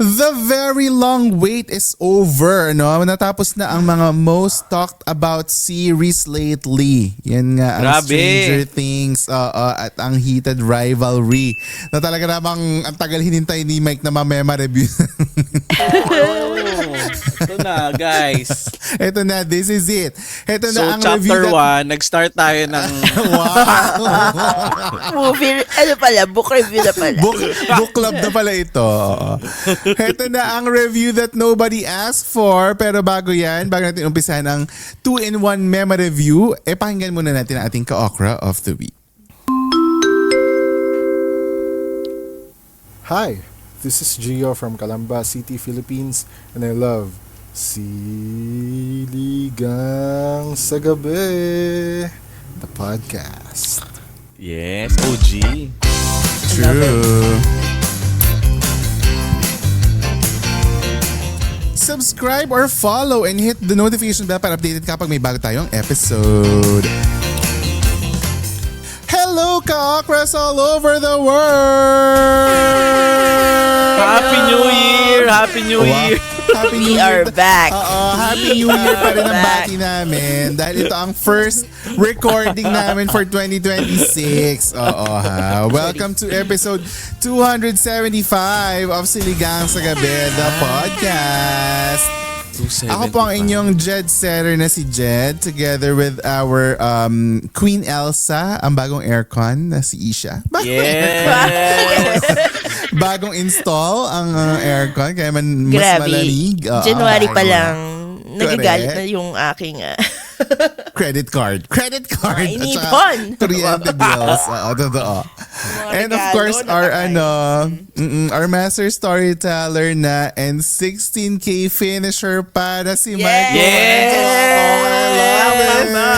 The very long wait is over, no? Natapos na ang mga most talked about series lately. Yan nga ang Grabe. Stranger Things at ang heated rivalry. Na talaga namang ang tagal hinintay ni Mike na ma-mema review. Ito na, guys. Ito na, this is it. Ito na So, ang review chapter 1, nag-start tayo ng... Wow! Movie, book review na pala. Book club na pala ito. Ito na ang review that nobody asked for. Pero bago natin umpisahan ang 2-in-1 mema review, pakinggan muna natin ang ating ka-okra of the week. Hi, this is Gio from Calamba City, Philippines, and I love Siligang sa Gabi, the podcast. Yes, OG. True. Subscribe or follow and hit the notification bell para updated kapag may bago tayong episode. Hello, ka-okras all over the world! Happy New Year! Happy New Year! Happy New We Year. are back. Happy New Year pa rin ang Back. bati namin. Dahil ito ang first recording namin for 2026. Welcome to episode 275 of Siligang sa Gabi, the podcast. Ako po ang inyong Jed Setter na si Jed, together with our Queen Elsa, ang bagong aircon na si Isha. Yes! Bagong install ang aircon kaya mas Grabe. malamig. January pa lang, nagagalit Correct. na yung aking Credit card. At saka inipon. kuryente bills. Totoo. And of regalo course, na our patay. our master storyteller na and 16K finisher pa na si Yes! Mike. Yes! Tama.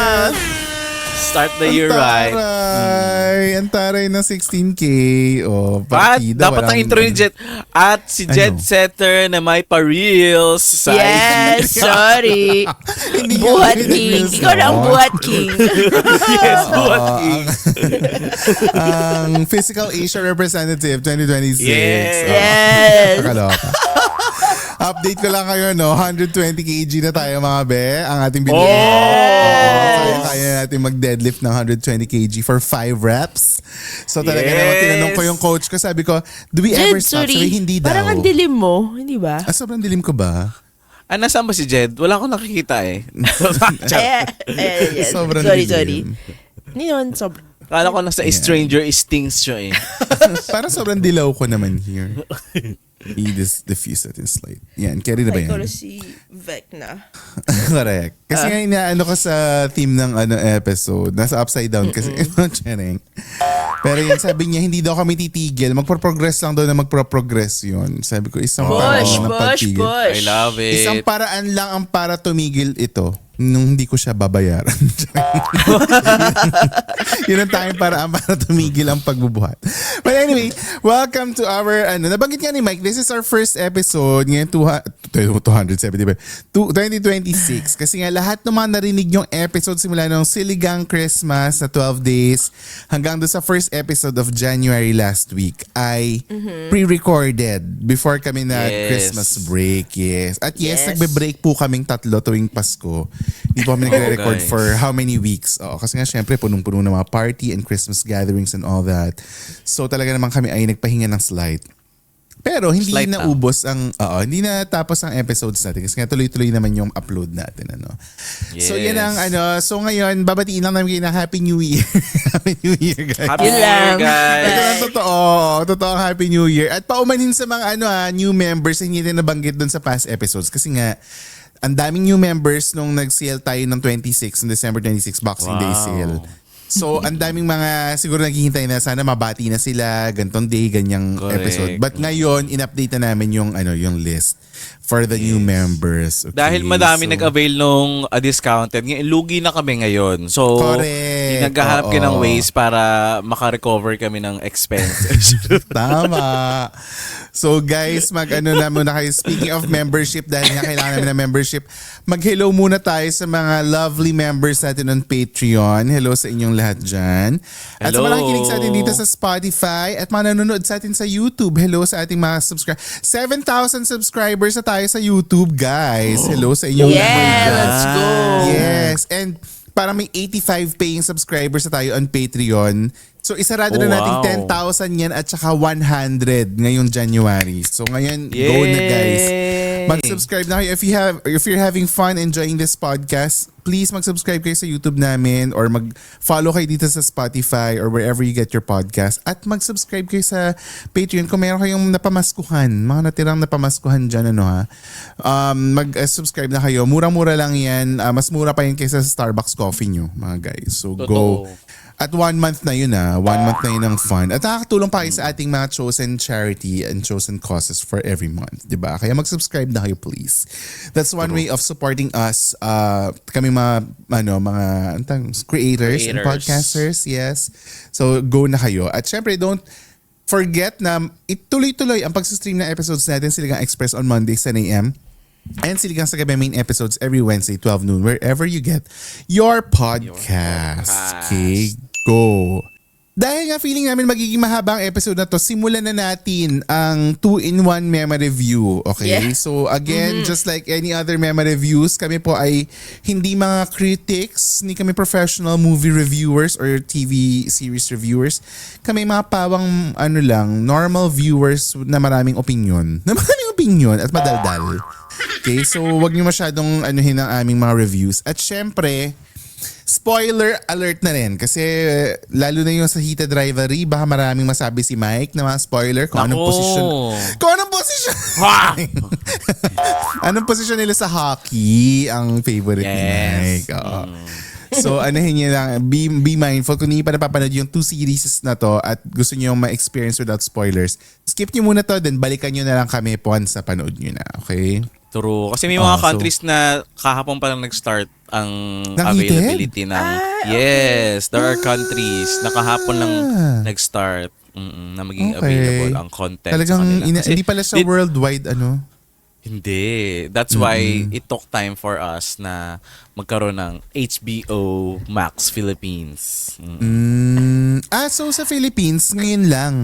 Start the year right. Ang taray ng 16K. At Partida. dapat ang intro ni Jet. At si Jet Setter na may pa-reels sa Yes, IG. sorry. Hindi Buhat nga king. rin Ikaw na ang no? buhat king. Yes, buhat king. Ang Physical Asia Representative 2026. Yes. Yes. Nakaloka. Update ko lang kayo, no? 120 kg na tayo, mga be. Ang ating binili. Kaya natin mag-deadlift ng 120 kg for 5 reps. So talaga Yes. naman, tinanong ko yung coach ko. Sabi ko, do we ever Jed, stop? sorry. Sabi, hindi daw. Parang ang dilim mo, hindi ba? Sobrang dilim ko ba? Nasaan ba si Jed? Wala akong nakikita eh. Yes. Sobrang Sorry. dilim. Hindi naman sobrang. Kala ko nasa Stranger Stings siya eh. Parang sobrang dilaw ko naman here. I-diffuse natin slide. Yan, carry na ba Ay, ko yan? si Vecna. Correct. Kasi nga inaano ko sa theme ng episode, nasa upside down kasi charing. Pero yun, sabi niya, hindi daw kami titigil. Magpo-progress lang daw na magpo-progress yun. Sabi ko, isang paraan lang ng pagtigil. I love it. Isang paraan lang ang para tumigil ito nung hindi ko siya babayaran. Yun ang tanging paraan para tumigil ang pagbubuhat. But anyway, welcome to our, nabanggit nga ni Mike, this is our first episode ngayon, 2026. Kasi nga lahat ng mga narinig yung episode simula nung Siligang Christmas na 12 days hanggang doon sa first episode of January last week ay pre-recorded before kami na Yes. Christmas break. Yes. At yes, Yes. nagbe-break po kaming tatlo tuwing Pasko. Hindi po kami nagre-record guys. for how many weeks. Kasi nga syempre punong-puno ng mga party and Christmas gatherings and all that. So talaga naman kami ay nagpahinga ng slight. Pero hindi Slight na ubos ang hindi na tapos ang episodes natin kasi nga tuloy-tuloy naman yung upload natin So yan ang so ngayon babatiin lang namin kayo ng Happy New Year. Happy New Year, guys. Happy New Yun Year, lang. guys. Ito ang totoo ang Happy New Year. At paumanin sa mga new members na hindi na nabanggit doon sa past episodes kasi nga ang daming new members nung nag-sale tayo ng 26, ng December 26 Boxing Day sale. So, ang daming mga siguro naghihintay na sana mabati na sila, gantong day, ganyang Correct. episode. But ngayon, in-update na namin yung list for the new members. Okay, Dahil madami so, nag-avail nung discounted. Lugi na kami ngayon. So, Correct. naghahanap ka ng Oo. ways para maka-recover kami ng expenses. Tama. So guys, na muna kayo. Speaking of membership, dahil nga kailangan namin ng membership, mag-hello muna tayo sa mga lovely members natin on Patreon. Hello sa inyong lahat dyan. At sa Hello. mga nakikinig sa atin dito sa Spotify at mga nanonood sa atin sa YouTube. Hello sa ating mga 7,000 subscribers na tayo sa YouTube, guys. Hello sa inyong Yeah, lahat. let's go. Yes. And parang may 85 paying subscribers na tayo on Patreon. So isarado na natin 10,000 yan at saka 100 ngayong January. So ngayon, go na guys. Mag-subscribe na kayo. If you're having fun enjoying this podcast, please mag-subscribe kayo sa YouTube namin or mag-follow kayo dito sa Spotify or wherever you get your podcast. At mag-subscribe kayo sa Patreon kung meron kayong napamaskuhan, mga natirang napamaskuhan dyan, mag-subscribe na kayo. Murang-mura lang yan. Mas mura pa yun kaysa sa Starbucks coffee nyo, mga guys. So go. At 1 month na yun 1 month na yun ng fun. At nakakatulong pa kayo sa ating mga chosen charity and chosen causes for every month. Diba? Kaya mag-subscribe na kayo please. That's one way of supporting us. Kami mga creators and podcasters. Yes. So go na kayo. At syempre don't forget na ituloy-tuloy ang pag-stream ng episodes natin Siligang Express on Mondays 10 a.m. And Siligang sa Gabi main episodes every Wednesday 12 noon wherever you get your podcast. Okay, go. Dahil nga feeling namin magiging mahaba ang episode na to, simulan na natin ang 2-in-1 mema review. Okay? Yeah. So again, just like any other mema reviews, kami po ay hindi mga critics, hindi kami professional movie reviewers or TV series reviewers. Kami mga pawang normal viewers na maraming opinion. Na maraming opinion at madaldal. Okay? So wag niyo masyadong anuhin ang aming mga reviews. At syempre, spoiler alert na rin kasi lalo na yung sa heated rivalry baka maraming masabi si Mike na mga spoiler kung anong posisyon anong posisyon nila sa hockey ang favorite ni Mike. So anuhin niyo lang, be mindful kung hindi pa napapanood yung 2 series na to at gusto niyo ma-experience without spoilers, skip niyo muna to then balikan niyo na lang kami once sa panood niyo na. Okay? True. Kasi may mga countries na kahapon pa lang nag-start ang availability ng... Yes, there are countries na kahapon lang nag-start na maging available ang content Talagang sa kanila. hindi pala siya worldwide Hindi. That's why it took time for us na magkaroon ng HBO Max Philippines. So sa Philippines, ngayon lang.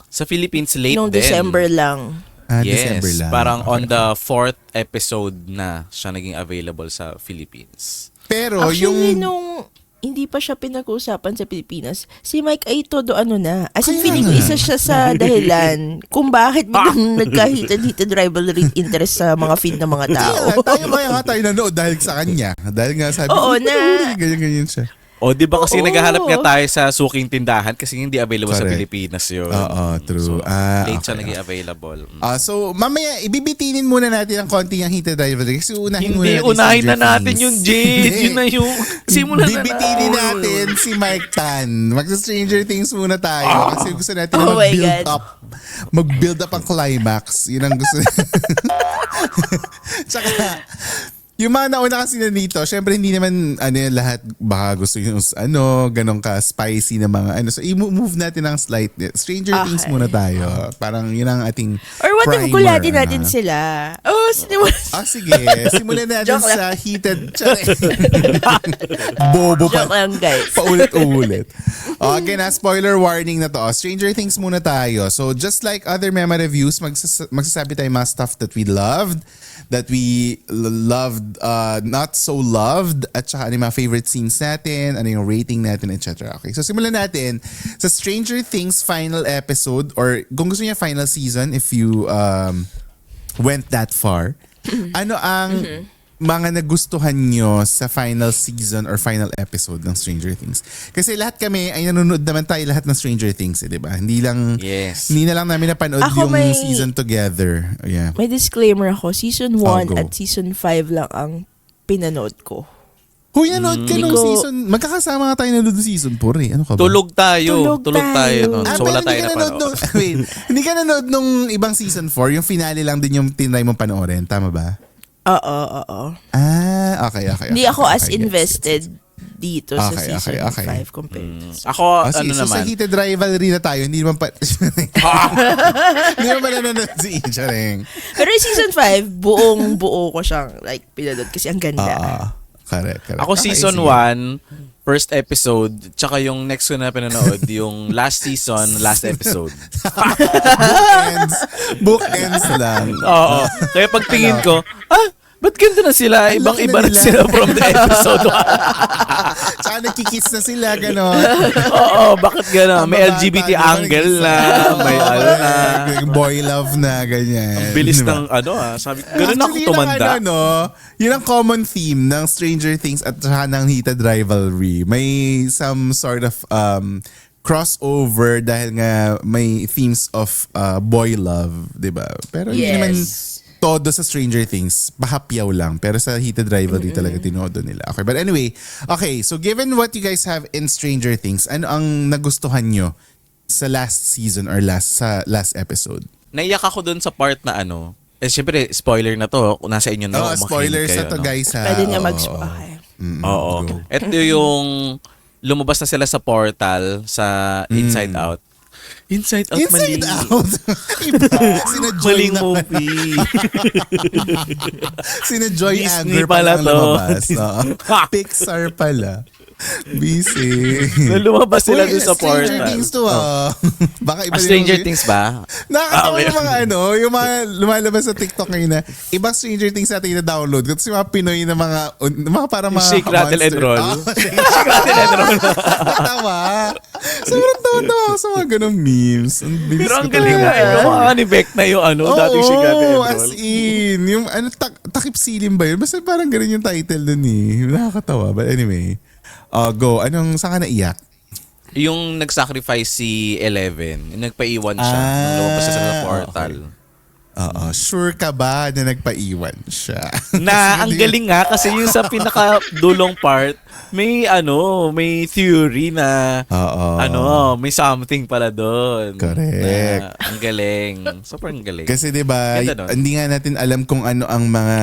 Sa Philippines, late Noong din. December lang. Yes, December lang. parang on the 4th episode na siya naging available sa Philippines. Pero Actually, yung... nung hindi pa siya pinag-uusapan sa Pilipinas, si Mike ay todo na. As in, Kaya feeling ko nga. isa siya sa dahilan kung bakit biglang nagka-heated rivalry interest sa mga feed ng mga tao. Kaya tayo nanood dahil sa kanya. Dahil nga sabi Oo, na- ganyan siya. O, di ba kasi Oo. naghahanap nga tayo sa suking tindahan kasi hindi available sa Correct. Pilipinas yun. Oo, true. So, late siya Okay. naging available. So mamaya, ibibitinin muna natin ang konti ng heated rivalry kasi unahin muna Hindi, natin unahin Stranger na natin Things. yung Jade. Hindi. Yun na yung... Simulan na Bibitinin natin si Mike Tan. Mag-Stranger Things muna tayo kasi gusto natin Oh my mag-build God. up. Mag-build up ang climax. Yun ang gusto. Tsaka, yung mga nauna kasi na dito, syempre hindi naman lahat baka gusto yung ganun ka spicy na mga So i-move natin ng slight. Stranger Things Okay. muna tayo. Parang yun ang ating Or what if primer, gulatin natin sila? Oh, sige. Simulan natin Joke sa heated... Bobo ka. Joke lang, guys. Paulit-ulit. Again, spoiler warning na to. Stranger Things muna tayo. So just like other mema reviews, magsasabi tayo mga stuff that we loved, that we loved, not so loved, at saka ano yung mga favorite scenes natin, ano yung rating natin, etc. Okay, so simulan natin sa Stranger Things final episode or kung gusto niya final season if you went that far. Ano ang mga nagustuhan nyo sa final season or final episode ng Stranger Things? Kasi lahat kami ay nanonood naman tayo lahat ng Stranger Things, di ba? Hindi Yes. na lang namin napanood Ako yung may- season together. Yeah. May disclaimer ako. Season 1 go. at Season 5 lang ang pinanood ko. Huy, nanood ka nung Hindi ko- season. Magkakasama nga tayo nanood ng season 4 eh. Ano ka ba? Tulog tayo. Tulog tayo. nun. So pero wala tayo hindi ka na nanood nung, wait, hindi ka nanood nung ibang season 4? Yung finale lang din yung tinry mong panoorin. Tama ba? Oo. Okay. Hindi ako as Okay, yes. invested dito sa Okay, Season okay. 5 compared to Ako, Sige, so sa naman. heated rivalry na tayo, hindi naman pa... hindi naman nanonood si Ichareng. Pero yung Season 5, buong-buo ko siyang pinanood kasi ang ganda. Correct. Ako season 1, first episode, tsaka yung next ko na pinanood, yung last season, last episode. Bookends lang. Oo. Kaya pagtingin ko, ba't ganito na sila? Ang Ibang-iba laki na na nila. sila from the episode 1. Tsaka nagkikiss na sila, gano'n. Oo, bakit gano'n? May Ang LGBT babata, angle nagkikiss na, may ano na. Yung boy love na, ganyan. Bilis Diba? ng sabi, gano'n ako Actually, tumanda. Yun ang, yun ang common theme ng Stranger Things at saka ng Heated Rivalry. May some sort of crossover dahil nga may themes of boy love, di ba? Pero hindi naman todo sa Stranger Things, pahapyaw lang. Pero sa Heated Rivalry talaga tinodo nila. Okay, but anyway, okay, so given what you guys have in Stranger Things, ano ang nagustuhan nyo sa last season or sa last episode? Naiyak ako dun sa part na syempre, spoiler na to. Nasa inyo na. kung Spoilers makinig na to, kayo, guys. Ha? Pwede niya Oo. mag-okay. Oo. Go. Ito yung lumabas na sila sa portal sa Inside Out. Inside Out, Inside mali. Out. Iba. Sina Joy Maling na. movie. Sina Joy Disney Anger pala pala to. lumabas. Oo. Pixar pala. Busy. Nung lumabas sila dun sa Stranger portal. Things to Baka iba din Stranger yung- Things ba? Nakakatawa Okay. yung mga yung mga lumalabas sa TikTok ngayon na ibang Stranger Things natin na-download. Kasi mga Pinoy na mga parang mga Shake, rattle, and monster. roll. Shake, rattle, and roll. Nakatawa. Sobrang tawa-tawa ako sa mga ganong memes. Pero ang galing nga. Yung ni Beck na yung dating si Gabby Oo, and as Roll. in. Yung takip silim ba yun? Basta parang ganun yung title dun eh. Nakakatawa. But anyway. Go. Saan ka naiyak? Yung nag-sacrifice si Eleven, yung nagpaiwan siya nung lumabas siya sa portal. Oo. Sure ka ba na nagpaiwan siya? Na ang galing nga kasi yung sa pinakadulong part, may theory na may something pala doon. Correct. Ang galing. Sobrang galing. Kasi 'di ba, Ganda nun. hindi nga natin alam kung ano ang mga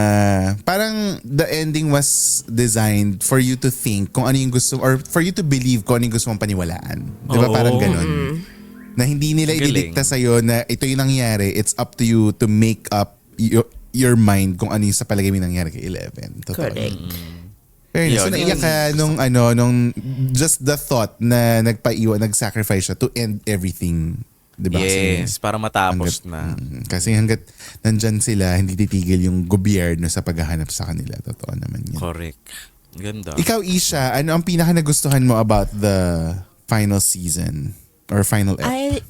parang the ending was designed for you to think kung ano yung gusto or for you to believe kung ano yung gusto mong paniwalaan. 'Di ba? Oo. Parang ganun. Na hindi nila Galing. ididikta sa na ito yung nangyari. It's up to you to make up your mind kung ano yung sa palagay mo nangyari kay Eleven. Totoo. Correct. Fairness. So Yun. naiyak ka nung just the thought na nag-sacrifice siya to end everything. Diba? Yes, para matapos na. Kasi hanggat nandyan sila, hindi titigil yung gobyerno sa paghahanap sa kanila. Totoo naman yan. Correct. Ganda. Ikaw, Isha, ano ang pinaka nagustuhan mo about the final season or final episode?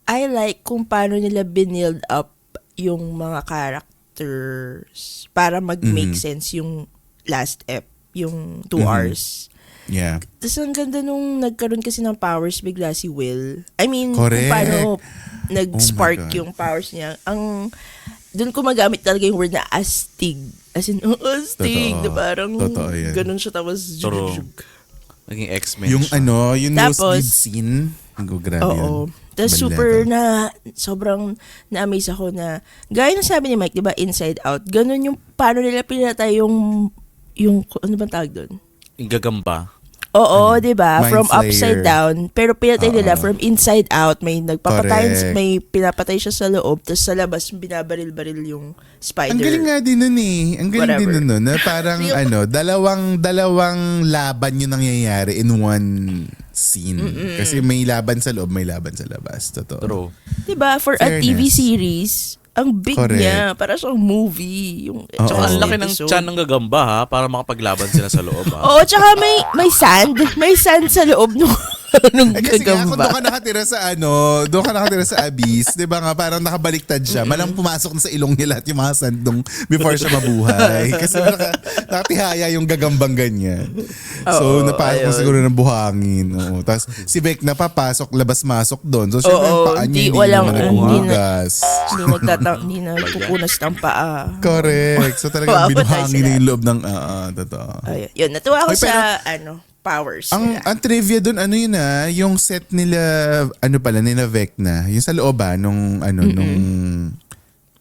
I like kung paano nila binild up yung mga characters para mag-make sense yung last yung 2 hours. Yeah. Tapos ang ganda nung nagkaroon kasi ng powers bigla si Will. I mean, Correct. kung paano nag-spark Oh my God. yung powers niya. Doon ko magamit talaga yung word na astig. As in, astig. Totoo. Na parang Totoo yan. ganun siya tapos True. Naging X-Men Yung siya. yung Tapos- nosebleed scene. Grabe Oo. yun. Tapos Banda super to. sobrang na-amaze ako na, gaya ng sabi ni Mike, di ba, Inside Out, ganun yung, paano nila pinatay yung ano bang tawag doon? Yung gagamba. Oo, di ba? Mind From flayer. upside down. Pero pinatay nila from inside out. May nagpapatay, Correct. may pinapatay siya sa loob. Tapos sa labas, binabaril-baril yung spider. Ang galing nga din nun eh. Ang galing din Whatever. nun na parang dalawang laban yung nangyayari in one scene. Kasi may laban sa loob, may laban sa labas. Totoo. True. Di ba? For a Fairness. TV series, ang big Correct. niya. Para siyang movie. Yung, Tsaka ang last laki ng episode. tiyan ng gagamba ha, para makapaglaban sila sa loob ha. Oo, tsaka may sand. May sand sa loob nung Kasi nga, kung gagamba. doon ka nakatira sa doon ka nakatira sa abyss, di ba nga, parang nakabaliktad siya. Malang pumasok na sa ilong niya lahat yung mga sandong before siya mabuhay. Kasi nakatihaya yung gagambang ganyan. So, Oo, napasok ayun. siguro ng buhangin. Oo. Tapos, si Beck napapasok, labas-masok doon. So, syempre, Oo, yung paa niya, hindi, hindi walang- naman hindi na- naghuhugas. Hindi na pupunas ng paa. Correct. So, talagang Mapapatay binuhangin sila. na yung loob ng, totoo. Ayun, yun. Natuwa ako Uy, pero- sa, powers nila. Ang trivia doon yun yung set nila nila Vecna, yung sa loob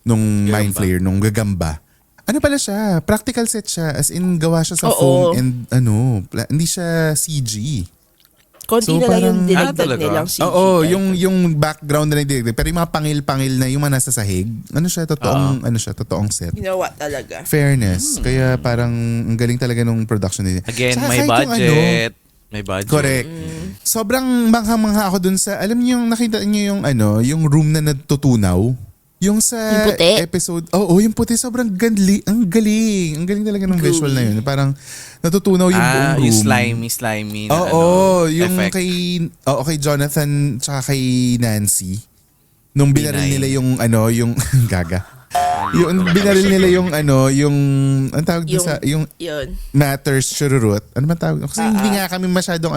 nung Mind Flayer, nung gagamba. Ano pala siya? Practical set siya, as in gawa siya sa Oo. foam and hindi siya CG. Konti na lang yung dinagdag talaga? nilang CG. Oo, type. yung background na nagdirect. Pero yung mga pangil-pangil na yung mga nasa sahig, totoong set. Ginawa talaga. Fairness. Kaya parang ang galing talaga nung production nila. Again, Tsaka may kahit yung budget. May budget. Correct. Sobrang mangha-mangha ako dun sa, alam niyo yung nakita niyo yung room na natutunaw. Yung sa Yung puti? episode, yung puti sobrang ang galing. Ang galing talaga ng visual na yun. Parang natutunaw yung buong room. Yung slimy na Yung effect. kay Jonathan tsaka kay Nancy. Nung binaril Pinay. nila yung gaga. Yung binaril nila yung ang tawag doon sa yung Yun. matters chururut. Ano man tawag? Kasi hindi nga kami masyadong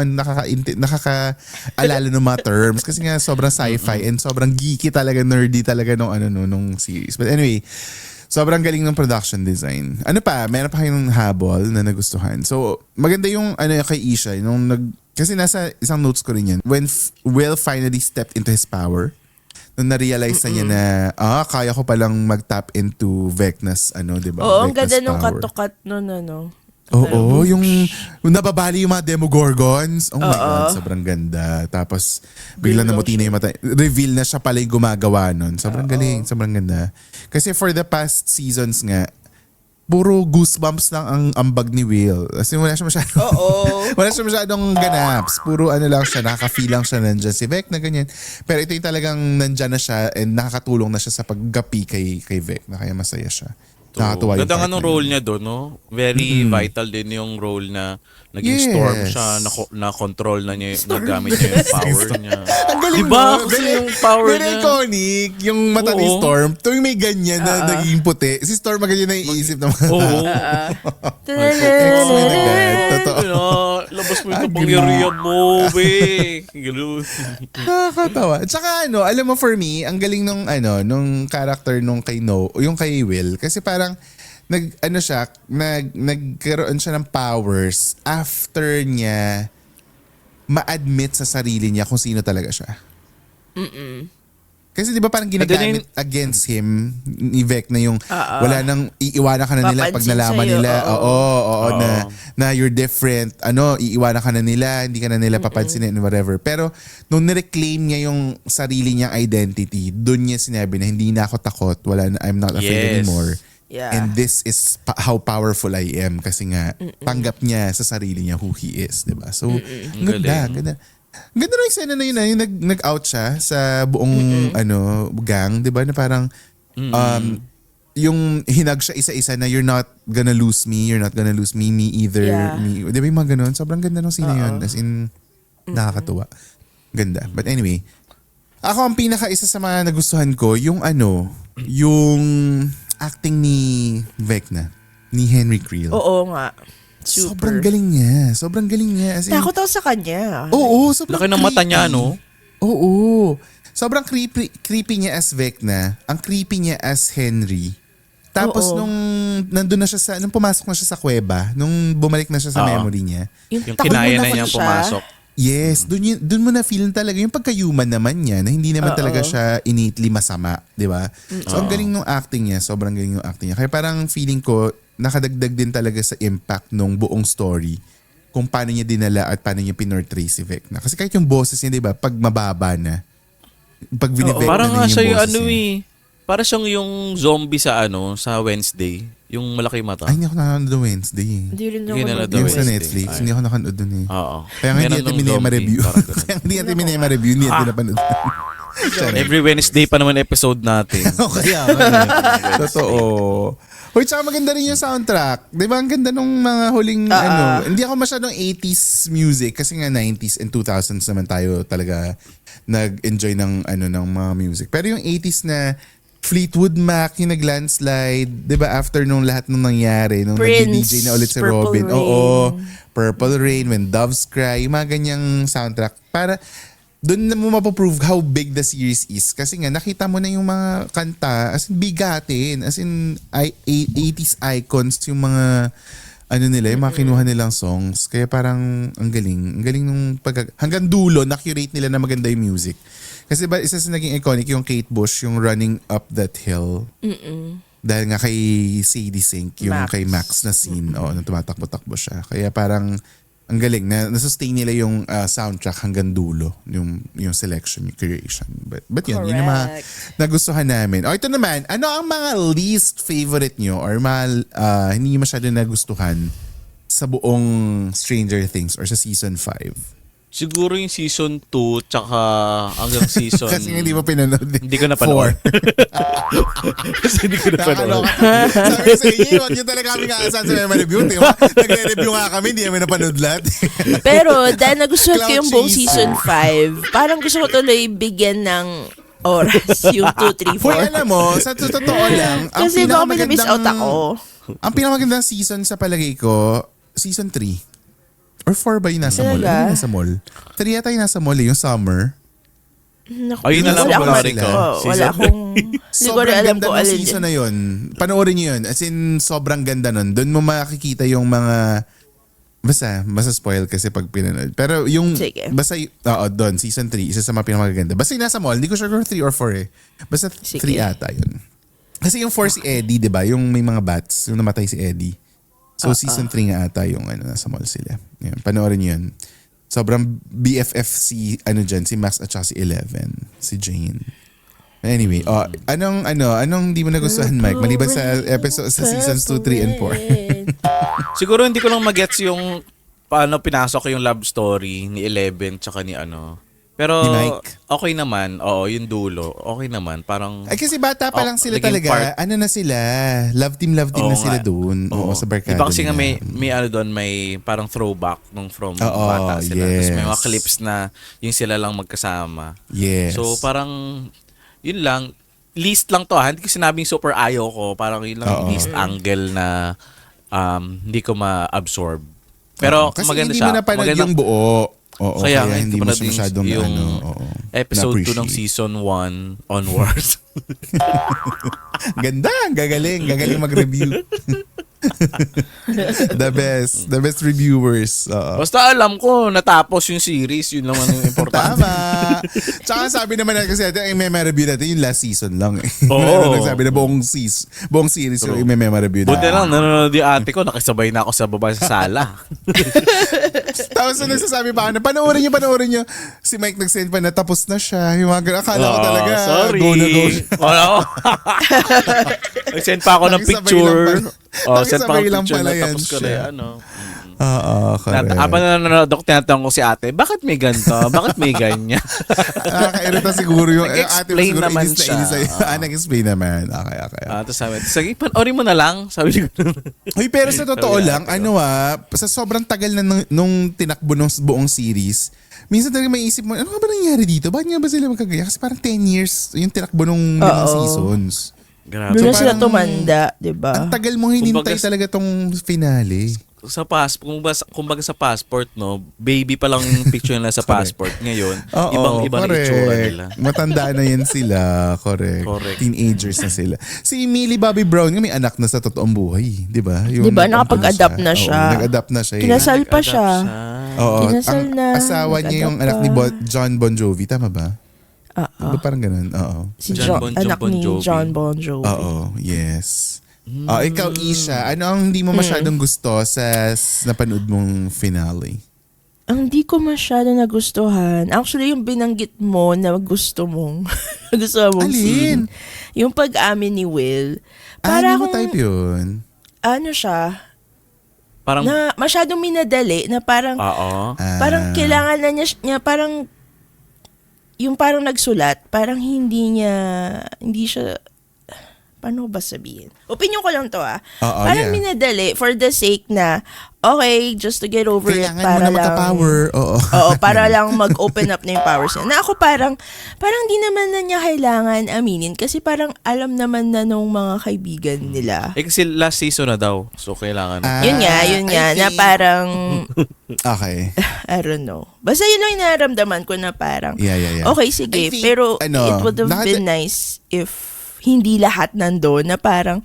nakakaalala ng mga terms kasi nga sobrang sci-fi and sobrang geeky talaga, nerdy talaga nung series. But anyway, sobrang galing ng production design. Ano pa? Meron pa kayong habol na nagustuhan. So, maganda yung kay Isha kasi nasa isang notes ko rin yan. When Will finally stepped into his power, nung na-realize na niya na, kaya ko palang mag-tap into Vecna's, di ba? Oo, ang Vecna's ganda nung power. katukat nun, Oo, yung nababali yung mga Demogorgons. Oh my God, sobrang ganda. Tapos, biglang namuti na yung mata. Reveal na siya pala yung gumagawa nun. Sobrang galing, sobrang ganda. Kasi for the past seasons nga, puro goosebumps lang ang ambag ni Will. Kasi wala siya masyadong, wala siya masyadong ganaps. Puro lang siya, nakaka-feel lang siya nandyan si Vecna, ganyan. Pero ito yung talagang nandyan na siya and nakakatulong na siya sa paggapi kay Vecna. Kaya masaya siya. Nakakatuwa yung Ganda nga part nung na role yun. niya doon, no? Very vital din yung role na naging storm Yes. siya, na control na niya, nagamit niya yung power niya. Ang galing Diba? mo. Kasi yung power very niya. iconic. Yung mata ni Oo. Storm. Tuwing may ganyan na naging puti. Si Storm maganda na iisip ng mga Oo. X-Men agad. Totoo. Labas mo yung Ang kapangyarihan mo, be. Ganun. Nakakatawa. Tsaka alam mo for me, ang galing nung character nung kay yung kay Will. Kasi parang, nagkaroon siya ng powers after niya ma-admit sa sarili niya kung sino talaga siya. Kasi di ba parang ginagamit against him ni Vecna yung wala nang iiwanan ka na nila pag Papansin nalaman sa'yo, nila. oo. Oo, na you're different. Iiwanan ka na nila, hindi ka na nila papansinin, whatever. Pero nung nireclaim niya yung sarili niyang identity, doon niya sinabi na hindi na ako takot, I'm not afraid Yes. anymore. Yeah. And this is how powerful I am kasi nga tanggap niya sa sarili niya who he is, 'di ba? So, ang ganda, ganda. Ganda ng eksena na yun, yung nag-out siya sa buong gang, 'di ba? Na parang yung hinag siya isa-isa na you're not gonna lose me either. Yeah. Me. 'Di ba yung mga ganun? Sobrang ganda ng scene na yun. As in, nakakatuwa. Ganda. But anyway, ako ang isa sa mga nagustuhan ko, yung acting ni Vecna, ni Henry Creel. Oo nga. Sobrang Super. galing niya. Sobrang galing niya. As in, Takot ako sa kanya. oo, sobrang Laki ng mata creepy. niya, no? Oo. Sobrang creepy niya as Vecna. Ang creepy niya as Henry. Tapos Oo. nung nandun na siya nung pumasok na siya sa kuweba, nung bumalik na siya sa memory niya, Yung takot kinaya mo na niyang siya. pumasok. yes, dun mo na feel talaga yung pagka-human naman niya na hindi naman talaga siya innately masama, di ba? So ang galing ng acting niya, sobrang galing ng acting niya. Kaya parang feeling ko nakadagdag din talaga sa impact ng buong story kung paano niya dinala at paano niya pinortray si Vecna. Kasi kahit yung boses niya, di ba, pag mababa na, pag binivecna Parang na nga yung siya yung boses niya. para siyang yung zombie sa sa Wednesday. Yung malaki mata. Ay, hindi ako nakanood ng Wednesday. Hindi rin Hindi ako na nanonood. Yung Wednesday. sa Netflix, Ay. hindi ako nakanood dun eh. Oo. Kaya nga hindi Meron natin nung minema zombie, review. parang ganun. Kaya hindi natin minema review, hindi natin napanood. Every Wednesday pa naman episode natin. Kaya totoo. Hoy, tsaka maganda rin yung soundtrack. Di ba? Ang ganda nung mga huling Hindi ako masyadong 80s music kasi nga 90s and 2000s naman tayo talaga nag-enjoy ng ng mga music. Pero yung 80s na Fleetwood Mac, yung nag-landslide, di ba after nung lahat nung nangyari, nung Prince, nag-DJ na ulit si Purple Robin. Rain. Oo, Purple Rain, When Doves Cry, yung mga ganyang soundtrack. Para doon na mo mapoprove how big the series is. Kasi nga, nakita mo na yung mga kanta, as in bigatin, as in 80s icons, yung mga nila, yung mga kinuha nilang songs. Kaya parang ang galing. Ang galing nung hanggang dulo, na-curate nila na maganda yung music. Kasi ba isa sa naging iconic yung Kate Bush, yung Running Up That Hill. Dahil nga kay Sadie Sink, yung Max. kay Max na scene, nang tumatakbo-takbo siya. Kaya parang Ang galing na nasustain nila yung soundtrack hanggang dulo, yung selection, yung creation. But yun yung mga nagustuhan namin. O ito naman, ano ang mga least favorite nyo or mga hindi nyo masyado nagustuhan sa buong Stranger Things or sa season 5? Siguro yung season 2 tsaka hanggang season... Kasi hindi mo pinanood. Hindi ko napanood. Kasi hindi ko napanood. Sabi sa inyo, huwag nyo talaga kami kaasan sa Mema Review. Nagre-review nga kami, hindi namin napanood lahat. Pero dahil nagustuhan ko yung buong Cloud season 5, parang gusto ko tuloy bigyan ng oras yung 2, 3, 4. Hoy, alam mo, sa totoo lang, ang Kasi baka may na-miss out ako. Ang pinakamagandang season sa palagay ko, season 3. Or 4 ba yung nasa mall? Talaga? Ano yung nasa mall? 3 yata yung nasa mall, yung summer. Naku, Ayun na lang wala akong- panoorin ko. Wala akong... Hindi ko rin Sobrang alam ganda kung ng alin season yun. na yun. Panoorin nyo yun. As in, sobrang ganda nun. Doon mo makikita yung mga... Basta spoil kasi pag pinanood. Pero yung... Sige. Basta, doon, season 3, isa sa mga pinakamaganda. Basta yung nasa mall, hindi ko sure kung 3 or 4 eh. Basta 3 Sige. ata yun. Kasi yung 4 si Eddie, di ba? Yung may mga bats, yung namatay si Eddie. So season 3 nga ata yung nasa mall sila. Yan, panoorin nyo yun. Sobrang BFF si Max at saka si Eleven, si Jane. Anyway, anong di mo nagustuhan, Mike? Maliban sa episode sa seasons 2, 3 and 4. Siguro hindi ko lang magets yung paano pinasok yung love story ni Eleven tsaka ni Pero Ni Mike? okay naman. Oo, yung dulo. Okay naman. Parang... Ay kasi bata pa lang sila naging talaga. part. Ano na sila? Love team na Oo sila nga. doon. Oo, sa barkada Diba kasi nga nila. may doon, may parang throwback nung from Oo, bata sila. Tapos may mga yes. clips na yung sila lang magkasama. Yes. So parang, yun lang. Least lang to ha. Hindi ko sinabing super ayaw ko. Parang yun lang yung least angle na hindi ko ma-absorb. Pero kasi maganda hindi siya. mo napanood Maganda- yung buo. Oo, Kaya kaya nga, hindi hindi mo ko siya napanood masyadong yung episode 2 ng na-appreciate. season 1 onwards. Ganda, gagaling mag-review. The best reviewers. Oo. Basta alam ko, natapos yung series. Yun naman yung importante. Tama. Tsaka sabi naman natin kasi natin, may review natin yung last season lang eh. Oo. Nagsabi na buong series yung may review natin. Buti lang, nanonood yung ate ko, nakisabay na ako sa baba sa sala. Tapos na nagsasabi pa ako na panoorin nyo. Si Mike nag-send pa na tapos na siya. Yung mga ganun. Akala ko talaga. Sorry. Go na go. Wala ko. Nag-send pa ako ng Nakisabay picture. lang pala. Send pa ako Nakisabay ng lang picture pala na yan tapos ko na siya. yan. Oo, correct. Habang nanonood ako, tinatanong ko si ate, bakit may ganito? Bakit may ganyan? Nakakairita siguro yung ate mo Nag-explain siguro naman inis na siya. inis sa'yo. Nag-explain naman. Okay. Tapos sabi, sige, panoorin mo na lang. Sabi ko, Uy, pero sa totoo Sabi lang, ate ko. sa sobrang tagal na nung tinakbo ng buong series, minsan talaga may isip mo, ano nga ba nangyari dito? Bakit nga ba sila magkagaya? Kasi parang 10 years yung tinakbo nung limang seasons. grabe. Doon na So, sila parang- tumanda, di ba? Ang tagal mong hinintay Kumbaga- talaga tong finale. Sa kumbaga sa passport, no, baby pa lang yung picture nila sa passport. Ngayon, ibang-iba na itsura nila. Matanda na yan sila. Correct. Teenagers na sila. Si Millie Bobby Brown nga may anak na sa totoong buhay. Di ba? Di ba? Nakapag-adapt na siya. Oo, nag-adapt na siya. Kinasal pa siya. Oo, Kinasal ang na, asawa niya yung anak nag-adapt ni pa. John Bon Jovi. Tama ba? Di ba parang ganun? Oo. Si John anak Bon ni Jovi. John Bon Jovi. Oo, yes. Ikaw, Isha, ano ang hindi mo masyadong gusto sa napanood mong finale? Ang di ko masyado nagustuhan, actually yung binanggit mo na gusto mong Alin? scene. Yung pag-amin ni Will. Para Hindi mo type yun. ano siya, Parang, na masyadong minadali, na parang, oo. parang kailangan na niya, parang, yung parang nagsulat, parang hindi siya, paano ba sabihin? Opinion ko lang to Oo, parang yeah. minadali for the sake na, okay, just to get over Kailangan it, mo para na lang, magka-power. Oo. Oo, para lang mag-open up na yung powers niya. Na ako parang di naman na niya kailangan aminin kasi parang alam naman na nung mga kaibigan nila. Kasi last season na daw. So, kailangan. Yun nga, I na think- parang, Okay. I don't know. Basta yun lang yung nararamdaman ko na parang, Yeah. okay, sige, I think, pero ano, it would have lahat- been nice if hindi lahat nandoon na parang,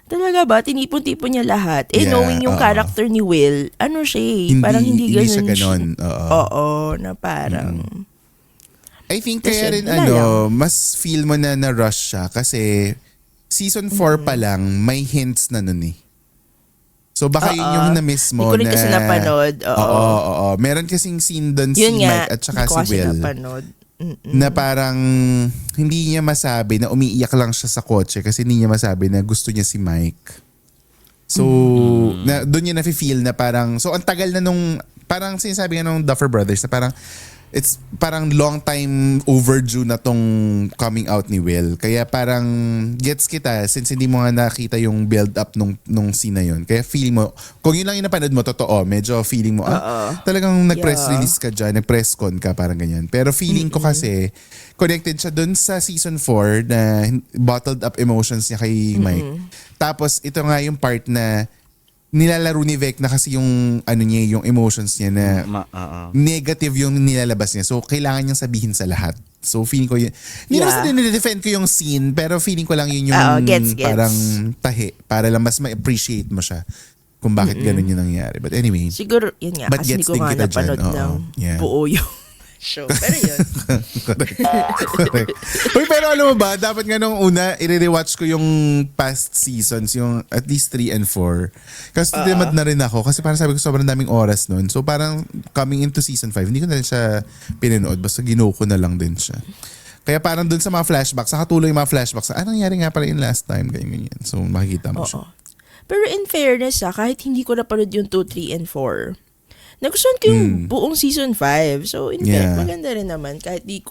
talaga ba, tinipon-tipon niya lahat. Yeah, Knowing yung oo. character ni Will, ano siya parang hindi ganun siya ganon. Oo. Oo, na parang, I think Kasi kaya rin wala mas feel mo na na-rush siya kasi season 4 pa lang may hints na nun eh. So baka yun yung na-miss mo. Hindi ko rin kasi napanood. Oo. Meron kasing scene doon si Yun nga, Mike at saka hindi ko si kasi Will. napanood. Na parang hindi niya masabi na umiiyak lang siya sa kotse kasi hindi niya masabi na gusto niya si Mike. So, doon niya nafe-feel na parang, so ang tagal na nung, parang sinasabi nga nung Duffer Brothers na parang, it's parang long time overdue na tong coming out ni Will. Kaya parang gets kita since hindi mo nga nakita yung build up nung scene na yun. Kaya feeling mo, kung yun lang yung napanood mo, totoo, medyo feeling mo, talagang nag-press release ka dyan, nag-press con ka, parang ganyan. Pero feeling ko kasi, connected siya dun sa season 4 na bottled up emotions niya kay Mike. Tapos ito nga yung part na nilalaro ni Vec na kasi yung yung emotions niya na negative yung nilalabas niya. So kailangan niyang sabihin sa lahat. So feeling ko yun. Hindi naman sa dinidefend ko yung scene pero feeling ko lang yun yung gets. parang tahi para lang mas ma-appreciate mo siya kung bakit ganun yung nangyari. But anyway. Siguro, yun nga. But Kasi hindi gets ko din nga kita napanood dyan. ng buo yung show. Pero yun. Correct. Uy, pero alam mo ba, dapat nga nung una, i-rewatch ko yung past seasons, yung at least 3 and 4. Kasi tinamad na rin ako. Kasi parang sabi ko, sobrang daming oras nun. So parang coming into season 5, hindi ko na rin siya pinanood. Basta ginuo ko na lang din siya. Kaya parang dun sa mga flashbacks, nakatuloy yung mga flashbacks, nangyari nga pala yung last time, ganyan. So makikita mo siya. Pero in fairness, kahit hindi ko napanood yung 2, 3, and 4, nagustuhan ko yung buong season 5. So, in fact, maganda rin naman. Kahit hindi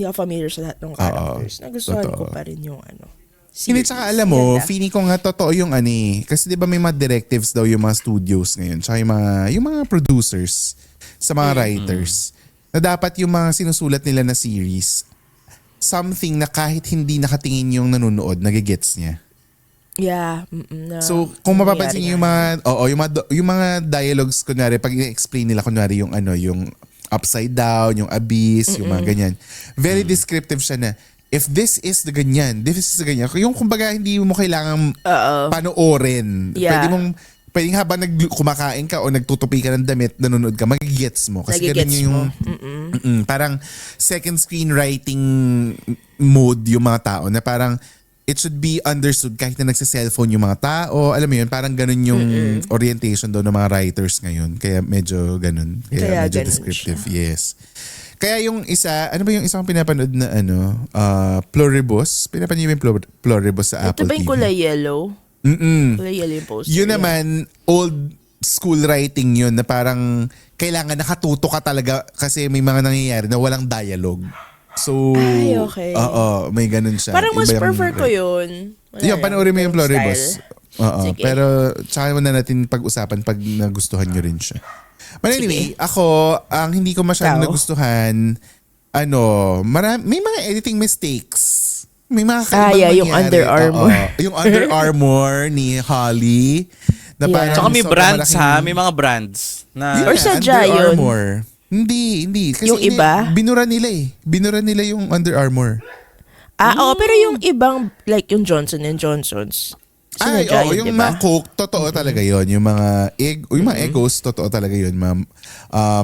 ako familiar sa lahat ng characters. Nagustuhan ko pa rin yung series. Hindi, tsaka alam mo, feeling ko nga totoo yung kasi di ba may mga directives daw yung mga studios ngayon, tsaka yung mga producers sa mga writers, na dapat yung mga sinusulat nila na series, something na kahit hindi nakatingin yung nanonood, nagigets niya. Yeah. So, kung mapapansin niyo yung mga dialogues, kunwari, pag i-explain nila, kunwari yung yung upside down, yung abyss, yung mga ganyan. Very descriptive siya na, if this is the ganyan, this is the ganyan. Yung kumbaga, hindi mo kailangan panoorin. Yeah. Pwedeng habang kumakain ka o nagtutupi ka ng damit, nanonood ka, magigets mo. Kasi ganun yung parang second screenwriting mode yung mga tao na parang, it should be understood kahit na nagsa-cellphone yung mga tao. Alam mo yun, parang ganun yung orientation daw ng mga writers ngayon. Kaya medyo ganun. Kaya medyo descriptive. Siya. Yes. Kaya yung isa, ano ba yung isang pinapanood na Pluribus? Pinapanood yung Pluribus sa Apple TV. Ito ba yung kulay yellow? Kulay yellow yung poster. Yun naman, old school writing yun na parang kailangan nakatuto ka talaga kasi may mga nangyayari na walang dialogue. So, okay. May ganun siya. Parang mas prefer ko yun. Yung panoorin mo yung Pluribus. Sige. Pero tsaka mo na natin pag-usapan pag nagustuhan nyo rin siya. But anyway, ako, ang hindi ko masyadong nagustuhan, may mga editing mistakes. May mga kakaibang yung Under Armour. Yung Under Armour ni Holly. Na parang Tsaka may brands malaking, may mga brands. Or sadya Under yun. Armour. Hindi. Kasi yung iba? Binura nila eh. Binura nila yung Under Armour. Pero yung ibang, like yung Johnson & Johnson's, yung diba? mga Coke, totoo talaga yon. Yung mga Eggos, totoo talaga yon.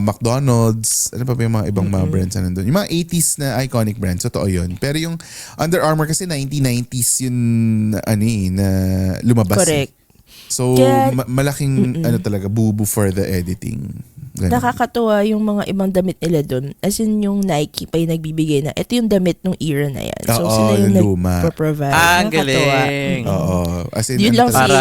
McDonald's, ano pa ba yung mga ibang mga brands na nandun? Yung mga 80s na iconic brands, totoo yon. Pero yung Under Armour kasi 1990s yun na lumabas. Correct. So, malaking talaga, bubu for the editing. Ganun. Nakakatuwa yung mga ibang damit nila doon. As in yung Nike pa yung nagbibigay na, ito yung damit ng era na yan. So sila yung nagpo-provide. Ang galing. As in, yun lang para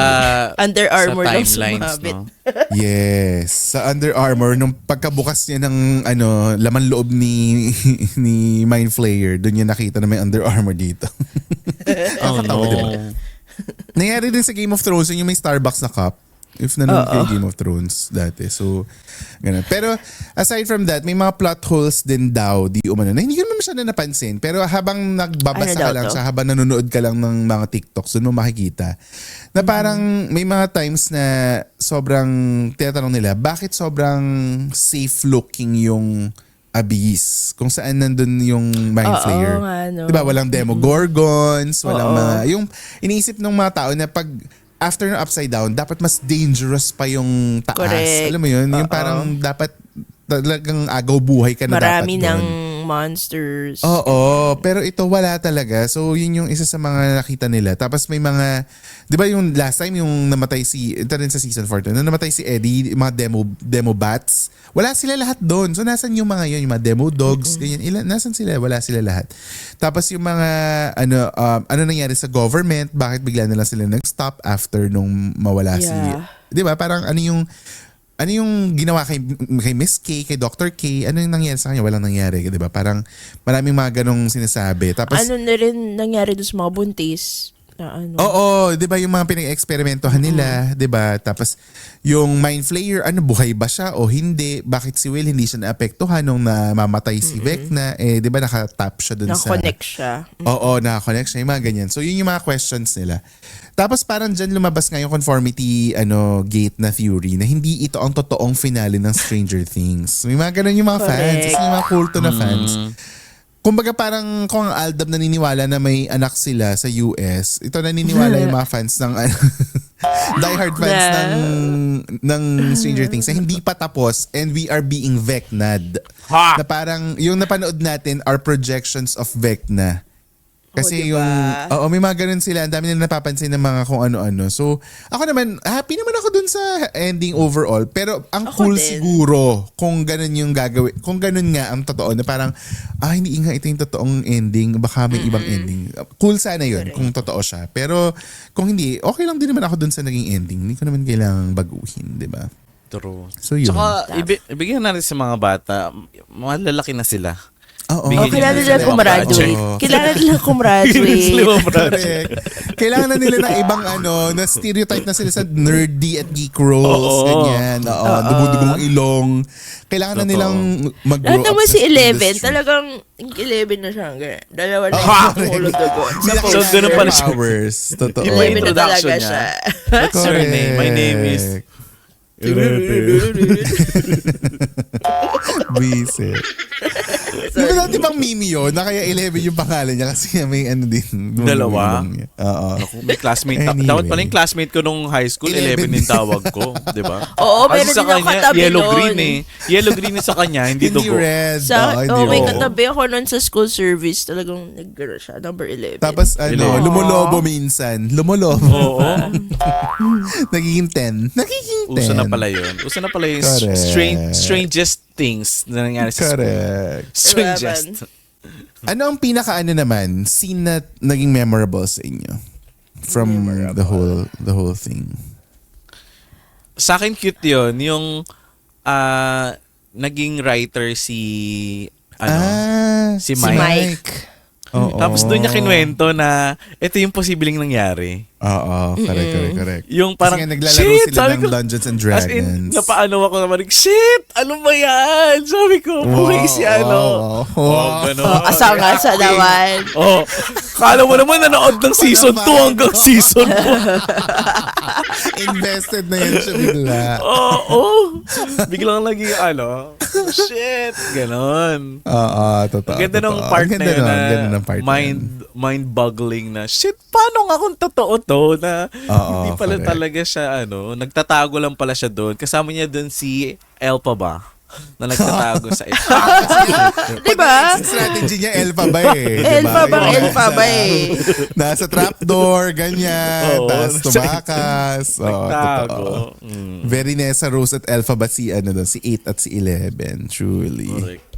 Under Armour sa lang timelines, sumabit. no? Yes. Sa Under Armour, nung pagkabukas niya ng laman loob ni Mind Flayer, doon niya nakita na may Under Armour dito. Nakakatawa, diba? Nangyari din sa Game of Thrones yung may Starbucks na cup. If nanonood kayo Game of Thrones dati. So, ganun. Pero aside from that, may mga plot holes din daw di umano. Na hindi ko naman masyado napansin. Pero habang nagbabasa ka lang siya, habang nanonood ka lang ng mga TikToks, doon mo makikita. Na parang may mga times na sobrang, tinatanong nila, bakit sobrang safe looking yung Abyss? Kung saan nandun yung Mind Flayer. Diba? Walang Demogorgons, walang mga, yung iniisip ng mga tao na pag after ng upside down, dapat mas dangerous pa yung taas. Correct. Alam mo yun? Yung parang dapat talagang agaw buhay ka na marami dapat doon. ng monsters. Oo, pero ito wala talaga. So, yun yung isa sa mga nakita nila. Tapos may mga, di ba yung last time yung namatay ito rin sa season 4 to, nung namatay si Eddie, yung mga demo bats, wala sila lahat doon. So, nasan yung mga yun, yung mga demo dogs, ganyan. Nasan sila? Wala sila lahat. Tapos yung mga, ano nangyari sa government, bakit bigla na lang sila nag-stop after nung mawala si, di ba? Parang ano yung ginawa kay Miss K, kay Dr. K, ano yung nangyari sa kanya? Walang nangyari, di ba? Parang maraming mga ganong sinasabi. Tapos, ano na rin nangyari doon sa mga buntis? Na ano? oo, di ba yung mga pinag-eksperimentohan nila, di ba? Tapos yung Mind Flayer, buhay ba siya o hindi? Bakit si Will hindi siya naapektuhan nung namamatay si Vecna? Di ba nakatap siya dun sa... Nakakonect siya. Oo, nakakonect siya, yung mga ganyan. So yun yung mga questions nila. Tapos parang dyan lumabas nga yung conformity gate na theory na hindi ito ang totoong finale ng Stranger Things. May mga ganun yung mga fans. Kasi yung mga kulto na fans. Kumbaga parang kung ang Aldab naniniwala na may anak sila sa US, ito naniniwala yung mga fans ng diehard fans ng Stranger Things na hindi pa tapos and we are being Vecna'd. Na parang yung napanood natin are projections of Vecna. Kasi diba? may mga ganun sila. Ang dami nila napapansin ng mga kung ano-ano. So, ako naman, happy naman ako dun sa ending overall. Pero ang ako cool din. siguro kung ganun yung gagawin. Kung ganun nga ang totoo na parang, hindi nga ito yung totoong ending. Baka may ibang ending. Cool sana yun kung totoo siya. Pero kung hindi, okay lang din naman ako dun sa naging ending. Hindi ko naman kailangang baguhin, di ba? True. So yun. Tsaka, ibigyan natin sa mga bata, malalaki na sila. Kailangan nila kumraduate. Kailangan nila kumraduate. Correct. Kailangan na nila ng ibang na stereotype na sila sa nerdy at geek roles. Ganyan. Dubudugong ilong. Kailangan na nilang mag-grow Lahat up naman sa si Eleven, industry. talagang 11 na siya. Dalawa na yung hulog dugo. So, ganun pala siya. Powers. Totoo. Yung 11 na introduction talaga niya. siya. What's your name? My name is... Bisit. Di ba dati bang meme yun? Na kaya 11 yung pangalan niya kasi may din. Dalawa? Oo. May classmate. Anyway. Dapat pala yung classmate ko nung high school, 11 din tawag ko. Di ba? Oo, Kasi meron sa din ako kanya, katabi yellow-green nun. Yellow-green sa kanya, hindi Hindi dugo. red. May red. katabi ako nun sa school service. Talagang nag-girl siya. Number 11. Tapos Aww. lumolobo minsan. Lumolobo. Oo. Nagiging 10. Nagiging 10. Uso na pala yun. Uso na pala yung Correct. strangest things na nangyari sa school. Correct. Strangest. Ano ang naman, scene na naging memorable sa inyo? From the whole thing. Sa akin cute yun. Yung naging writer si si Mike. Oo. Tapos doon niya kinuwento na ito yung posibleng nangyari. Oo, correct. Yung parang, kasi nga naglalaro shit! sila Sabi ng ko, Dungeons and as Dragons. in, napaano ako naman, shit! Ano ba yan? Sabi ko, buhay si ano. Gano'n. Asang-asa naman. Kala mo naman nanood ng season 2 hanggang season 4. Invested na yan siya bigla. Biglang naging shit! Ganon. Oo, totoo. Ganda ng totoo. part Ang na ganda yun nun, na ganda ng part na yun. mind-boggling na, shit, paano nga kung totoo to na hindi pala correct. talaga siya, nagtatago lang pala siya doon. Kasama niya doon si Elpa ba? Na nagtatago sa ito. Diba? Pag strategy niya, Elfa ba eh. Elfa Diba? bang Yung Elfa ba eh? Nasa trapdoor, ganyan. Oo. Tapos tumakas. Nagtago. Totoo. Very Nessa Rose at Elfa ba si 8 at si 11. Truly. Correct.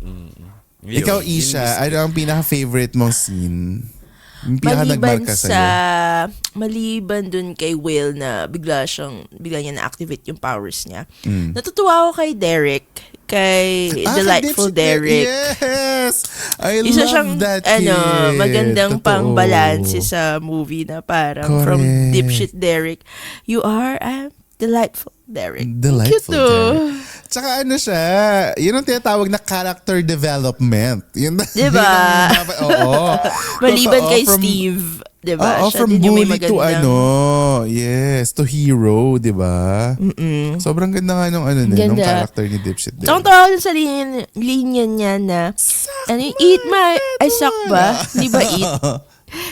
Ikaw, Isha, ano ang pinaka-favorite mong scene? Yung pinaka-nagmarka Maliban dun kay Will na bigla niya na-activate yung powers niya. Natutuwa ako kay Derek. Kay Delightful Derek. Yes! I Isa love siyang that kid. magandang Totoo. pang-balance sa movie na parang from Correct. dipshit Derek, I'm delightful Derek. Delightful Cute, oh. Derek. Tsaka siya, yun ang tinatawag na character development. Yun, Diba? Yun ang dapat, oo. Maliban Totoo, kay from- Steve, diba? Oo, Siya from din yung may bully to yes, to hero, di ba? Sobrang ganda nga nung nung Ganda. character ni Dipshit. Tsaka tawag sa linya niya na, eat my, suck ba? Di ba eat?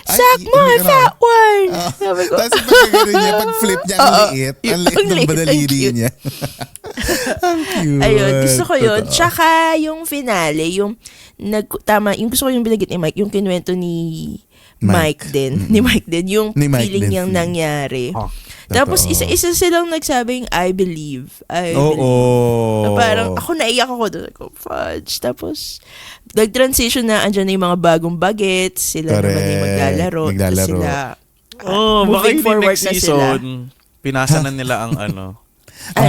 Suck my fat one! Sabi ko, Tapos pag gano'n niya, pag flip niya, ang liit. Ang liit ng ang badaliri cute. niya. Ang cute. Ayun, gusto ko yun. Totoo. Tsaka yung finale, yung yung gusto ko yung binagit ni Mike, yung kinuwento ni Mike din. Ni Mike din. Yung Ni Mike feeling din. niyang nangyari. Oh, Tapos totoo. isa-isa silang nagsabing, I believe. I Oo. believe. Na parang ako naiyak ako doon. Ako, fudge. Tapos, nag-transition na, andyan na yung mga bagong bagets. Sila naman yung Correct. maglalaro. Tapos Maglalaro. sila, Oh, baka moving hindi forward next na sila. season, pinasa na nila ang Ano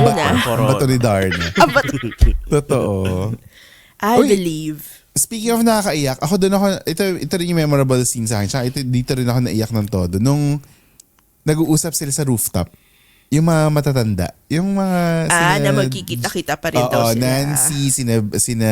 na? Ang bato ni Darna. Totoo. I Uy. believe. Speaking of nakakaiyak, ako doon ako, ito rin yung memorable scene sa akin. Tsaka dito rin ako naiyak ng todo. Nung nag-uusap sila sa rooftop, yung mga matatanda, yung mga... Na magkikita-kita pa rin daw Oo, sila. Nancy, sina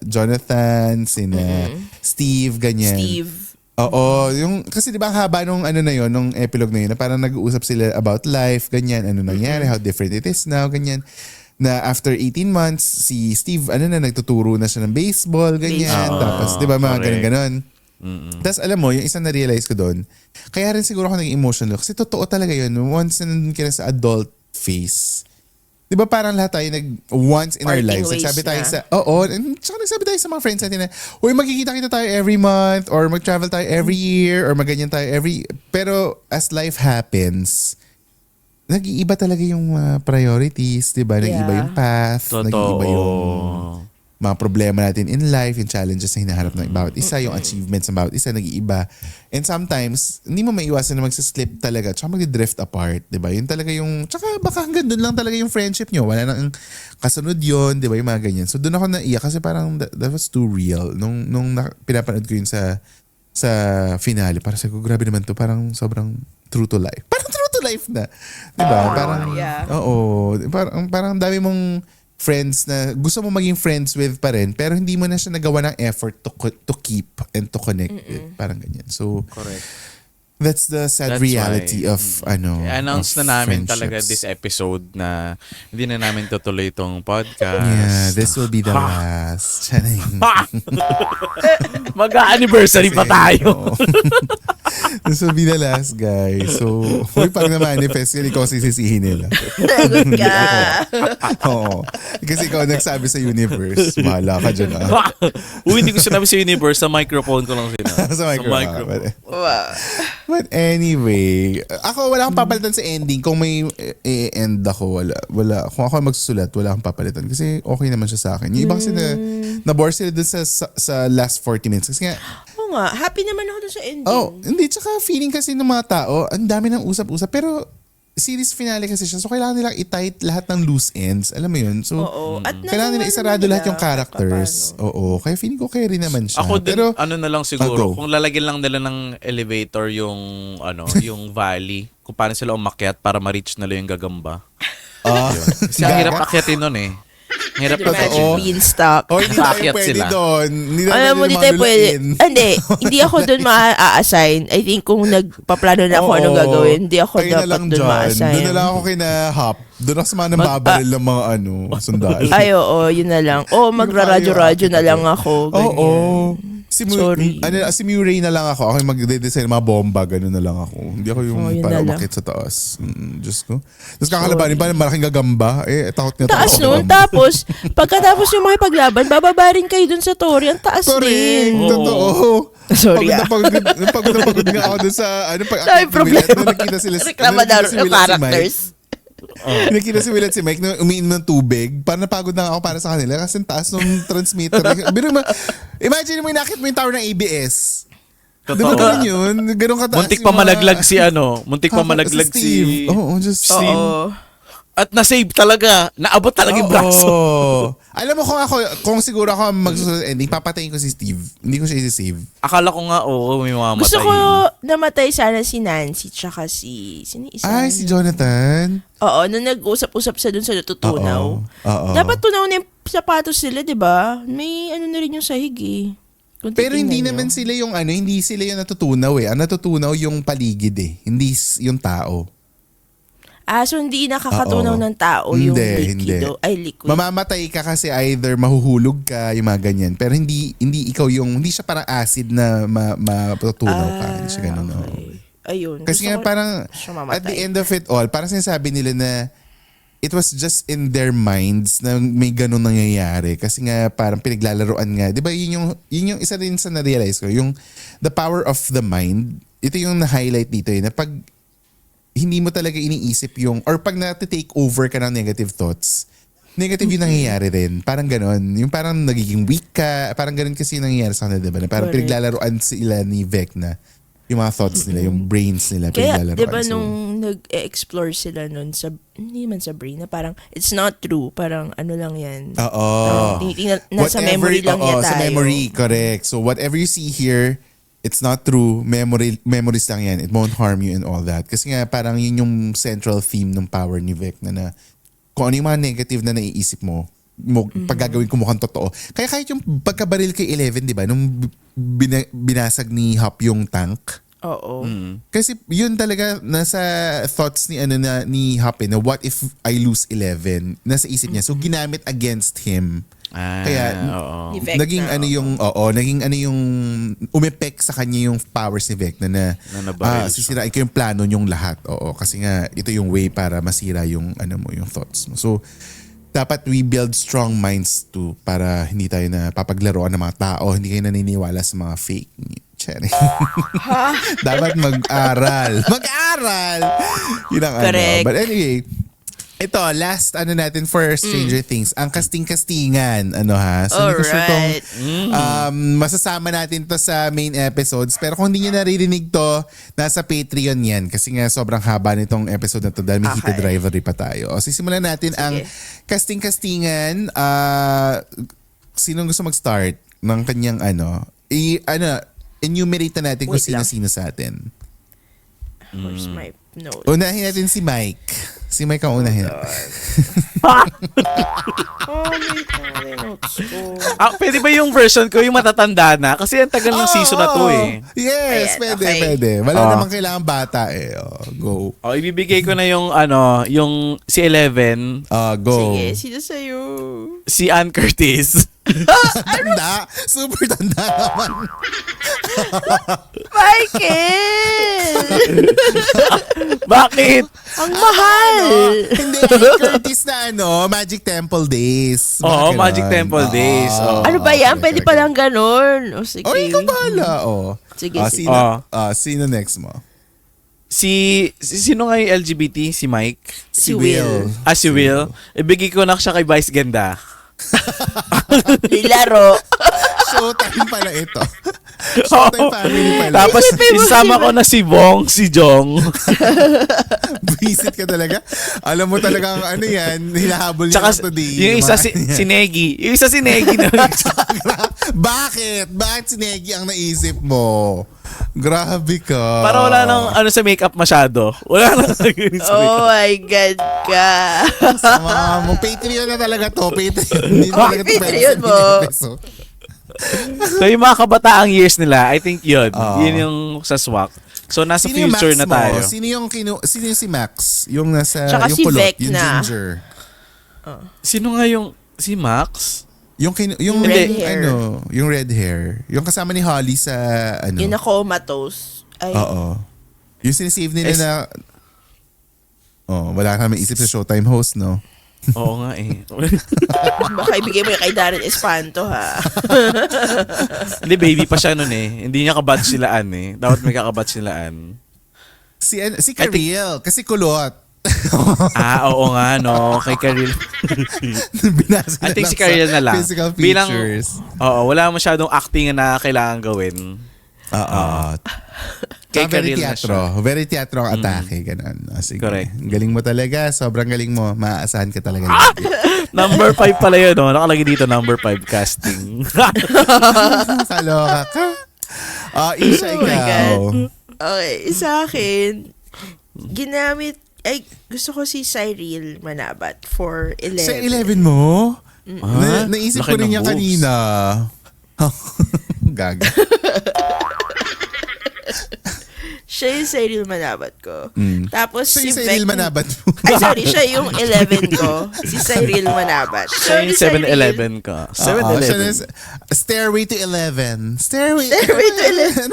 Jonathan, sina Steve, ganyan. Steve. Oo, yung kasi 'di ba ang haba nung ano na yon, nung epilogue na yun, na parang nag-uusap sila about life, ganyan, ano nangyari, how different it is now, ganyan. Na after 18 months, si Steve nagtuturo na siya ng baseball, ganyan. Baseball. Tapos 'di ba mga Correct. ganun-ganon. Tapos alam mo, yung isang na-realize ko doon, kaya rin siguro ako naging emotional kasi totoo talaga yun. Once na nandun ka na sa adult phase, di ba parang lahat tayo once in our Parting lives, ways nagsabi tayo na. tsaka nagsabi tayo sa mga friends natin na, uy, magkikita-kita tayo every month, or mag-travel tayo every year, or maganyan tayo pero as life happens, nag-iiba talaga yung priorities, di ba? Nag-iiba Yeah. yung path, nag-iiba yung Totoo. mga problema natin in life, yung challenges na hinaharap ng bawat isa, yung achievements ng bawat isa, nag-iiba. And sometimes, hindi mo maiwasan na magsislip talaga, tsaka mag-drift apart, di ba? Yun talaga yung, tsaka baka hanggang doon lang talaga yung friendship nyo. Wala nang kasunod yun, di ba? Yung mga ganyan. So doon ako naiyak kasi parang that was too real. Nung pinapanood ko yun sa finale, parang sabi ko, grabe naman to, parang sobrang true to life. Parang true to life na. Di ba? Parang, yeah. oo. Parang dami mong friends na gusto mo maging friends with pa rin, pero hindi mo na siya nagawa ng effort to keep and to connect with. Parang ganyan. So, Correct. that's the sad That's reality why, of ano. I-announce of na namin talaga friendships. this episode na hindi na namin tutuloy itong podcast. Yeah, this will be the last. Charing. Mag-anniversary pa tayo. This will be the last, guys. So, pag na-manifest yun, ikaw sisisihin nila. Nagot ka. Oo. Kasi ikaw nagsabi sa universe. Bahala ka dyan, ah. Uy, hindi ko sinabi sa universe. Sa microphone ko lang sinabi. Sa microphone. Wow. But anyway, ako wala akong papalitan sa ending. Kung may end ako, wala. Kung ako magsusulat, wala akong papalitan. Kasi okay naman siya sa akin. Yung ibang na-bore sila dun sa last 40 minutes. Kasi nga, Oo nga, happy naman ako dun sa ending. hindi. Tsaka feeling kasi ng mga tao, ang dami ng usap-usap. Pero series finale kasi siya. So kailangan nilang i-tight lahat ng loose ends. Alam mo yun? So, Oo. At kailangan nila nagawa isarado naman lahat yung nila characters. kahit Oo. Kaya feeling ko carry naman siya. Ako din, Pero, ano na lang siguro, go. kung lalagyan lang nila ng elevator yung, yung valley, kung paano sila umakyat para ma-reach nila yung gagamba. Kasi ang hirap akyatin nun eh. Ang hirap Imagine Totoo. beanstalk. oh, hindi tayo Aakyat pwede sila. doon. Hindi tayo Alam mo, pwede di tayo pwede. lumalain. Hindi ako doon ma-assign. I think kung nagpaplano na ako anong Oo. gagawin, hindi ako Kayo na dapat lang doon dyan. ma-assign. Doon na lang ako kina-hop. Doon ako sa mga nambabaril ng mga sundalo. Ay, oo, yun na lang. Magra-radyo-radyo na lang ako. Oo. Ganyan. Sorry. Si Murray na lang ako. Ako yung magde-design ng mga bomba. Ganun na lang ako. Hindi ako yung Yun para na lang. umakit sa taas. Diyos ko. Tapos kakalabanin pa ng malaking gagamba. Takot nga Taas ako. nun. Tapos, pagkatapos yung makipaglaban, bababa rin kayo dun sa Tori. Ang taas Correct. din. Totoo. Sorry, Pagod na pagod nga ako dun sa pag Dahil problema. Nung nakita sila Reklamador nakita si yung Will at si Mike. characters. Nakita si Will at si Mike na umiinom ng tubig. Parang napagod na ako para sa kanila kasi ang taas ng transmitter. Imagine mo, inakit mo yung tower ng ABS. Di ba ganun yun? Ganun kataas Muntik yung pa mga- malaglag si Muntik pa malaglag si... Steve. Oo, just Steve. Oo. At na-save talaga. Naabot talaga yung braso. Alam mo kung siguro ako magsusunod ending, papatayin ko si Steve. Hindi ko siya isi-save. Akala ko nga, may mamamatay. Gusto ko namatay sana si Nancy tsaka sino yung isa? Ay, si Jonathan. Oo, nung nag-usap-usap sa dun sa natutunaw. Oo. Dapat tunaw na yung sapatos sila, di ba? May ano na rin yung sahig eh. Kung Pero hindi titingnan naman nyo. sila yung hindi sila yung natutunaw eh. Ang natutunaw yung paligid eh. Hindi yung tao. So hindi nakakatunaw Oo. ng tao yung Hindi. liquido. Ay, liquid. Mamamatay ka kasi either mahuhulog ka, yung mga ganyan. Pero hindi ikaw hindi siya parang acid na matutunaw ka. Hindi siya ganun. oo. Okay. Ayun. Kasi Gusto nga ko parang siya at mamatay. the end of it all, parang sinasabi nila na it was just in their minds na may ganun nangyayari. Kasi nga parang pinaglalaroan nga. Di ba yun yung isa rin sa na-realize ko. Yung the power of the mind, ito yung na-highlight dito na pag hindi mo talaga iniisip yung, or pag na-take over ka ng negative thoughts, negative yung nangyayari rin. Parang ganun. Yung parang nagiging weak ka. Parang ganun kasi yung nangyayari sa kanila. Diba? Na parang Correct. pinaglalaroan sila ni Vecna. Yung mga thoughts nila, yung brains nila. Kaya, pinaglalaroan. di ba So, nung nag-explore sila nun sa, hindi man sa brain, na parang, it's not true. Parang, ano lang yan. oo. Parang tinitingnan, nasa memory lang niya tayo. Sa memory, correct. So whatever you see here, it's not true. Memories lang yan. It won't harm you and all that. Kasi nga parang yun yung central theme ng power ni Vecna na kung ano yung mga negative na naiisip mo, pag gagawin ko mukhang totoo. Kaya kahit yung pagkabaril kay Eleven, di ba, nung binasag ni Hop yung tank, Oo. kasi yun talaga nasa thoughts ni Hop na what if I lose 11? Nasa isip niya. So ginamit against him. Kaya oo. Ni Vecna, naging yung umepek sa kanya yung powers ni Vecna na nabaril siya. sisirain ko yung plano niyong lahat. Oo, kasi nga ito yung way para masira yung yung thoughts mo. So dapat we build strong minds too para hindi tayo na papaglaruan ng mga tao, hindi kayo naniniwala sa mga fake news. Dapat mag-aral. Mag-aral! Yun ang Correct. But anyway, ito, last natin for Stranger Things. Ang kasting-kastingan. So hindi ko sure kung Alright. masasama natin to sa main episodes. Pero kung hindi nyo naririnig to, nasa Patreon yan. Kasi nga sobrang haba nitong episode na to dahil may heated Okay. rivalry pa tayo. O, sisimulan natin ang kasting-kastingan. Sinong gusto mag-start ng kanyang enumerate na natin kung Wait lang. sino-sino sa atin. Where's my note? Unahin natin si Mike. Si Mike ang unahin. Oh, may mga notes ko. Pwede ba yung version ko yung matatanda na? Kasi ang tagal ng season na to eh. Yes, Ayan, pwede, okay. pwede. Wala namang kailangan bata eh. Go. Ibibigay ko na yung yung si Eleven, Go. Sige, sino sa'yo? si Ann Curtis. Tanda. Super tanda naman. Michael! Bakit? Ang mahal! Hindi, Curtis na Magic Temple Days. Oo, Mga Magic ganon. Temple Days. Oo. Ano ba yan? Pwede palang ganun. O sige. Oh, ikaw bahala. Sige, sige. Sino next mo? Sino nga yung LGBT? Si Mike? Si Will. Si Will. Ibigay ko na siya kay Vice Ganda. Nilaro. Showtime pala ito. Showtime family pala. Tapos isama ko na si Bong, si Jong. Visit ka talaga. Alam mo talaga ang yan. Hinahabol niya Tsaka today. yung isa si Negi. Yung isa si Negi na. Bakit? Bakit si Negi ang naisip mo? Grabe ka. Para wala nang sa makeup masyado. Wala nang sa Oh my God ka. Sama mo. Patreon na talaga to. Patreon. Hindi talaga to Patreon mo. peso. So yung mga kabataang years nila, I think yun. Yun yung sa SWAC. So nasa Sino yung future Max na mo? tayo. Sino yung si Max? Yung nasa, Tsaka yung si kulot, Vecna. yung ginger. Sino nga yung si Max? Yung red hair. Yung red hair. Yung kasama ni Holly sa Yung na comatose. Ay, Oo. Yung sinisave nila na wala kami isip sa Showtime host, no? Oo nga eh. baka ibigay mo yung kay Darren Espanto, ha? Hindi, baby pa siya nun eh. Hindi niya kabatch sila eh. Dapat may kakabatch sila Si Karil, kasi kulot. Oo nga no. Kay Karil. Binasa I think lang si Karil sa na lang. Physical Bilang, features. wala masyadong acting na kailangan gawin. Oo. Kay Very Karil na teatro. Very teatro ang atake. Ganun. Sige. Correct. Galing mo talaga. Sobrang galing mo. Maaasahan ka talaga. Number 5 pala yun, no? Nakalagay dito, number 5 casting. Kaloka ka. Isha, Oh my ikaw. Okay, sa akin, gusto ko si Cyril Manabat for 11. Sa 11 mo? Naisip laki ko rin ng yan boobs. kanina. Gaga. Siya yung Cyril Manabat ko. Tapos So si yung Cyril Vec- Manabat mo. Ay, sorry. Siya yung 11 ko. Si Cyril Manabat. Siya yung 7-Eleven ka. Oo, siya 7-Eleven. na- Stairway to 11. Stairway to 11.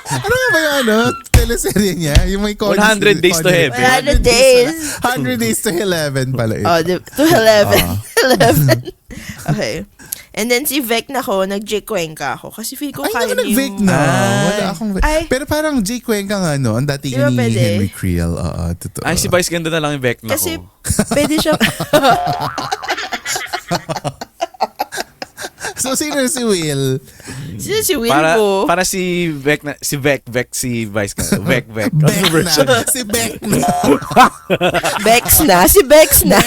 Ano nga ba yung teleserye niya? Yung may 100 Days to Heaven. 100 days. 100 Days to 11 pala ito. Oh, to 11. 11. Okay. And then si Vec na ko, nag-J Cuenca ako. Kasi feel ko Ay, kaya hindi ako nag-Vic na. Wala akong Vic. Ay. Pero parang Jay Cuenca nga, no? Ang dati Di ba ni pwede? Henry Creel. Oo, totoo. Ay, si Vice ganda na lang yung Vecna Kasi ko. pwede siya... So, sino si Will? Sino si Wilbo? Para si Vecna, si Vec si Vice ka. Vec. Beck Ano version? na. Si Beck na. Bex na. Si Bex na.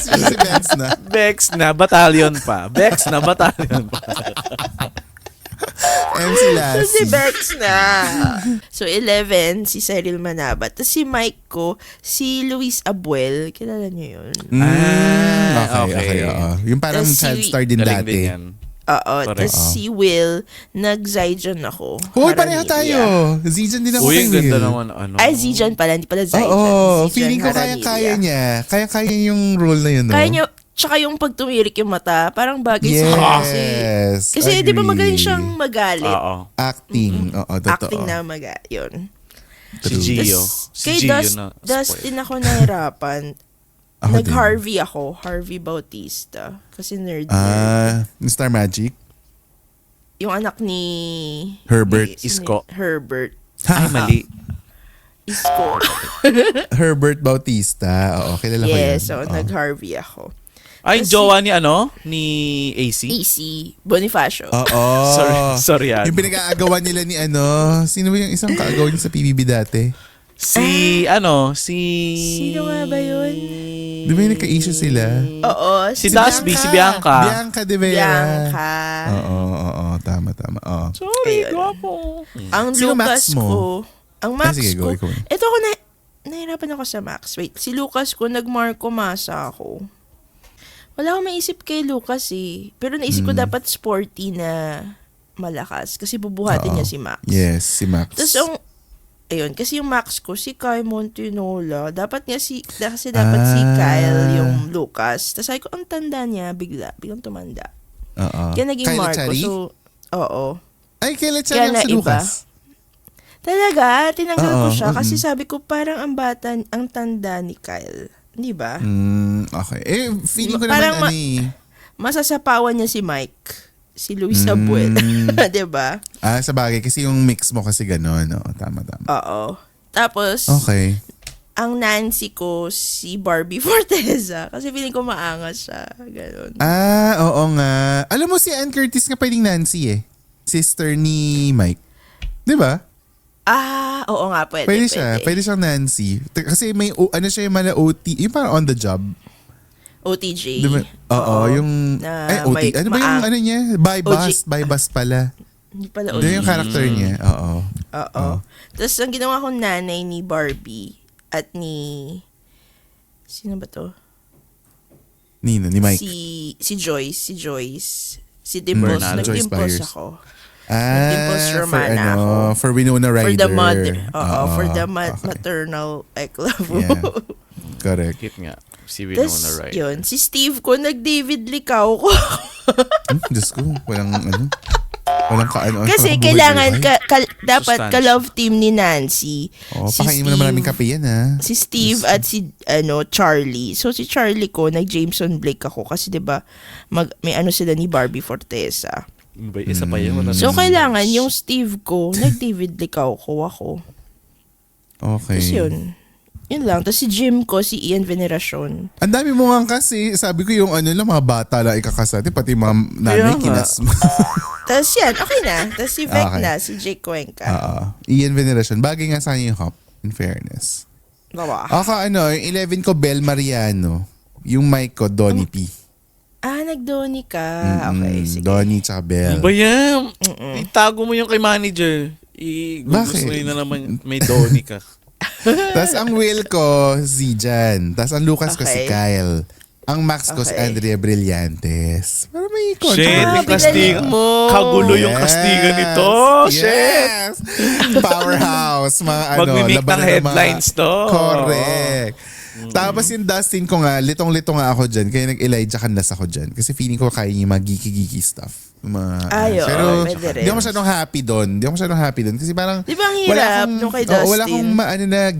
Si Bex na. Vex na battalion pa. Vex na battalion pa. MC Lassie. Si Bex na. So, 11, si Cyril Manabat. Tapos si Mike ko, si Luis Abuel. Kilala niyo yun? Okay. Oo. Yung parang Tas si- child star din Galing dati. din yan. Oo. Correct. Tapos si Will, nag-Zyjon ako. Hoy, pareho Haranilla. tayo. Zijan din ako Uy, kay ang ganda Will. naman. Ano? Ay, Zijan pala. Hindi pala Zyjon. Oo, Zijan feeling ko Haranilla. kaya-kaya niya. Kaya-kaya yung role na yun, no? Kaya niya, tsaka yung pag tumirik yung mata, parang bagay sa kanya kasi. Yes. Kasi di ba agree. magaling siyang magalit? Oo. Acting. Oo, totoo. Acting na yun. Si Gio. Tas, Si kay Gio na Dustin ako nahirapan. Ako din. Nag-Harvey ako. Harvey Bautista. Kasi nerd. Star Magic. Yung anak ni... Herbert. Isko. Herbert. Ay, mali. Isko. Herbert Bautista. Oo, kilala ko yun. Yes, so Oo. nag-Harvey ako. Ay, Kasi- jowa ni ano? Ni AC? AC Bonifacio. Oo. Sorry yan. Yung pinag-aagawan nila ni ano, sino ba yung isang kaagawan niya sa PBB dati? Sino nga ba yun? Di ba yung nagka-issue sila? Oo. Si Dasby, si Bianca. Bianca de Vera. Bianca. Oo, tama. Oo. Sorry, Ayun. gwapo. Ang Sino Lucas Max mo? ko. Ang Max sige, go, ko. ikaw. Ito ako nahirapan ako sa Max. Wait, si Lucas ko, nag-Marco Masa ako. Wala akong maisip kay Lucas eh. Pero naisip ko dapat sporty na malakas. Kasi bubuhatin Oo. niya si Max. Yes, si Max. Tapos kasi yung Max ko, si Kai Montinola. Kasi dapat si Kyle yung Lucas. Tapos sabi ko, ang tanda niya, biglang tumanda. Oo. Kaya naging Kyla Marco. Chari? So, oo. Ay, kailan siya Kaya lang sa naiba. Lucas? Talaga, tinanggal ko Oo, siya kasi sabi ko parang ang bata, ang tanda ni Kyle. Di ba? Okay. Feeling ko Parang naman Masasapawan niya si Mike. Si Luis Abuel. Di ba? sa bagay. Kasi yung mix mo kasi gano'n. No? Tama. Oo. Tapos, Okay. ang Nancy ko, si Barbie Forteza. Kasi feeling ko maangas siya. Ganon. Oo nga. Alam mo si Ann Curtis nga pwedeng Nancy eh. Sister ni Mike. Di ba? Oo nga, pwede. Pwede siya. Pwede siyang Nancy. Kasi may, siya yung mala OT. Yung parang on the job. OTJ. Di ba? Oo, yung... Na OT. may Ano ba yung ano niya? By bus. By bus pala. Hindi pala Hindi OTJ. yung character niya. Oo. Oo. Tapos, ang ginawa kong nanay ni Barbie at ni... Sino ba to? Nino, ni Mike. Si Joyce. Si Dimples. Bernal. Joyce Nag-dimples Byers. ako. For Dimples Romana ako. For Winona Ryder. For the mother. For the okay. maternal eklavo. Yeah. Correct. Kit nga. Si Winona Tapos, Ryder. yun. Si Steve ko, nag-David Licao ko. Diyos ko, walang walang kaano. Kasi buhay kailangan, buhay. dapat Sustansya. ka-love team ni Nancy. Pakainin mo na maraming kape yan, ha? Si Steve at si Charlie. So si Charlie ko, nag-Jameson Blake ako kasi 'di ba may sila ni Barbie Forteza. Isa pa yun. So kailangan yung Steve ko, nag-David Licao ko ako. Okay. Tapos yun lang. Tapos si Jim ko, si Ian Veneracion. Ang dami mo nga kasi, sabi ko yung mga bata lang ikakasati, pati mga nanay Kaya nga. kinas mo. Tapos yan, okay na. Tapos si Vec Okay. na, si Jake Cuenca. Ian Veneration. Bagay nga sa kanya yung hop, in fairness. Bawa. Yung 11 ko, Bel Mariano. Yung mic ko, Donnie P. Nag-Donnie ka. Okay, sige. Donnie tsaka Bel. Ano ba yan? Itago mo yung kay manager. Bakit? Gusto na naman may Donnie ka. Tapos ang Will ko, Zijan. Tapos ang Lucas ko si Okay. Kyle. Ang Max ko si Okay. Andrea Brillantes. Para may Shit, yung casting mo. Kagulo yung castingan nito. Shit. Yes! Powerhouse. Mga Mag-mimic ng labanan ng headlines to. Correct. Tapos yung Dustin ko nga, litong-lito nga ako dyan. Kaya nag-Elijah Canlas ako dyan. Kasi feeling ko kaya niya mga geeky-geeky stuff. Pero pwede rin. hindi ako masyadong happy doon. Kasi parang Di ba ang hirap nung kay Dustin? wala akong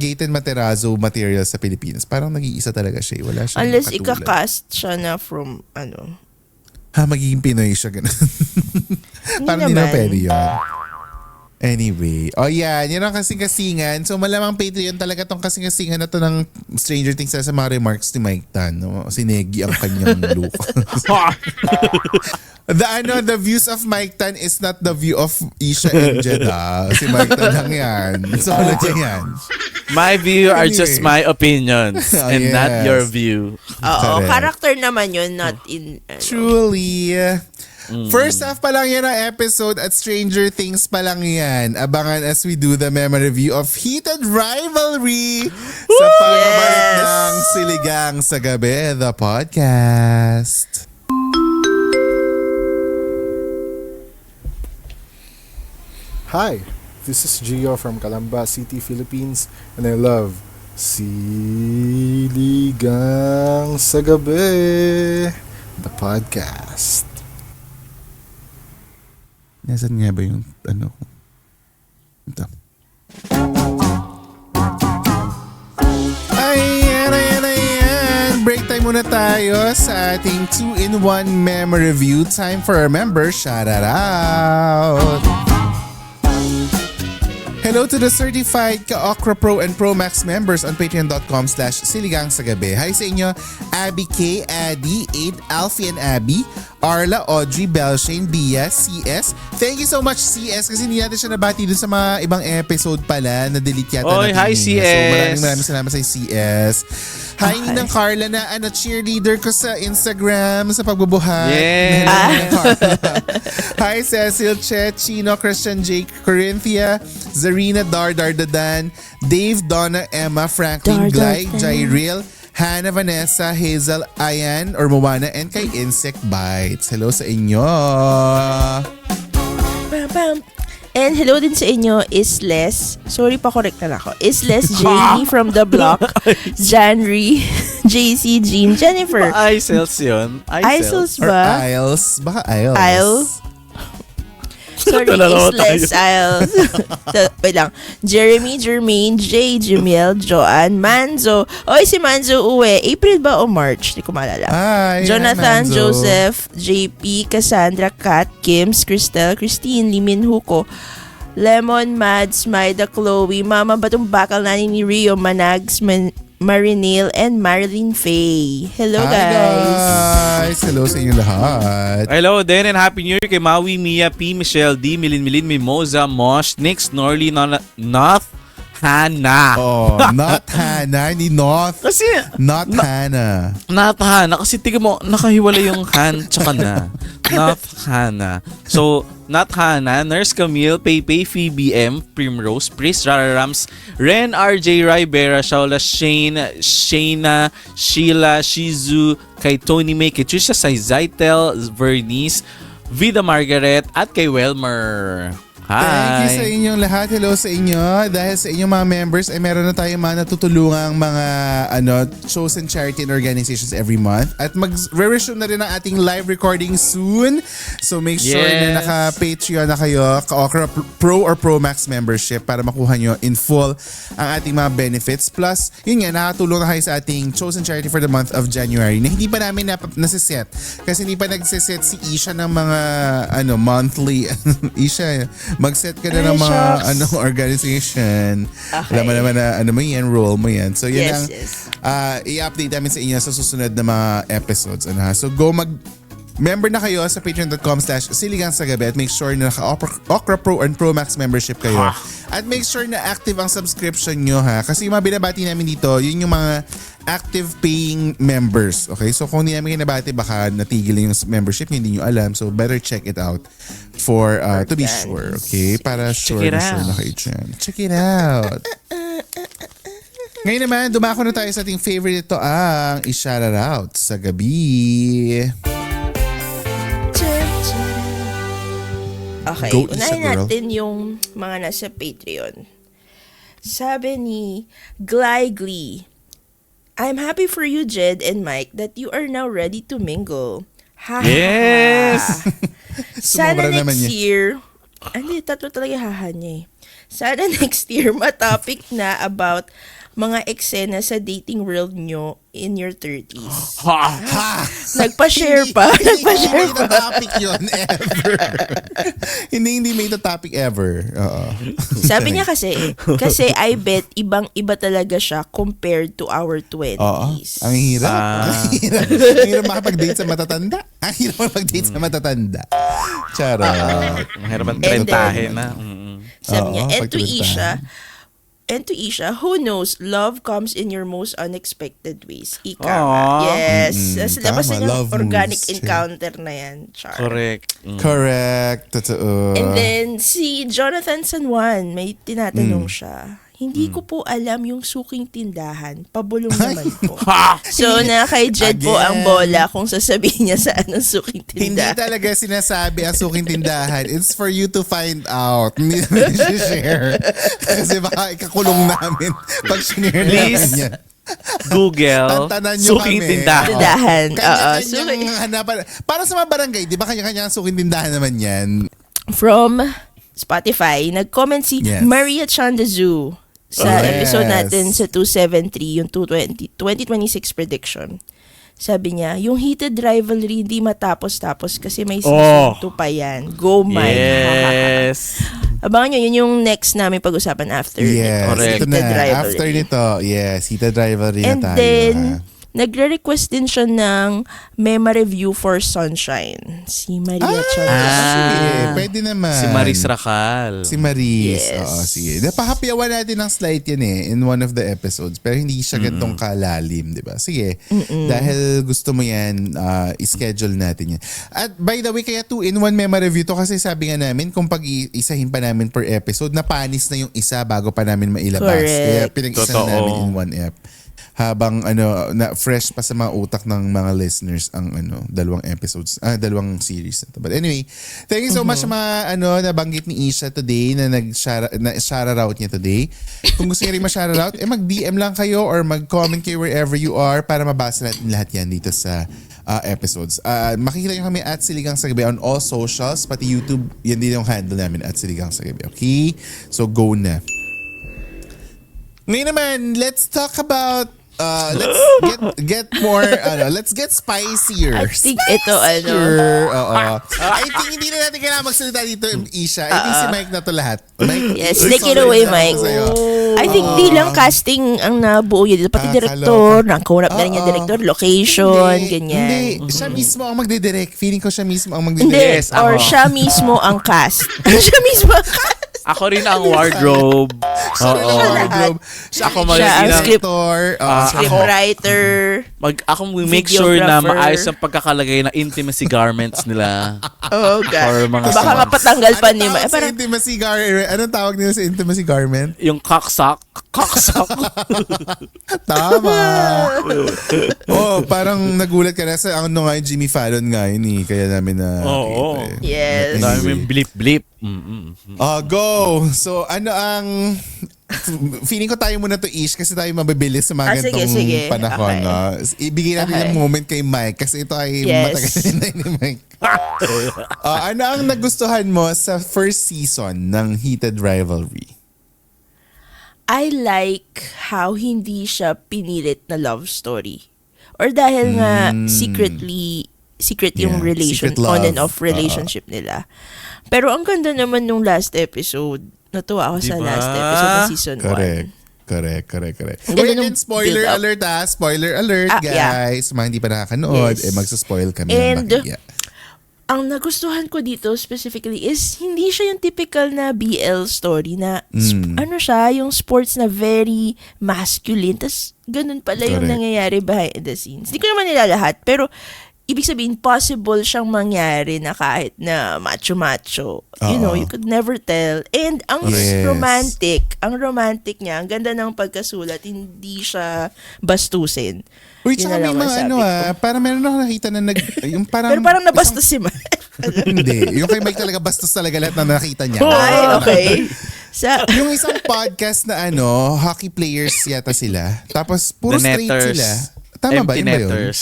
Gaten Materazzo material sa Pilipinas. Parang nag-iisa talaga siya. Wala siya Unless katulad. ika-cast siya na from, Magiging Pinoy siya ganun. Parang hindi na naman. pwede yun. Anyway. Yan ang kasing-kasingan. So malamang Patreon talaga tong kasing-kasingan na to ng Stranger Things sa mga remarks ni Mike Tan. No? Sinegi ang kanyang look. The views of Mike Tan is not the view of Isha and Jeddah. Si Mike Tan lang yan. So wala dyan yan. My view are Anyway. just my opinions and not Yes. your view. Oo, Correct. character naman yun, not in, Truly. First half pa lang yan ang episode at Stranger Things pa lang yan. Abangan as we do the meme review of Heated Rivalry sa pagbabalik Yes. ng Siligang sa Gabi, the podcast. Hi, this is Gio from Calamba City, Philippines, and I love Siligang sa Gabi, the podcast. Nasaan nga ba yung ito? Ayan. Break time muna tayo sa ating 2-in-1 meme review. Time for our member shout out. Hello to the certified Ka-Okra Pro and Pro Max members on patreon.com/siligang sa gabi. Hi sa inyo, Abby K, Addy, Aid, Alfie and Abby, Arla, Audrey, Belshane, Bia, CS. Thank you so much CS kasi hindi natin siya nabati dun sa mga ibang episode pala. Na-delete yata Oy, natin hi, yun. CS. So maraming salamat sa CS. Hi Ninang Carla na cheerleader ko sa Instagram sa pagbubuhat. Yes. Hi Cecil, Chet, Chino, Christian, Jake, Corinthia, Zarina, Dardar, Dadan, Dave, Donna, Emma, Franklin, Glay, Jairil, Hannah, Vanessa, Hazel, Ayan, or Moana, and kay Insect Bites. Hello sa inyo. Pam, pam. And hello din sa inyo, Isles. Sorry pa, correct na ako. Isles, Jamie from the block, Janry, JC, Jean, Jennifer. Isles yun. Isles Or ba? Isles. Baka Isles. Isle? Sorry, Talalawa Isles, Isles. Wait lang. Jeremy, Jermaine, Jay, Jamiel, Joanne, Manzo. Oy, si Manzo uwi. April ba o March? Hindi ko maalala. Hi, Jonathan, Manzo. Joseph, JP, Cassandra, Kat, Kims, Cristel, Christine, Limin Huko, Lemon, Mads, Maida, Chloe, Mama Batong Bakal, Nani ni Rio, Manags, Marinil, and Marilyn Faye. Hello, Hi guys. Hello sa inyo lahat. Hello din and Happy New Year kay Maui, Mia, P, Michelle, D, Milin, Mimosa, Mosh, Nix, Norley, Noth, Hannah. Oh, not Hannah, hindi North. Kasi, Not Hannah. Not Hannah. Kasi tingnan mo, nakahiwala yung Han tsaka na. Not Hannah. So, Not Hannah, Nurse Camille, Pepe, Phoebe M, Primrose, Pris, Rara Rams, Ren, RJ, Rivera, Shaula, Shane, Shayna, Sheila, Shizu, kay Tony May, kay Trisha, Zaitel, Vernice, Vida Margaret, at kay Welmer. Hi! Thank you sa inyong lahat. Hello sa inyo. Dahil sa inyong mga members, ay meron na tayong mga natutulungang mga chosen charity and organizations every month. At mag-resume na rin ang ating live recording soon. So make sure na Yes. naka-Patreon na kayo, Ka-Okra Pro or Pro Max membership para makuha nyo in full ang ating mga benefits. Plus, yun nga, nakatulong na kayo sa ating chosen charity for the month of January na hindi pa namin nasiset. Kasi hindi pa nagsiset si Isha ng mga monthly. Isha, mag-set ka na ng mga organization. Okay. Alam mo naman na mo yan, enroll mo yan. So yan Yes, ang yes. i-update namin sa inyo sa susunod na mga episodes. So go member na kayo sa patreon.com/siligang sa gabi at make sure na naka-Okra Pro and Pro Max membership kayo. At make sure na active ang subscription nyo ha. Kasi yung mga binabati namin dito, yun yung mga active paying members. Okay? So kung hindi namin kinabati, baka natigil yung membership, hindi nyo alam. So better check it out for to be sure. Okay? Para sure it na sure out. na kayo dyan. Check it out. Ngayon naman, dumako na tayo sa ating favorite. Ito ang i-shoutout sa gabi. Okay, Go, Isha, unahin girl. natin yung mga nasa Patreon. Sabi ni Gly, I'm happy for you, Jed and Mike, that you are now ready to mingle. Ha ha, Yes! ha. Sana Sumobra naman next niya. year, hindi, tatlo talaga haha niya eh. Sana next year, matopic na about mga eksena sa dating world nyo in your 30s. Ha! Nagpa-share pa. Nagpa-share Hindi pa. may topic yun ever. hindi may topic ever. Oo. Sabi niya kasi I bet ibang-iba talaga siya compared to our 20s. Oo. Ang hirap. Ang hirap makapag-date sa matatanda. Ang hirap makapag-date sa matatanda. Charot. Mahirap ang And then- trentahin na. Mm-mm. Sabi niya, Oo, and to pagtuluntahan. Isha, who knows, love comes in your most unexpected ways. Ika. Aww. Yes. Mm-mm. Sa labas Tama, na yung love organic moves. encounter na yan. Char. Correct. Correct. Totoo. And then, si Jonathan San Juan, may tinatanong siya. Hindi ko po alam yung suking tindahan. Pabulong naman po. So, na kay Jed po Again. ang bola kung sasabihin niya saan ang suking Hindi tindahan. talaga sinasabi ang suking tindahan. It's for you to find out. Hindi namin share. Kasi baka ikakulong namin pag sinare namin Please. yan. Google, Tantanan nyo suking kami. tindahan. Tindahan. Kanya-kanyang hanapan. Para sa mga barangay, di ba kanya-kanya ang suking tindahan naman yan? From Spotify, nag-comment si Yes. Maria Chandazu sa Yes. episode natin sa 273, yung 2026 prediction. Sabi niya, yung heated rivalry hindi matapos-tapos kasi may season 2 pa yan. Go, Mike. Yes. Abangan nyo, yun yung next namin pag-usapan after Yes, Correct. ito na. heated rivalry. After nito, yes, heated rivalry And na tayo. then, ha? nagre-request din siya ng mema review for Sunshine. Si Maria Chandazu. Sige, pwede naman. Si Maris Racal. Si Maris. Yes. Oo, sige. Napahapyawan natin ng slight yan in one of the episodes. Pero hindi siya ganitong kalalim, di ba? Sige. Dahil gusto mo yan, ischedule natin yan. At by the way, kaya 2-in-1 mema review to kasi sabi nga namin, kung pag-iisahin pa namin per episode, napanis na yung isa bago pa namin mailabas. Correct. Kaya pinag-isa Totoo. namin in one ep. Habang na fresh pa sa mga utak ng mga listeners ang dalawang series na to. But anyway, thank you so much sa mga nabanggit ni Isha today na shout-out niya today. Kung gusto niyo rin ma-shoutout, mag-DM lang kayo or mag-comment kayo wherever you are para mabasa natin lahat yan dito sa episodes. Makikita nyo kami at Siligang sa Gabi on all socials, pati YouTube, yan din yung handle namin at Siligang sa Gabi. Okay? So go na. Ngayon naman, let's talk about let's get more let's get spicier. I think ito, Oo. I think hindi na natin kailangan magsalita dito, Isha. I think si Mike na to lahat. Mike, Yes, sorry, take it away, sorry, Mike. sa'yo. I think di lang casting ang nabuo yun dito, pati director, nakaunap na rin yung director, location, ganyan. Hindi, siya mismo ang magdidirect. Feeling ko siya mismo ang Hindi, magdidirect. Yes, or ako. siya mismo ang cast. Siya mismo ang cast. Ako rin ang wardrobe. Siya rin ang wardrobe. Siya Ako siya ang magiging ang- director. Scriptwriter. Ako make sure na Videographer. maayos ang pagkakalagay ng intimacy garments nila. Oh, Or God. mga Baka songs. mapatanggal pa ni Anong Mike. tawag sa intimacy garment? Anong tawag nila sa intimacy garment? Yung kaksak. Tama. Parang nagulat ka na sa nga yung Jimmy Fallon nga yun eh. Kaya namin na Oo. Yes. Dami yung blip-blip. Go! So ano ang feeling ko tayo muna to Ish kasi tayo mabibilis sa mga Sige, ganitong sige. panahon. Okay. No? Ibigay natin Okay. yung moment kay Mike kasi ito ay Yes. matagal na ni Mike. Ano ang nagustuhan mo sa first season ng Heated Rivalry? I like how hindi siya pinilit na love story. Or dahil nga secret yung Yeah, relation, secret love. on and off relationship nila. Pero ang ganda naman nung last episode. Natuwa ako sa Diba? last episode ng season 1. Correct. Ang ganda Wait, nung and spoiler build-up. alert Spoiler alert, Yeah. guys. Mga hindi pa nakakanood, Yes. magsuspoil kami And ng makiya. ang nagustuhan ko dito specifically is hindi siya yung typical na BL story na ano siya, yung sports na very masculine. Tas ganun pala yung Correct. nangyayari behind the scenes. Hindi ko naman nila lahat, pero ibig sabihin possible siyang mangyari na kahit na macho-macho. You know, you could never tell. And ang Yes. romantic, ang romantic niya, ang ganda ng pagkasulat, hindi siya bastusin. Uy, Yun tsaka na may lang mga masabi ko. parang meron ako nakita na yung parang Pero parang nabastos si Mike. Hindi. Yung kay Mike talaga bastos talaga lahat na nakita niya. Ay, okay. Yung isang podcast na hockey players yata sila. Tapos puro The straight Netters. sila. Tama ba? Empty Yun ba yun? Netters.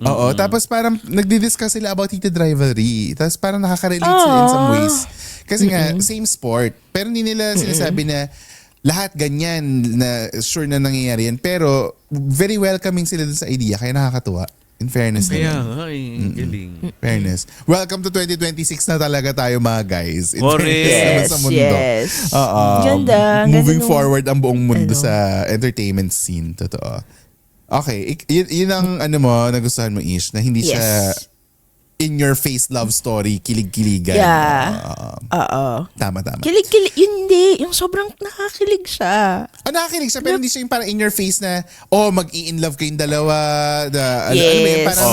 Oo. Tapos parang nagdi-discuss sila about heated rivalry. Tapos parang nakaka-relate sila in some ways. Kasi nga, same sport. Pero hindi nila sinasabi na lahat ganyan na sure na nangyayari yan. Pero very welcoming sila dun sa idea. Kaya nakakatuwa. In fairness Kaya naman. nga, galing. Fairness. Welcome to 2026 na talaga tayo mga guys. In Correct. fairness naman sa mundo. Yes. Oo. Ganda. Moving Ganda forward ang buong mundo sa entertainment scene. Totoo. Okay. Yun ang nagustuhan mo, Ish, na hindi siya in-your-face love story, kilig-kiligan. Yeah. Oo. Tama. Kilig-kilig. Hindi. Yung sobrang nakakilig siya. Nakakilig siya, pero hindi siya yung parang in-your-face na, mag-i-in love kayong dalawa. Yes. Parang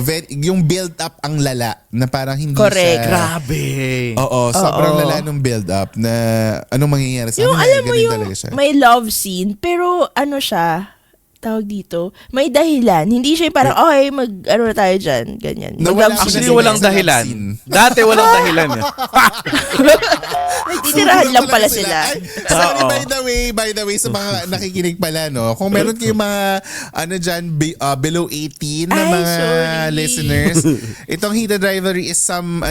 very, yung build-up ang lala, na parang hindi Correct. siya. Grabe. Oo, sobrang lala nung build-up na anong mangyayari sa Yung akin. alam mo ganun yung talaga siya. may love scene, pero siya, tawag dito, may dahilan. Hindi siya yung parang, okay, na tayo dyan. Ganyan. Nawala Mag-love ako scene Actually, Kasi sila. walang sa love dahilan. scene. Dati walang dahilan. Nagtitirahan lang pala sila. Ay, sorry, Oo. by the way, sa mga nakikinig pala, kung meron kayong mga, dyan, below 18 na Ay, mga sorry. listeners, itong Heated Rivalry is some,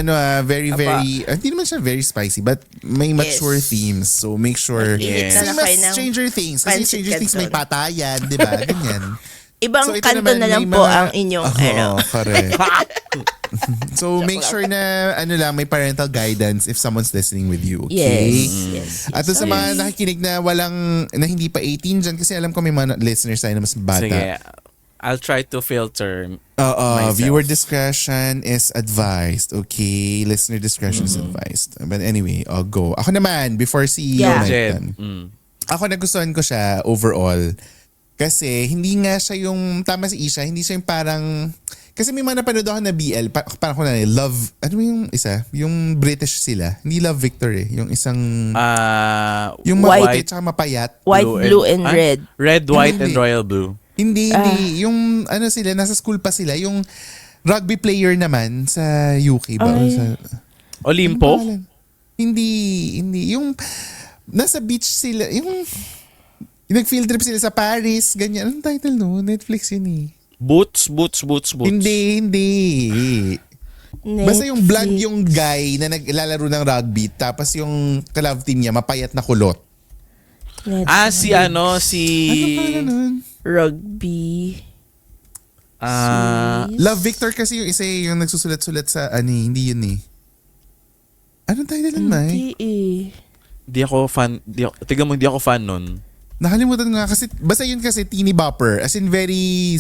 very, hindi naman siya very spicy, but may mature themes. So, make sure. Yes. Same Lalakay as ng Stranger Things. Kasi Pancit Stranger Things may Canton. patayan, di ba? Ganyan. Ibang So, ito kanto naman, na lang may po mga- ang inyong, Correct. So, make sure na, may parental guidance if someone's listening with you. Okay? Yes. At doon sa mga nakikinig na hindi pa 18 dyan, kasi alam ko may mga listeners tayo na mas bata. Sige. I'll try to filter myself. Viewer discretion is advised. Okay? Listener discretion is advised. But anyway, I'll go. Ako naman, before si Yeah. Mike Jed. done. Ako nagustuhan ko siya overall. Kasi hindi nga siya yung, tama si Isha, hindi siya yung parang, kasi may mga napanood ako na BL, parang ko na Love, ano yung isa? Yung British sila. Hindi Love Victor Yung isang, yung White. at saka mapayat. White, blue, and red. Red, white, Hindi. and royal blue. Hindi. Yung sila, nasa school pa sila. Yung rugby player naman sa UK ba? O Ay. sa, Olimpo? ano pangalan? Hindi. Yung nasa beach sila. Yung nag-field trip sila sa Paris. Ganyan. Anong title no? Netflix yun eh. Boots. Hindi. Basta yung blonde yung guy na naglalaro ng rugby. Tapos yung ka-love team niya, mapayat na kulot. Si Ano pangalan nun? Rugby. Love Victor kasi yung isa yung nagsusulat-sulat sa hindi yun eh. Anong title nun, Mike? Hindi eh. Di ako fan. Tignan mo, di ako fan nun. Nakalimutan ko nga kasi basta yun kasi teeny bopper as in very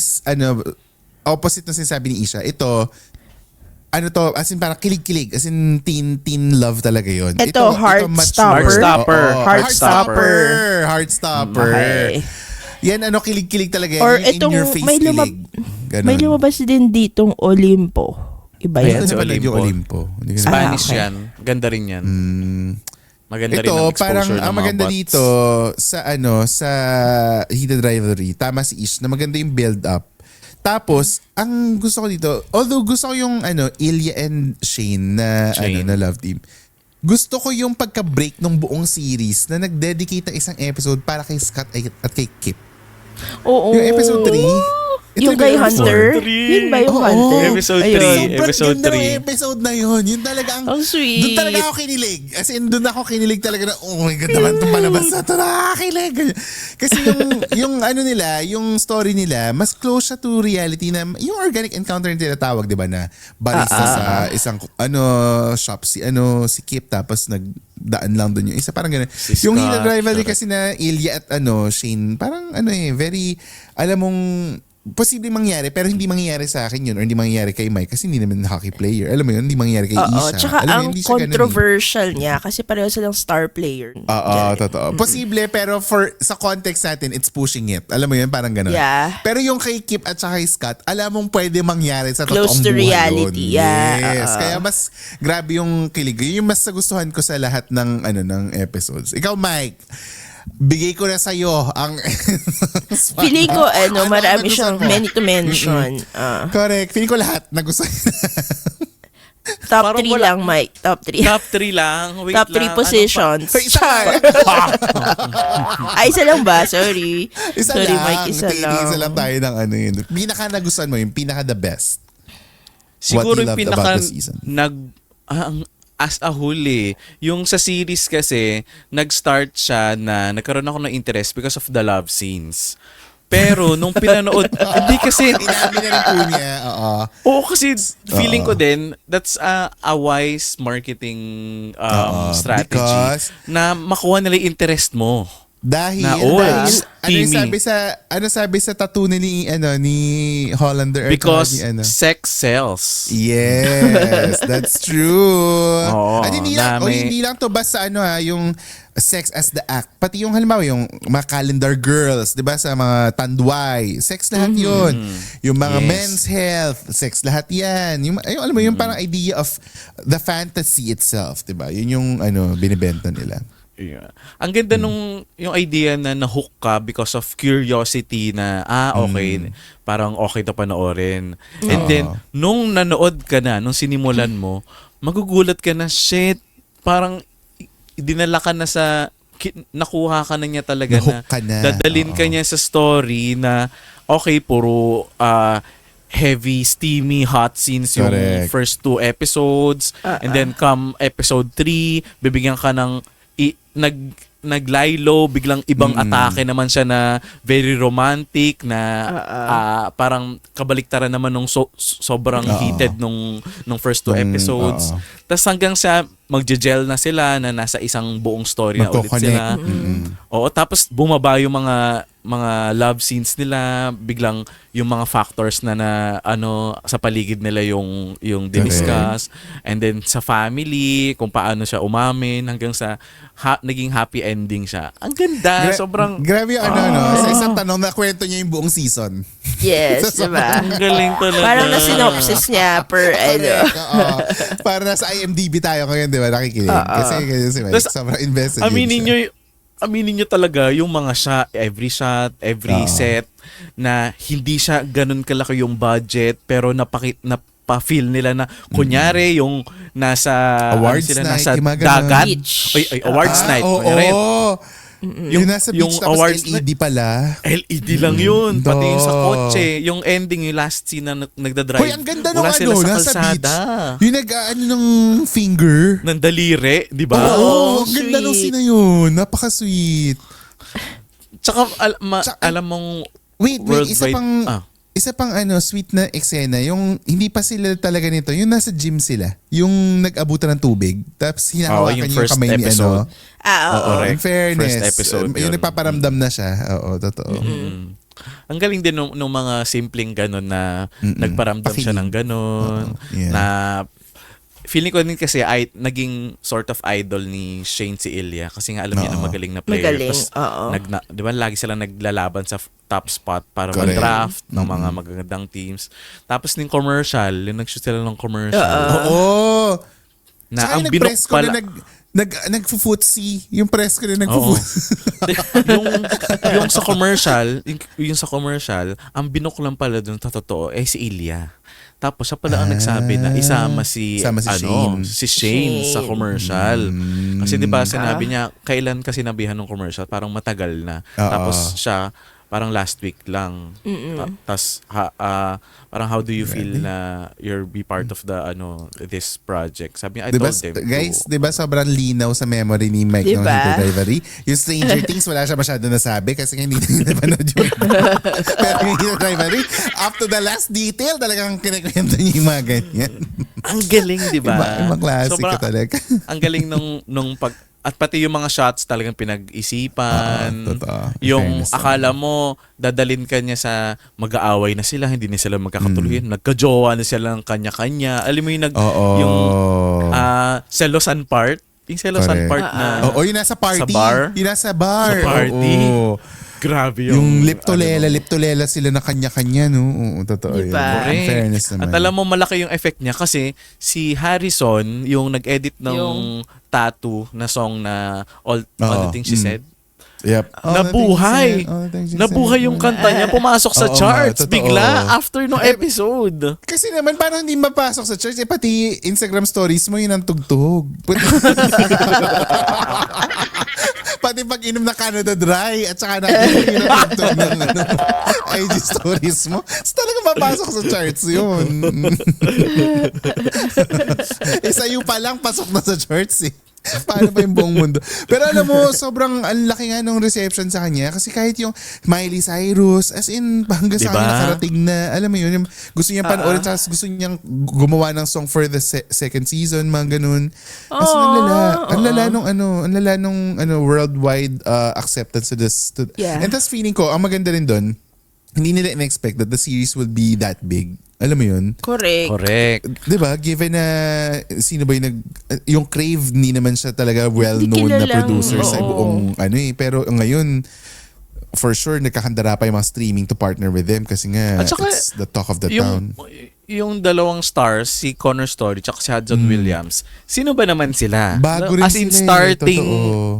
opposite ng sinasabi ni Isha. Ito as in parang kilig-kilig as in teen love talaga yun. Ito, Heartstopper. Heartstopper. Okay. Yan kilig-kilig talaga yan. Or Yung in itong your face may kilig. Ganon. may lumabas din ditong Olimpo. Iba Ayan, yan. Ito si na pala yung Olimpo. Olimpo. Hindi ko na- Spanish okay. yan. Ganda rin yan. Maganda rin Ito, ang exposure parang ng ang mga maganda bots. dito sa Heated Rivalry, tama si Ish, na maganda yung build up. Tapos, ang gusto ko dito, although gusto ko yung Ilya and Shane na Shane. na love team. Gusto ko yung pagka-break ng buong series na nag-dedicate ng isang episode para kay Scott at kay Kip. Oo. Yung episode 3, Yung kay Hunter. Yun ba yung Oo. Hunter? Episode Ayun. 3. Sobrang Episode ganda ng 3. episode na yun. Yun talaga Ang sweet. Doon talaga ako kinilig. As in, doon ako kinilig talaga na, oh my God naman itong palabas na ito. Nakakakilig. Kasi yung nila, yung story nila, mas close siya to reality na, yung organic encounter na tinatawag, di ba, na barista sa isang, shop, si Kip, tapos nagdaan lang doon yung isa. Parang gano'n. Si Yung Scott, Heated Rivalry correct. kasi na Ilya at Shane, parang very, alam mong, posible mangyari pero hindi mangyayari sa akin yun or hindi mangyayari kay Mike kasi hindi naman hockey player. Alam mo yun, hindi mangyayari kay Oo, Isha. tsaka Alam mo yun, ang hindi siya ganun eh. controversial niya kasi pareho silang star player. Oo, totoo. Posible pero sa context natin, it's pushing it. Alam mo yun, parang gano'n. Yeah. Pero yung kay Kip at saka kay Scott, alam mong pwede mangyari sa Close totoong to buhay reality. yun. Yeah, Yes. Kaya mas grabe yung kilig. Yun yung mas nagustuhan ko sa lahat ng episodes. Ikaw, Mike, bigay ko na sa'yo ang Feeling ko, Ano ang marami nagustuhan siyang mo? many to mention. Correct. Feeling ko lahat nagustuhan. Top Parang 3 lang, Mike. Top 3. Top 3 lang. Wait Top 3 lang. positions. Hoy, isa Char. Ay, isa lang ba? Sorry. Isa Sorry, lang. Mike, isa lang. Isa lang tayo ng ano yun. Pinaka nagustuhan mo, yung pinaka the best. Siguro What you yung loved pinaka about the season? as a whole yung sa series kasi nag-start siya na nagkaroon ako ng interest because of the love scenes. Pero nung pinanood, hindi kasi Inamin na rin po niya. Oo. oo kasi feeling ko din that's a wise marketing strategy Because- na makuha nila yung interest mo. Dahil, Na, dahil steamy. ano sabi sa tattoo ni Hollander or Because ni sex sells. Yes, that's true. Oo, At hindi lang, na may- hindi lang to basta yung sex as the act. Pati yung halimbawa yung mga calendar girls, 'di ba, sa mga tanduay, sex lahat 'yun. Yung mga Yes. men's health, sex lahat 'yan. Yung alam mo yung parang idea of the fantasy itself, 'di ba? Yun yung binibenta nila. Yeah. Ang ganda nung yung idea na nahook ka because of curiosity na okay, parang okay to panoorin. And then nung nanood ka na, nung sinimulan mo, magugulat ka na, shit, parang dinala ka na sa nakuha ka na niya talaga Nahook ka na. dadalin ka niya sa story na okay, puro heavy, steamy, hot scenes yung Correct. first 2 episodes. And then come episode 3, bibigyan ka ng naglaylo, biglang ibang atake naman siya na very romantic na parang kabaliktaran naman nung sobrang heated nung first 2 episodes. Tapos hanggang sa magje-gel na sila na nasa isang buong story na ulit sila. Oo, tapos bumaba yung mga love scenes nila, biglang yung mga factors na sa paligid nila yung diniscuss, and then sa family kung paano siya umamin hanggang sa naging happy ending siya. Ang ganda, sobrang Grabe yung sa isang tanong na kwento niya yung buong season. Yes, Sa diba? ang galing talaga. Parang na-synopsis niya per Correct, oo. Para nasa IMDb tayo ngayon, di ba? Nakikinig. Kasi si Mike, Tas, sobrang invested aminin nyo talaga yung mga every shot, every set na hindi siya ganun kalaki yung budget pero pa-feel nila na kunyari yung nasa Awards sila night, nasa yung mga ganun. dagat. Beach. Ay, awards night. Oo. Kunyari, Yung nasa beach yung tapos awards LED pala. LED lang yun. Pati yung sa Do. kotse. Yung ending, yung last scene na nagdadrive. Hoy, ang ganda nung wala sila sa nasa beach. kalsada. Yung ng finger. Ng daliri, di ba? Oo, ang ganda nung sweet. scene na yun. Napaka-sweet. Tsaka, Tsaka- alam mong Wait, isa worldwide- pang sweet na eksena, yung hindi pa sila talaga nito, yung nasa gym sila, yung nag-abutan ng tubig, tapos hinahawakan yung yung first kamay ni episode. Oo. Correct. In fairness, First episode yung yun. nagpaparamdam na siya. Oo, totoo. Ang galing din nung mga simpleng ganun na nagparamdam siya ng ganun. Oo, yeah. Na feeling ko din kasi naging sort of idol ni Shane si Ilya kasi nga alam niya na magaling na player. Magaling, Tapos, oo. di ba lagi silang naglalaban sa top spot para Correct. mag-draft ng mga magagandang teams. Tapos yung commercial, yung nag-shoot sila ng commercial. Oo. Na Tsaka ang yung binok press ko pala. na nagfo-footsie. Yung press ko na nagfo-footsie. yung sa commercial, ang binok lang pala doon sa totoo si Ilya. Tapos siya pala ang nagsabi na isama si Shane. si Shane sa commercial. Mm. Kasi 'di ba sinabi niya kailan kasi sinabihan ng commercial, parang matagal na. Oo. Tapos siya parang last week lang. Tapos parang how do you feel na you're be part of the this project? Sabi niya, I Diba, told them guys, to. diba sobrang linaw sa memory ni Mike ng Diba? Hito Rivalry? Yung Stranger Things, wala siya masyado nasabi kasi hindi na napanood yung pero yung Hito Rivalry, up to the last detail, talagang kinikwento niya yung mga ganyan. Ang galing, 'di ba? Ibang klase ka Sobrang- talaga. Ang galing nung at pati yung mga shots talagang pinag-isipan. Oo, totoo. Yung Fairness akala mo dadalin ka niya sa mag-aaway na sila, hindi na sila magkakatuluyan. Nagka-jowa na sila ng kanya-kanya. Alam mo yung Oo. yung selosan part. Yung selosan Correct. part na Oo, yung nasa party. Sa bar? Yung nasa bar. Sa party. Oo. grabe Yung lip-to-lela sila na kanya-kanya, no? Oo, totoo Diba? yun. In Correct. fairness naman. At alam mo, malaki yung effect niya kasi si Harrison, yung nag-edit ng Yung- Tattoo na song na all Oo. the things she said, Yep. Nabuhay. Nabuhay yung kanta niya. Pumasok sa Oo charts nga, totoo. bigla after no episode. Kasi naman, parang hindi mapasok sa church. Pati Instagram stories mo, yun ang tugtog. Pati pag inom na Canada Dry at saka yun ang tugtog ng IG stories mo. So, talaga mapasok sa charts yun. Sa'yo pa lang, pasok na sa charts eh. Paano pa yung buong mundo? Pero alam mo, sobrang ang laki nga nung reception sa kanya kasi kahit yung Miley Cyrus, as in, hanggang sa Diba? kanya nakarating na, alam mo yun, yung gusto niyang panoorin, tapos gusto niyang gumawa ng song for the second season, mga ganun. As in, ang lala nung worldwide acceptance to this. Yeah. And tapos feeling ko, ang maganda rin doon, hindi nila in-expect that the series will be that big. Alam mo yun? Correct. 'Di ba? Given na sino ba yung Crave, ni naman siya talaga well-known na kilalang, producer sa oo. buong pero ngayon for sure nagkakandara pa yung mga streaming to partner with them kasi nga At saka, it's the talk of the town. Yung dalawang stars, si Connor Story tsaka si Hudson Williams, sino ba naman sila? Bago rin As in sila eh, starting,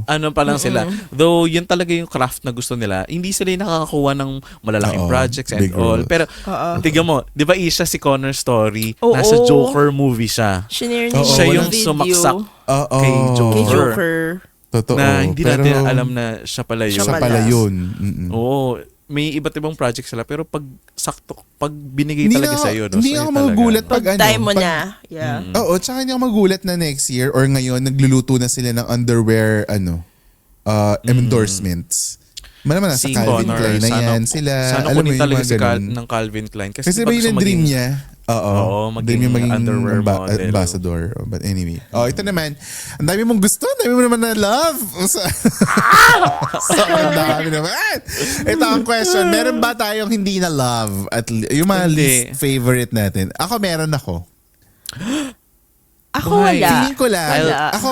totoo. pa lang sila. Though, yun talaga yung craft na gusto nila. Hindi sila yung nakakakuha ng malalaking Oo, projects and big all. role. Pero, tignan mo, di ba isa si Connor Story? Oo. Nasa Joker movie siya. Shinare niya Siya yung video sumaksak Oo. kay Joker. kay Joker. Totoo. Na hindi pero natin alam na siya pala yun. siya Siya pala pala. yun. Mm-mm. Oo. May iba't ibang projects sila pero pag binigay talaga sa iyo, no? Hindi sa'yo ako talaga. magugulat Pag time mo pag- na. Yeah. Oo, tsaka hindi ako magulat na next year or ngayon nagluluto na sila ng underwear endorsements. Malaman nasa Si Calvin Connor, Klein na yan. Sila, sana alam mo kunin yung talaga mga si ganun. ng Calvin Klein. Kasi di ba ba yun gusto ang dream maging- niya? Oo. Oo, Dream niya maging underwear model. ambassador. But anyway. Ito naman. Ang dami mong gusto. Ang dami mo naman na love. So, ang dami naman. Ito ang question. Meron ba tayong hindi na love? Yung mga Hindi. least favorite natin. Ako meron ako. Ako Why? wala. Feeling ko lang, Wala. ako,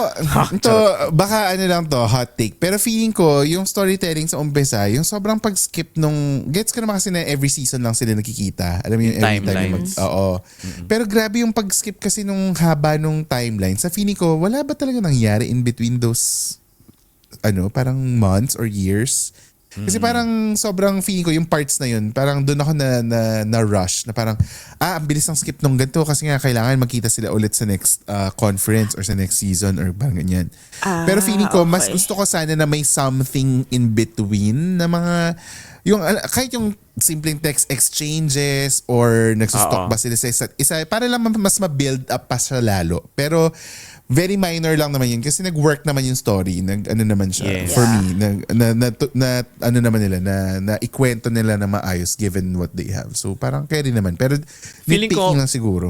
ito, baka lang to, hot take. Pero feeling ko, yung storytelling sa umpisa, yung sobrang pag-skip nung, gets ko naman kasi na every season lang sila nakikita. Alam mo yung every time. Timelines. Oo. Pero grabe yung pag-skip kasi nung haba nung timeline. Sa feeling ko, wala ba talaga nangyari in between those, parang months or years? Kasi parang sobrang feeling ko yung parts na yun, parang doon ako na rush na parang ang bilis ng skip nung ganito kasi nga kailangan magkita sila ulit sa next conference or sa next season or parang ganyan. Pero feeling ko mas okay. gusto ko sana na may something in between na mga yung kahit yung simpleng text exchanges or nagsustalk Oo. ba sila sa isa't isa para lang mas ma-build up pa siya lalo. Pero very minor lang naman yun kasi nag-work naman yung story. Naman siya Yes. for me. Naman nila na ikwento nila na maayos given what they have. So parang carry naman. Pero Feeling ko- nitpicking lang siguro.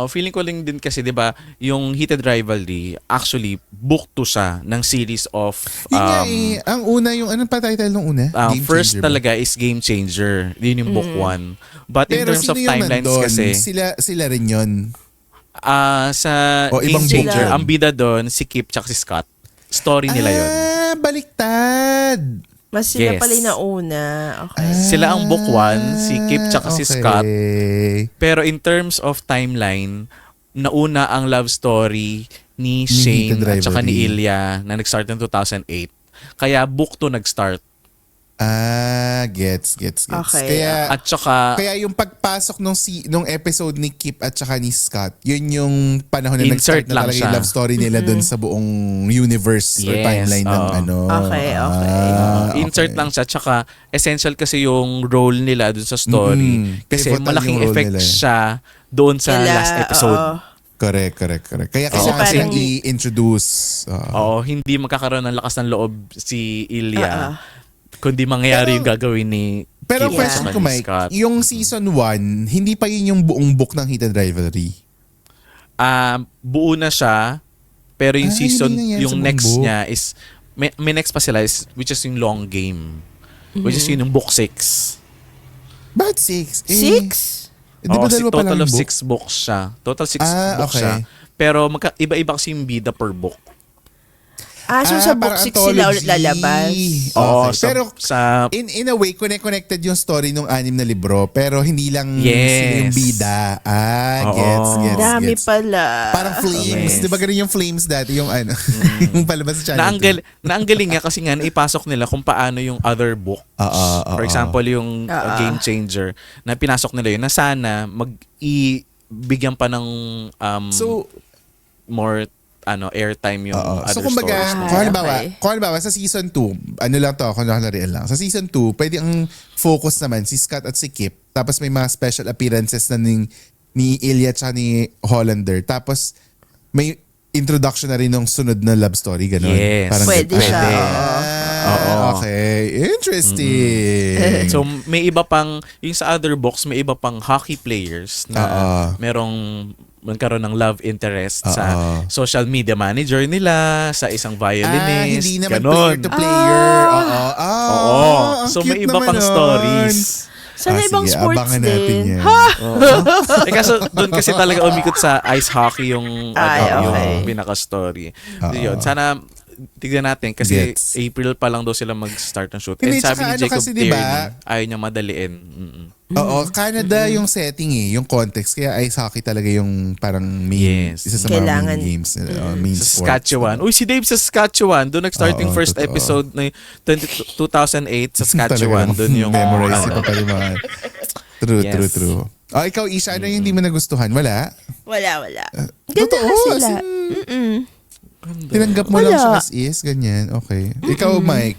Feeling ko lang din kasi 'di ba, yung Heated Rivalry actually book to siya ng series of Yun nga ang una yung anong pa title nung una? Game first Changer ba? talaga is Game Changer. Yun yung book 1. But in Pero terms sino of yung timelines nandun? kasi Sila rin yun. sa O, Game ibang Changer, book yun. ang bida doon si Kip tsaka si Scott. Story nila yun. Baliktad. Mas sila Yes. pala yung nauna. Okay. Sila ang book 1, si Kip tsaka si Scott. Okay. Pero in terms of timeline, nauna ang love story ni Shane Heated at saka ni Rivalry. Ilya na nag-start ng 2008. Kaya book 2 nag-start. Gets. Okay. At saka Kaya yung pagpasok nung episode ni Kip at saka ni Scott, yun yung panahon na Insert nag-start na lang talaga siya. yung love story nila dun sa buong universe or Yes, timeline ng oo. Okay. insert lang siya. Tsaka essential kasi yung role nila dun sa story. Kasi Pivotal malaking yung role effect nila eh. siya doon sa last episode. Correct. Kaya Kasi kailangan parang- silang i-introduce. Oo, hindi magkakaroon ng lakas ng loob si Ilya. Kundi mangyayari yung gagawin ni Pero Kip question at ko, ni Mike, Scott. yung season 1, hindi pa yun yung buong book ng Heated Rivalry. Buo na siya, pero yung season, hindi na yan yung sa next buong book. niya is, may next pa sila, which is yung long game. Which is yun yung book 6. Bakit 6? 6? Di ba dalawa pa lang total yung of book? 6 books siya. Total 6 books okay. siya. Pero iba-iba kasi yung bida per book. So sa book parang 6 sila ulit anthology. lalabas. Oo, Okay. Pero sa in a way, connected yung story ng 6 na libro, pero hindi lang Yes. sila yung bida. Oo. Gets. Dami pala. Parang Flames. Yes. Di ba ganun yung Flames dati? Yung ano, yung palabas sa channel 2. naanggaling nga kasi nga naipasok nila kung paano yung other book. For example, yung Game Changer na pinasok nila yun na sana bigyan pa ng So, more airtime yung other so kumbaga, stories. kung halimbawa sa season 2, ano lang to, kunwari lang. Sa season 2, pwede ang focus naman si Scott at si Kip. Tapos may mga special appearances na ni Ilya at ni Hollander. Tapos may introduction na rin ng sunod na love story, gano'n. Yes. Pwede siya. Okay. Interesting. So may iba pang yung sa other books may iba pang hockey players na magkaroon ng love interest sa social media manager nila, sa isang violinist. Hindi naman ganon. player to player. Oo. So may iba pang stories. Sana ibang sige, sports abangan natin din. yan. Kaso doon kasi talaga umikot sa ice hockey yung okay. yung pinaka-story. Yun, sana tignan natin kasi Gets. April pa lang daw sila mag-start ng shoot. Hindi, And sabi tsaka ni Jacob kasi, diba, Tierney, ayaw niya madaliin. Oo, Canada yung setting yung context. Kaya ice hockey talaga yung parang main, Yes. isa sa Kailangan. mga main games. Main Sa sports. Saskatchewan. Uy, si Dave sa Saskatchewan. Doon nag-start yung first totoo. episode na 2008 sa Saskatchewan. Doon yung memorize ko pa rin mga... True, Yes. true. Ikaw, Isha, ano yung hindi mo nagustuhan? Wala? Wala. Ganda Totoo, sila. as Tinanggap mo lang siya as is, ganyan. Okay. Ikaw, Mike.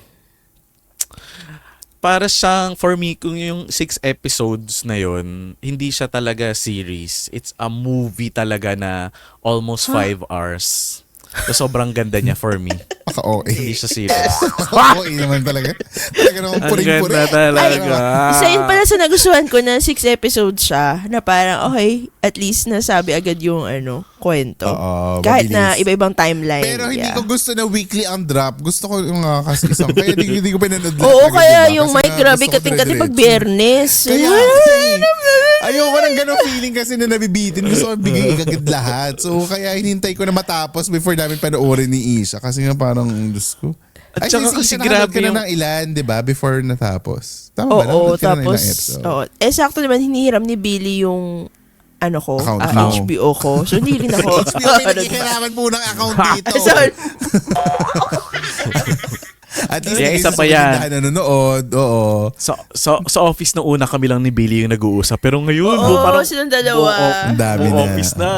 Para siyang, for me, kung yung 6 episodes na yon hindi siya talaga series. It's a movie talaga na almost 5 hours. So, sobrang ganda niya for me. Hindi Maka-OA. siya series. OA naman talaga. Talaga naman Ang puring-puri. ganda talaga. Isa yun pala sa nagustuhan ko na 6 episodes siya na parang okay, at least nasabi agad yung kwento. Oo, Kahit mabilis. na iba-ibang timeline. Pero hindi yeah. ko gusto na weekly ang drop. Gusto ko yung kasi isang. Kaya hindi ko pinanood lahat Oo, agad, kaya diba? yung Kasi Mike, nga grabe gusto ko kating-kating pag dire-diretso. Biyernes. Kaya, ayoko ng ganong feeling kasi na nabibitin. Gusto ko bigay agad lahat. So, kaya hinintay ko na matapos before namin panoorin ni Isha. Kasi nga parang, Diyos ko. At saka si kasi Isha, nakanood grabe ka na yung- ng ilan, di ba? Before natapos. Tama ba? Oo, Nakanood ka na ng tapos, ilang episode? sakto naman, hinihiram ni Billy yung Account mo. HBO ko. So, hindi rin ako. HBO, pinaghihiraman po ng account dito. Sorry. At least, Yeah, hindi isa pa yan. nanonood. Oo. Sa office na una kami lang ni Billy yung nag-uusap. Pero ngayon, Oo, parang silang dalawa. Ang dami buong na. office na.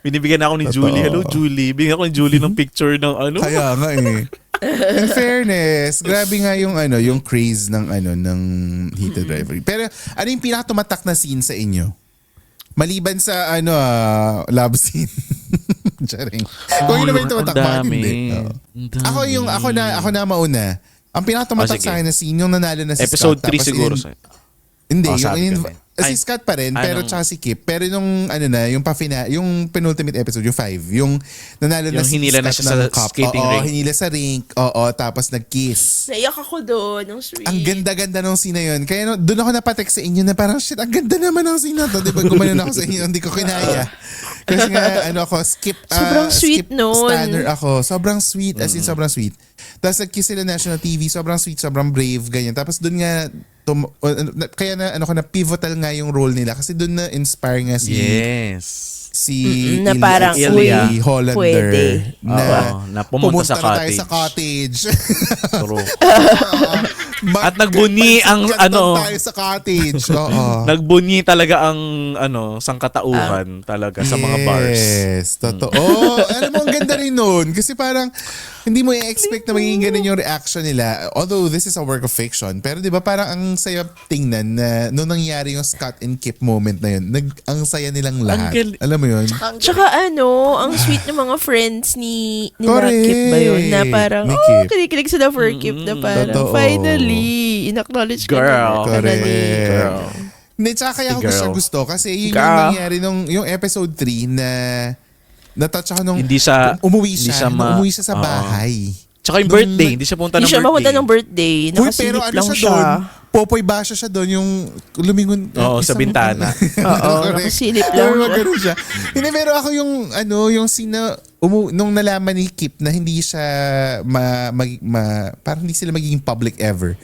Binibigyan ako ni Totoo. Julie. Hello, Julie. Bigyan ako ni Julie ng picture ng ano. Kaya nga eh. In fairness, grabe nga yung craze ng ng heated rivalry. Pero ano yung pinakatumatak na scene sa inyo? Maliban sa love scene. Charing. Kung yun naman yung tumatak, bakit hindi? Oo. Ako na mauna. Ang pinakatumatak sige. sa akin na scene, yung nanalo na si Episode Scott. 3 tapos siguro. Hindi, sabi yung ko din. si Scott pa rin, pero anong- tsaka si Kip. Pero nung yung penultimate episode, yung 5, yung nanalo na Yung si hinila na Scott siya sa ng cup. skating Oo, rink. hinila sa rink. Oo, tapos nag-kiss. Naiyak ako doon. Ang sweet. Ang ganda-ganda nung scene na yun. Kaya doon ako napatext sa inyo na parang, shit, ang ganda naman ng scene na to. Diba, gumanon ako sa inyo, hindi ko kinaya. Kasi nga, Sobrang sweet skip nun. stunner ako. Sobrang sweet, as in sobrang sweet. Tapos nag-kiss sila national TV, sobrang sweet, sobrang brave, ganyan. Tapos doon nga, kaya na pivotal nga yung role nila kasi doon na inspire nga Yes. si Na Ilya parang, at si uy, Hollander pwede. Na pumunta sa na tayo cottage. sa cottage. True. At nagbunyi ang tayo sa cottage. Oo. Nagbunyi talaga ang sangkatauhan talaga sa mga bars. Yes, totoo. Alam mo, ang ganda rin nun. Kasi parang, hindi mo i-expect na magiging ganun yung reaction nila. Although, this is a work of fiction. Pero di ba parang ang saya tingnan na nung nangyari yung Scott and Kip moment na yun, ang saya nilang lahat. Alam mo yun? Tsaka ang sweet ng mga friends nila Correct. Kip ba yun? Na parang, Ni Kip. kinikilig sila for Kip na parang, Totoo. finally, in-acknowledge ka Girl. na ni Correct. Hindi, tsaka kaya ko Girl. gusto kasi yun yung Girl. nangyari nung yung episode 3 na natouch ako nung Hindi siya- umuwi hindi siya, siya nung umuwi siya sa Oo. bahay. Tsaka yung birthday, hindi siya punta Hindi ng siya mapunta ng birthday. birthday. Uy, pero Nakasilip lang siya siya. doon, Popoy Basha siya doon, yung lumingon. Oo, sa bintana. Oo, Correct. nakasilip Pero lang siya. ganun siya. Hindi, pero ako yung scene na nung nalaman ni Kip na hindi siya parang hindi sila magiging public ever.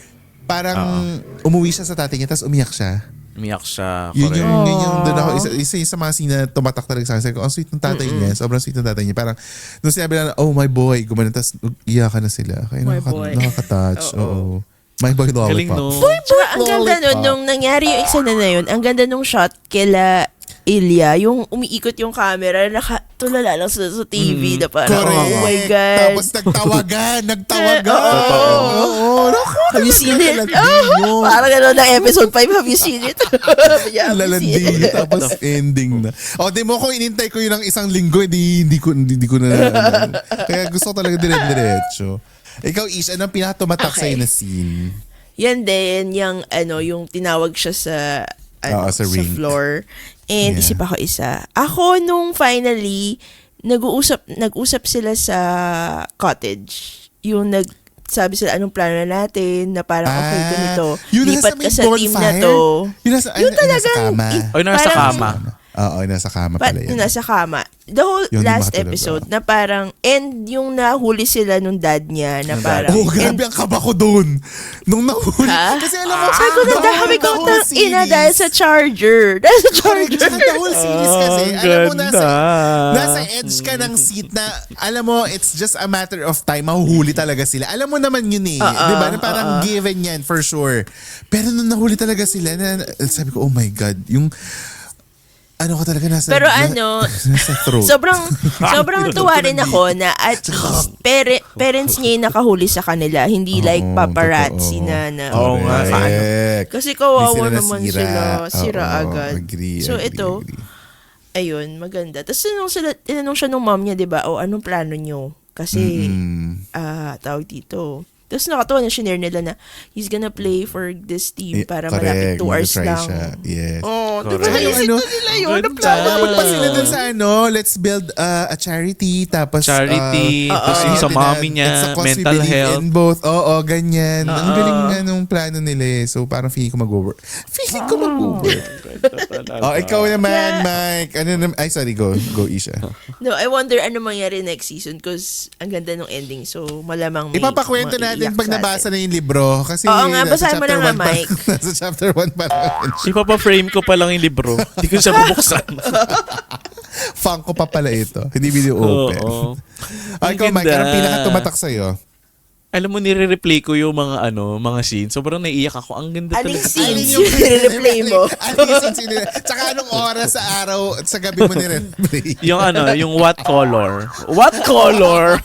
Parang umuwi siya sa tatay niya tapos umiyak siya. Umiyak siya. Yun Correct. yung doon ako, isa sa mga scene na tumatak talaga sa akin. Sabi ko, ang sweet ng tatay niya. Sobrang sweet ng tatay niya. Parang, nung sinabi na, oh my boy, gumanon, tapos iyakan na sila. Kaya My boy. nakaka-touch. Oo. My boy lollipop. Galing, no? Tsaka ang ganda nun, nung nangyari yung eksena na yun, ang ganda nung shot kila Ilya, yung umiikot yung camera, nakatulala lang sa TV na parang, Correct. oh my God. Tapos nagtawagan. Oo. Naku, Have you seen it? Lalandiyo. Parang gano'n ng episode 5, have you seen it? Yeah, have you seen it? Lalandiyo. Tapos ending na. O, di mo kung inintay ko yun ng isang linggo, hindi ko na. Kaya gusto ko talaga dire-diretso. Ikaw, Ish, anong pinakatumatak sa'yo na scene? Yan din, yung tinawag siya sa sa ring. floor. And Yeah. isip ako isa. Ako nung finally, nag-usap sila sa cottage. Yung sabi sila, anong plano natin? Na parang, okay, ganito. Yun nasa Lipat may ka sa team na bonfire? to. Yun nasa talagang kama. Oy, nasa Parang- kama. Oo, nasa kama pala yan. Nasa kama. The whole Yung last makatulog, episode na parang, and yung nahuli sila nung dad niya na Nung parang, Oh, grabe ang kaba ko doon. Nung nahuli. Ha? Kasi alam mo, sabi ko na dahami ko the whole ina series. dahil sa charger. Dahil sa Correct. charger. The whole series kasi, Ang alam mo, ganda. nasa edge ka ng seat na, alam mo, it's just a matter of time, mahuhuli talaga sila. Alam mo naman yun eh. Di ba? Na parang given yan, for sure. Pero nung nahuli talaga sila, sabi ko, oh my God, yung, ano ka talaga nasa, Pero nasa throat. sobrang tuwa rin ako na at least parents niya yung nakahuli sa kanila. Hindi like paparazzi totoo. na Oo nga. paano. Correct. Kasi kawawa Hindi sila naman nasira. sila. Sira Oo, agad. agree, So agree, ito, agree. ayun, maganda. Tapos tinanong siya nung mom niya, di ba? O, anong plano niyo? Kasi, tawag dito. Tapos nakatawa na shinare nila na he's gonna play for this team para malapit 2 hours mag-try lang. siya. Yes. Oh, di ba? Correct. Naisip Ano, na nila yun. ganda. Ang plano Tapos pa sila nila. dun sa let's build a charity. Tapos, Charity, tapos yung sa mommy niya, it's a cause we mental believe health. in both. Oo, ganyan. Ang galing anong plano nila eh. So, parang feeling ko mag-work. Oh, ikaw naman, Mike. Ay, sorry, go Isha. No, I wonder ano mangyari next season because ang ganda ng ending. So, malamang may Ipapakwento natin maiiyak pag sa nabasa atin. na yung libro. Kasi Oo nga, nasa basahin mo na chapter nga, 1 pa- Mike. Nasa chapter 1 pa naman. Ipapa-frame ko pa lang yung libro. Hindi ko siya bubuksan. Funk ko pa pala ito. Hindi video open. Oo. Ay, ikaw, Ang Mike, ganda. anong pinakatumatak sa'yo? Alam mo, nire-replay ko yung mga scenes. Sobrang naiiyak ako. Ang ganda Aling talaga. scenes yung nire-replay mo? Tsaka anong oras sa araw at sa gabi mo nire-replay? Yung what color. What color?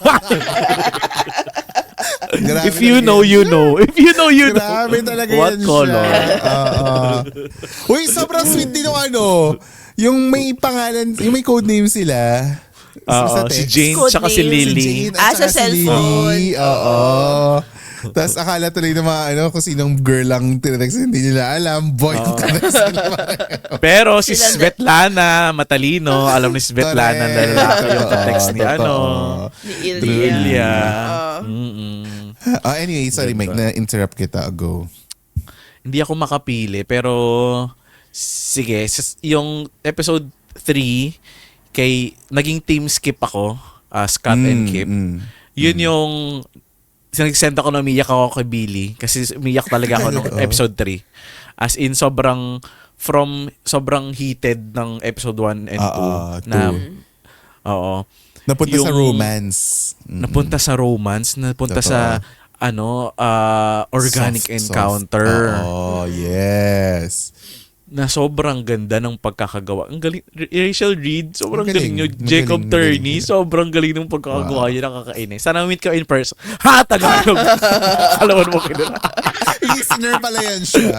Grabe If you talaga know, yan. you know. If you know, you know. Grabe talaga What yan color? siya. Uy, sobrang sweet din yung yung may pangalan, yung may codename sila. Sa Si text. Jane Code tsaka si name. Lily. Si Jane at Sa saka si cellphone. Lily. Oo. Tapos akala tuloy ng mga kung sinong girl lang tinetext, hindi nila alam. Boy, tinetext sila. Pero si Sila- Svetlana, matalino. Alam ni Svetlana na lalaki yung text ni Ni Ilya. Ilya. Anyway, sorry Mike, na-interrupt kita. Go. Hindi ako makapili, pero sige, yung episode 3, naging team skip ako, Scott and Kip. Yun yung send ako na umiyak ako kay Billy kasi umiyak talaga ako nung episode 3. As in sobrang heated ng episode 1 and 2 na oo. Napunta sa Yung- romance. Napunta sa romance, napunta Totoo. sa organic Soft. encounter. Oh, yes. Na sobrang ganda ng pagkakagawa. Ang galing, Rachel Reed, sobrang Magaling, galing nyo. Jacob magaling, Turney, magaling. sobrang galing ng pagkakagawa niya, nakakainis. Sana meet ka in person. Ha! Tagalog! Kalawan mo kilala. Listener pala yan siya.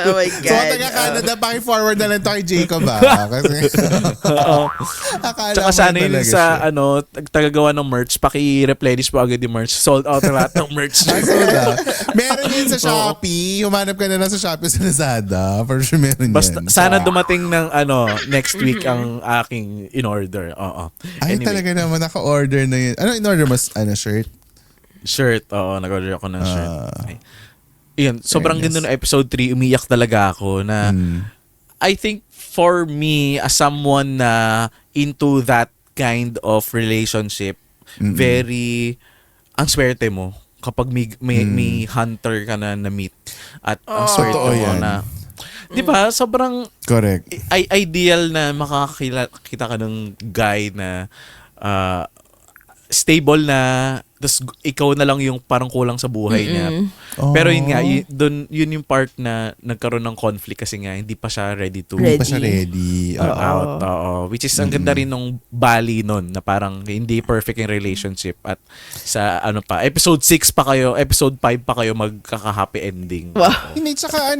Oh my So, God. taga-Canada, paki-forward na lang to kay Jacob Kasi, akala Tsaka mo sana yun yun talaga sa, siya. tagagawa ng merch, paki-replenish po agad yung merch. Sold out na lahat ng merch. Meron yun sa Shopee. Humanap ka na lang sa Shopee sa Lazada. For sure meron Basta, yan. sana dumating ng, next week ang aking in-order. Oo. Ay, talaga naman, naka-order na yun. Ano in-order mo? Shirt? Shirt. Oo, nag-order ako ng shirt. Okay. Yun, sobrang ganda ng episode 3. Umiyak talaga ako na I think for me, as someone na into that kind of relationship, very, ang swerte mo kapag may hunter ka na na-meet. At ang swerte Totoo mo yan. na, di ba, sobrang Correct. ideal na makakakita ka ng guy na stable na, tapos ikaw na lang yung parang kulang sa buhay niya. Pero yun nga, yun yung part na nagkaroon ng conflict kasi nga hindi pa siya ready to Hindi pa siya ready. out. Which is ang ganda rin nung bali nun na parang hindi perfect yung relationship at sa episode 6 pa kayo, episode 5 pa kayo magkaka-happy ending. Wow. Hindi, tsaka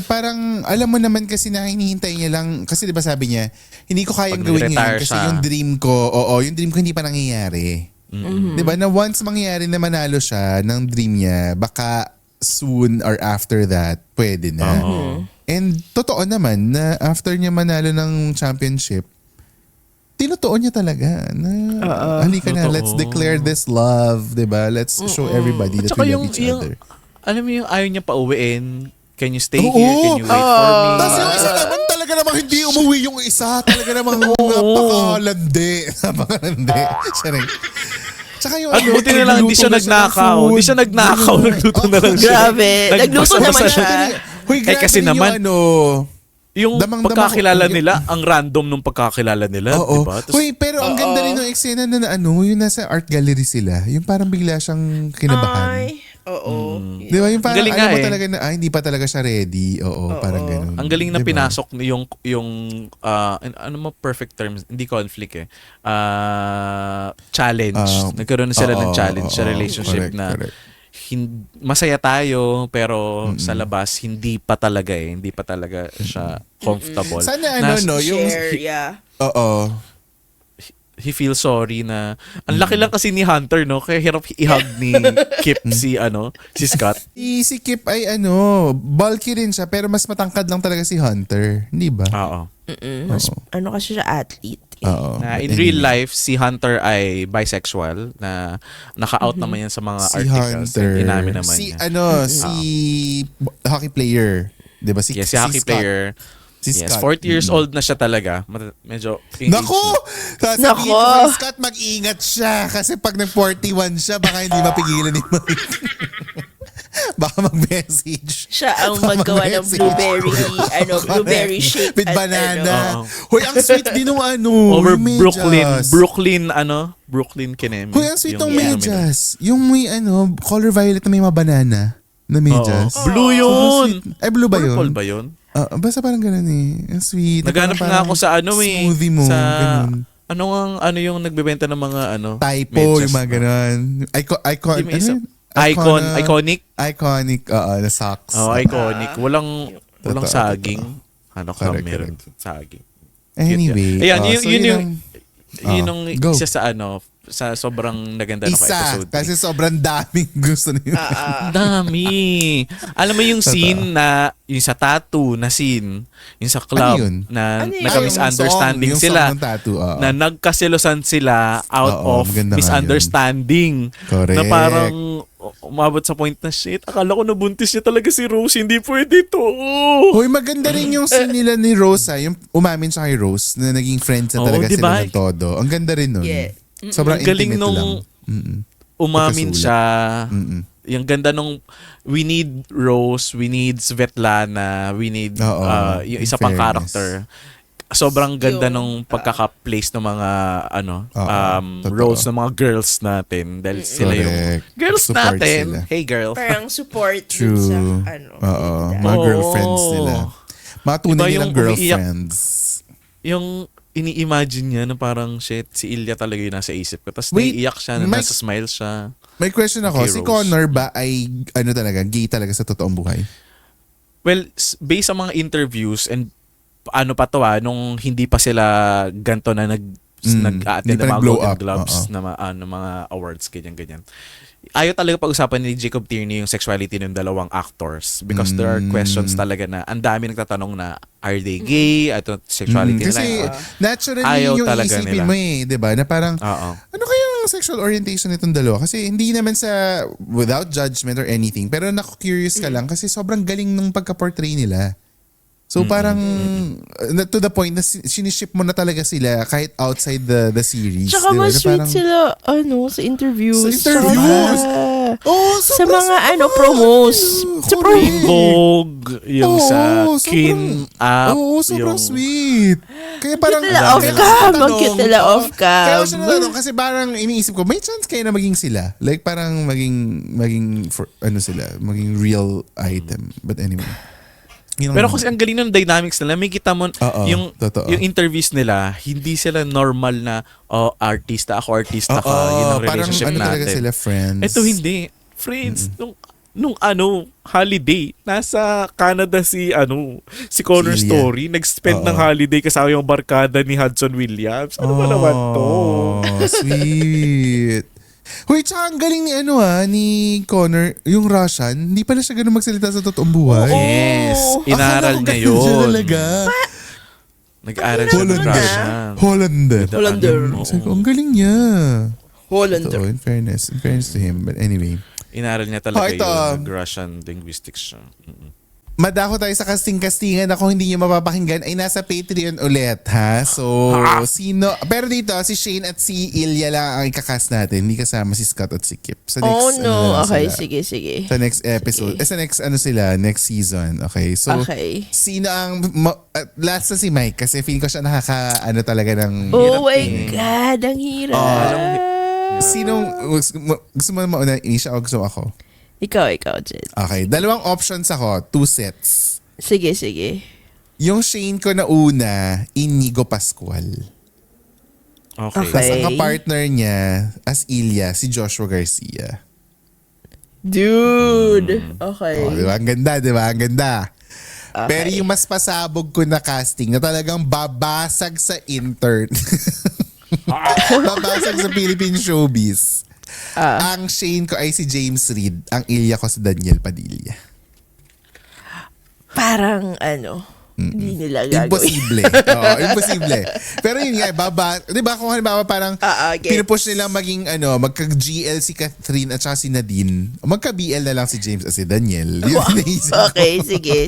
parang alam mo naman kasi na hinihintay niya lang, kasi di ba sabi niya, hindi ko kayang Pag gawin nag-retire ngayon kasi siya. yung dream ko, yung dream ko hindi pa nangyayari. Di ba, na once mangyayari na manalo siya ng dream niya, baka soon or after that, pwede na. And totoo naman na after niya manalo ng championship, tinutuon niya talaga na halika na, Totoo. let's declare this love, di ba? Let's show everybody that At saka we love each other. Alam mo yung ayaw niya pa uwiin. Can you stay Oo. here? Can you wait for me? Tapos yung isa naman talaga namang hindi umuwi yung isa. Talaga namang napakalandi. Napakalandi. Siya rin. Tsaka yung At buti na lang hindi siya nagnakaw. Hindi siya nagnakaw. Nagluto na lang siya. Grabe. Nagluto naman siya. Hoy, grabe kasi rin naman, yung Yung pagkakilala nila, ang random nung pagkakilala nila, Oo. diba? Tapos, Hoy, pero ang ganda rin ng eksena na yung nasa art gallery sila. Yung parang bigla siyang kinabahan. Ay, oo. Di ba? Yung parang Galing alam nga mo eh. talaga na hindi pa talaga siya ready. Oo. Parang ganun. ang galing na Diba? pinasok yung ano mo perfect terms, hindi conflict challenge. Nagkaroon na sila ng challenge sa relationship correct, na correct. masaya tayo pero sa labas hindi pa talaga siya comfortable. Sana yung Share, yeah. Oo. He feels sorry na ang laki lang kasi ni Hunter, no, kaya hirap i-hug ni Kip si Scott. Si Kip ay bulky rin siya pero mas matangkad lang talaga si Hunter. Hindi ba? Oo. Mas, kasi siya athlete. Oo. Na in real life, si Hunter ay bisexual na naka-out naman yan sa mga Si articles. Hunter. And inamin naman Si niya. si hockey player. 'Di ba? Si Hockey Scott. player. Si Yes, Scott. 40 years old na siya talaga. Medyo Nako! Sasabihin Nako! ko kay Scott, mag-ingat siya. Kasi pag nag-41 siya, baka hindi mapigilan ni Mike. Baka mag-message. Siya ang Baka maggawa ng mag-message. blueberry shake. With at banana. Oo. Hoy, ang sweet din nung over yung medyas. Brooklyn Kinemi. Hoy, ang sweet ng Yung- medyas. Yung may color violet na may mga banana na medyas. Oo. Blue yun! Ay, blue ba yun? Purple ba yun? Basta parang ganun eh. Ang sweet. Naghanap Parang nga ako sa smoothie mo. sa ganun. ano yung nagbebenta ng mga Typo, medyas yung mga na? ganun. Give me isa. Iconic. Iconic? Na socks. Oh, iconic. Walang Totoo, saging. Correct, Meron correct. saging. Anyway. Ayan, so yun yung go. isa sa sobrang naganda na episode. Kasi sobrang daming gusto niyo. Ang dami. Alam mo yung scene na, yung sa tattoo na scene, yung sa club, Ano yun? na Ano yun? nagka-misunderstanding Yung sila. song ng tattoo. Na nagkaselosan sila out Oo, of maganda nga misunderstanding. Correct. Na parang umabot sa point na, shit, akala ko nabuntis niya talaga si Rose, hindi pwede to. Hoy, maganda rin yung scene nila ni Rose, yung umamin siya kay Rose na naging friends na Oo, talaga diba? sila ng todo. Ang ganda rin nun. Yeah. Sobrang Ang galing intimate nung lang. Mm-mm. umamin Pagkasulat. siya. Mm-mm. Yung ganda nung we need Rose, we need Svetlana, we need Oo, yung in isa pang fairness. character. Sobrang ganda Yung, nung pagkaka-place ng mga totoo. roles ng mga girls natin dahil sila yung Correct. girls Support natin. sila. Hey girl. Parang support True. dun sa Oo. lead. Mga Oo. girlfriends nila. Mga tunay Diba nilang yung umiiyak? girlfriends. Yung ini-imagine niya na parang shit, si Ilya talaga yung nasa isip ko. Tapos Wait, naiiyak siya, na Mike- nasa smile siya. May question ako. Kay Si Rose. Connor ba ay talaga, gay talaga sa totoong buhay? Well, based sa mga interviews and ano pa to nung hindi pa sila ganto na nag-a-attend hindi pa ng mga nag-blow Golden up. Globes Oo. na mga awards, ganyan. Ayaw talaga pag-usapan ni Jacob Tierney yung sexuality ng dalawang actors because there are questions talaga na ang dami nagtatanong na are they gay? Ito sexuality Kasi nila. naturally Ayaw yung talaga iisipin nila. mo di ba? Na parang, Oo. ano kayang sexual orientation nitong dalawa? Kasi hindi naman sa without judgment or anything. Pero naku-curious ka lang kasi sobrang galing ng pagka-portray nila. So parang to the point na siniship mo na talaga sila kahit outside the series. Tsaka diba? mas Na sweet parang- sila, sa interviews. Sa interviews? Oh, Sa mga promos. Sa correct. Vogue, yung sa Kin Up. Oo, sobrang yung, sweet. Kaya parang... nila off kaya cam. ako Ang cute nila oo. off cam. Kaya ako siya natanong kasi parang iniisip ko, may chance kayo na maging sila. Like parang maging maging real item. But anyway. Yun Pero lang. kasi ang galing ng dynamics nila, may kita mo Oo, yung totoo. yung interviews nila, hindi sila normal na artista artista ka, yun ang parang relationship talaga natin. sila, friends. Ito hindi. Friends, nung holiday, nasa Canada si Connor Si Ilya. Story, nag-spend ng holiday kasama yung barkada ni Hudson Williams. Ano ba naman to? Sweet. Hoy, tsaka ang galing ni Connor, yung Russian, hindi pala siya ganun magsalita sa totoong buhay. Yes, inaral Akala ko niya ganun siya yun. talaga. Nag-aral siya ng Hollander. Russian. Hollander. Hollander. Sabi ko, ang galing niya. Hollander. Totoo, in fairness to him. But anyway. Inaral niya talaga ito. yun. Nag-Russian linguistics siya. Madako tayo sa casting-castingan na kung hindi nyo mapapakinggan ay nasa Patreon ulit, ha? So, sino... Pero dito, si Shane at si Ilya lang ang ikakast natin. Hindi kasama si Scott at si Kip. Sa next, Oh na no. lang Okay, sila. sige. Sa next episode. Sige. Sa next, next season. Okay? So, Okay. sino ang... last na si Mike kasi feeling ko siya talaga ng... Oh my God, ang hirap. Sinong... Gusto mo mauna siya o gusto mo ako? Ikaw, Jed. Okay. Dalawang options ako. 2 sets. Sige. Yung Shane ko na una, Inigo Pascual. Okay. Okay. Tapos ang kapartner niya, as Ilya, si Joshua Garcia. Dude. Okay. Oh, diba? Ang ganda, diba? Ang ganda. Okay. Pero yung mas pasabog ko na casting na talagang babasag sa intern. Babasag sa Philippine showbiz. Ang Shane ko ay si James Reid. Ang Ilya ko si Daniel Padilla. Parang hindi nila gagawin. Imposible. Oo, imposible. Pero yun nga, di ba kung halimbawa parang Gets. pinupush nila maging magka-GL si Catherine at saka si Nadine, magka-BL na lang si James at si Daniel. Yun yung naisip ko. Okay, sige.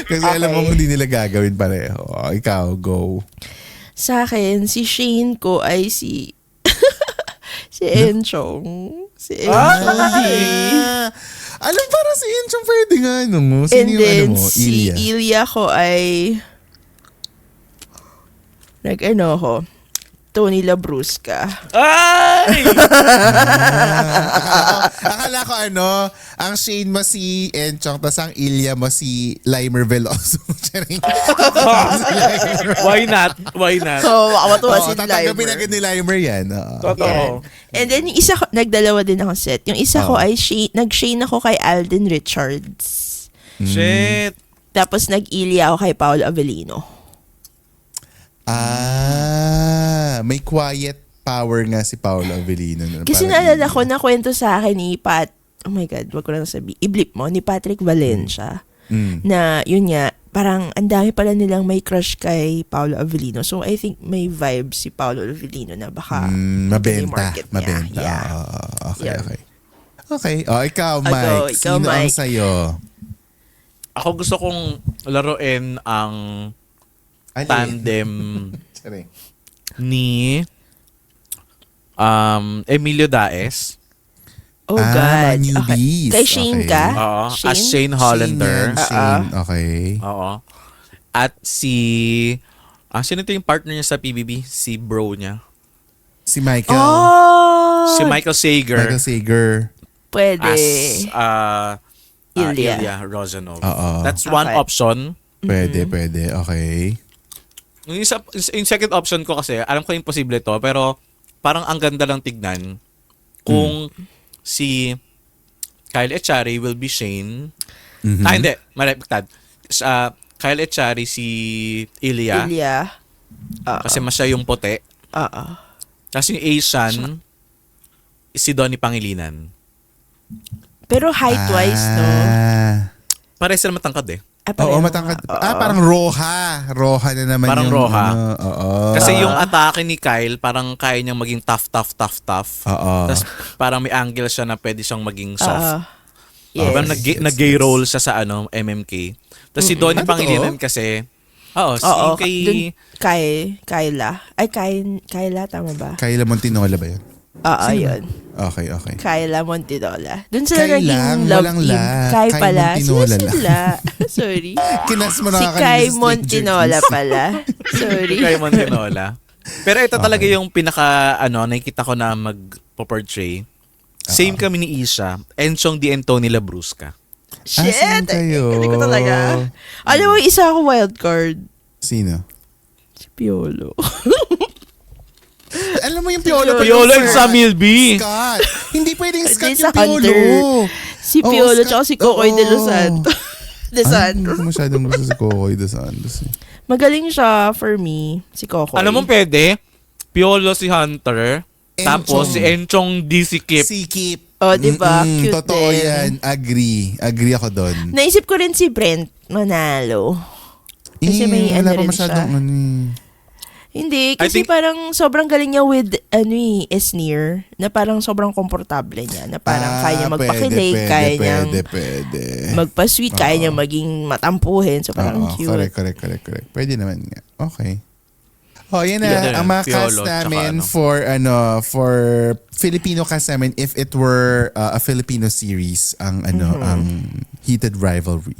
Kasi alam mo hindi nila gagawin pareho. Ikaw, go. Sa akin, si Shane ko ay si Enchong. Si Enchong. Alam, parang si Enchong pwede nga, no? Sino And yung then, mo? si Ilya. Ilya ko ay ko, Tony Labrusca. Ay! Akala ko ang Shane mo si Enchong, tas ang Ilya mo si Limer Veloso. Charing. Why not? Why not? So, makakatuwa si tatanggapin Limer. agad ni Limer yan. Oo. Totoo. And then, yung isa ko, nagdalawa din ako set. Yung isa ko ay nag-Shane ako kay Alden Richards. Shit. Tapos nag-Ilya ako kay Paolo Avellino. May quiet power nga si Paolo Avellino. Kasi naalala ko na kwento sa akin ni oh my God, wag ko na sabihin. I-blip mo, ni Patrick Valencia. Na yun nga, parang ang dami pala nilang may crush kay Paolo Avellino. So I think may vibe si Paolo Avellino na baka Mabenta. market niya. Yeah. Okay, Yan. okay. Okay. Ikaw, Mike. Ikaw, Sino ang Mike. sayo? Ako gusto kong laruin ang tandem Charing. ni Emilio Daes. Oh God. newbies. Kay Shane Okay. ka? Oo, Shane? as Shane Hollander. Shane. Okay. Oo. At sino ito yung partner niya sa PBB? Si bro niya. Si Michael. Oh! Si Michael Sager. Michael Sager. Pwede. As Ilya. Ilya Rozanov. Oo. That's one Okay. option. Pwede. Okay. Yung second option ko kasi, alam ko imposible to, pero parang ang ganda lang tignan kung si Kyle Echari will be Shane. Hindi. Maliktad. Kyle Echari si Ilya. Kasi masya yung puti. Tapos yung Asian, si Donnie Pangilinan. Pero height-wise, no? Pare sila matangkad eh. Oo, matangkad. Parang Roha. Roha na naman Parang yung... Roha. Oo. Kasi yung atake ni Kyle, parang kaya niyang maging tough. Oo. Tapos parang may angle siya na pwede siyang maging soft. Yes. Parang nag-gay role siya sa MMK. Tapos si Donnie Ah, Pangilinan totoo? kasi, si Oo, kay... Kyla. Ay, Kyla, tama ba? Kyla Montinola ba yun? Oo, Sino ba? yun. Okay. Kyla Montinola. Doon sila Kay naging lang, love walang team. la. Kai Kay pala. Montinola Sila. Sorry. Kinas mo Si na Kai Montinola pala. Sorry. Kay Montinola. Pero ito talaga yung pinaka, nakikita ko na mag-portray. Same kami ni Isha. Enchong di Tony Labrusca. Shit! sino kayo? Hindi ko talaga. Alam mo, isa ako wildcard. Sino? Si Piolo. Alam mo yung Piolo? Piolo and Samuel B. Scott. Hindi pwedeng Scott Hindi, yung sa Piolo. Hunter. Si Oo, Piolo Scott. tsaka si Kokoy de Los Oo. Santos. De Ay, hindi Santos. ko masyadong gusto si Kokoy de Santos. Magaling siya for me, si Kokoy. Alam mo pwede? Piolo si Hunter. Enchong. Tapos si Enchong D si Kip. Si Kip. Oh, diba? Cute Totoo din. yan. Agree ako doon. Naisip ko rin si Brent Manalo. Kasi may wala ano pa rin masyadong siya. Hindi, kasi think- parang sobrang galing niya with, Sneer, na parang sobrang komportable niya, na parang kaya niya magpakilig, kaya niyang Pwede. magpa-sweet, kaya niya maging matampuhin, so parang Oo, cute. correct. Pwede naman nga. Okay. Oh, yan Yeah, na. Ang mga Piolo, cast tsaka namin for Filipino cast namin if it were a Filipino series ang ang Heated Rivalry.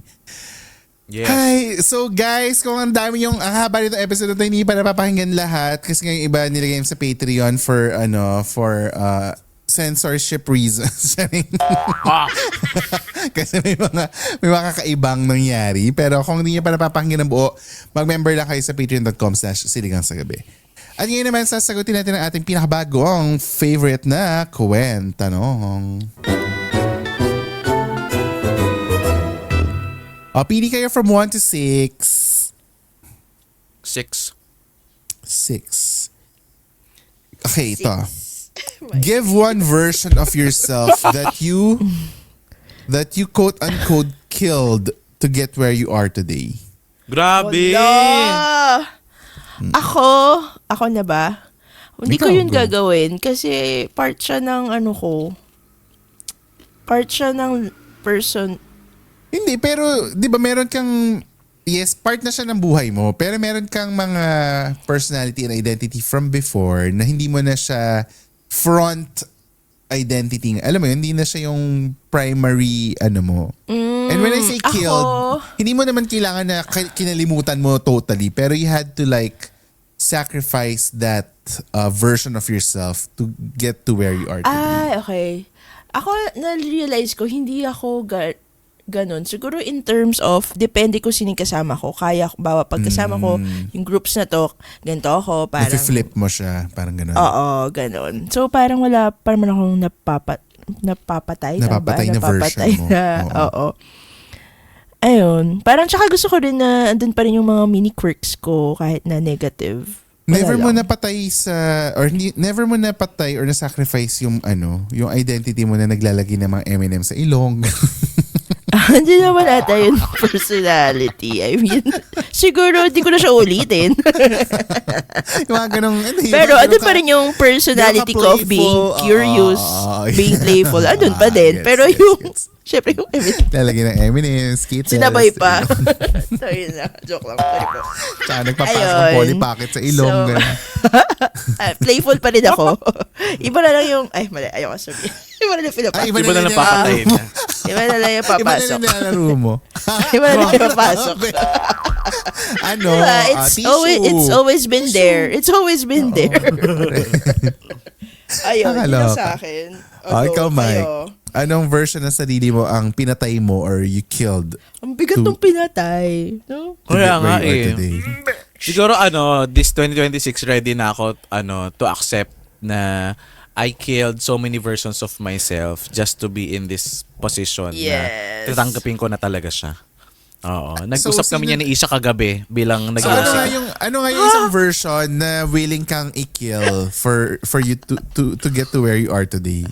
Yes. Hi! So guys, kung ang dami ang haba nitong episode na ito, hindi pa napapakinggan lahat kasi ngayon iba nilagay sa Patreon for censorship reasons. Kasi may mga kakaibang nangyari. Pero kung hindi niyo pa napapakinggan ng buo, mag-member lang kayo sa patreon.com/siligang sa gabi. At ngayon naman, sasagutin natin ang ating pinakabagong favorite na kwentanong. Pili kayo from 1 to 6. 6. 6. Okay, ito. Give one version of yourself that you quote unquote killed to get where you are today. Grabe! Wala! Ako na ba? Hindi ko Ikaw, yun go. gagawin kasi part siya ng part siya ng person. Hindi, pero di ba meron kang, yes, part na siya ng buhay mo, pero meron kang mga personality and identity from before na hindi mo na siya front identity. Alam mo yun, hindi na siya yung primary mo. And when I say killed, hindi mo naman kailangan na kinalimutan mo totally, pero you had to like sacrifice that version of yourself to get to where you are today. Okay. Ako, na-realize ko, hindi ako ganun. Siguro in terms of, depende ko sining kasama ko. Kaya, bawa pagkasama ko, yung groups na to, ganito ako, parang... Nafi-flip mo siya, parang gano'n. Oo, ganun. So, parang wala pa naman akong napapatay. Napapatay na version mo. Oo. Ayun. Parang tsaka gusto ko rin na andun pa rin yung mga mini quirks ko kahit na negative. Wala Never mo lang. napatay never mo napatay or na-sacrifice yung yung identity mo na naglalagay ng mga M&M sa ilong. Hindi naman ata yung personality. I mean, siguro hindi ko na siya ulitin. Yung mga ganong, Pero andun pa rin yung personality ko of being curious, being playful. Andun pa din. Yes, Pero yes, yung, yes. syempre yung Lalagay ng M&M, Skittles. sinabay pa. So, yun na. Joke lang. Sorry po. Tsaka nagpapasok ng Ayun. Polly Pocket sa ilong. So, ganun. Playful pa rin ako. Iba na lang yung, ay mali, ayoko sabihin. Iba na lang yung pinapasok. Iba na lang papatayin niya. Iba na lang yung Iba na papasok. lang nilalaro mo. Iba na lang yung papasok. Diba? It's always been there. It's always been there. Ayun, yun lang Nakaloka. sa akin. Ikaw, Mike. Kayo. Anong version ng sarili mo ang pinatay mo or you killed Ang bigat ng pinatay. No? to Kaya get nga where you are eh. today? Siguro this 2026 ready na ako to accept na I killed so many versions of myself just to be in this position Yes. na tatanggapin ko na talaga siya. Oo. Nag-usap So, kami niya ni Isha kagabi bilang So ano nga nag-iusap. yung isang version na willing kang i-kill for you to get to where you are today?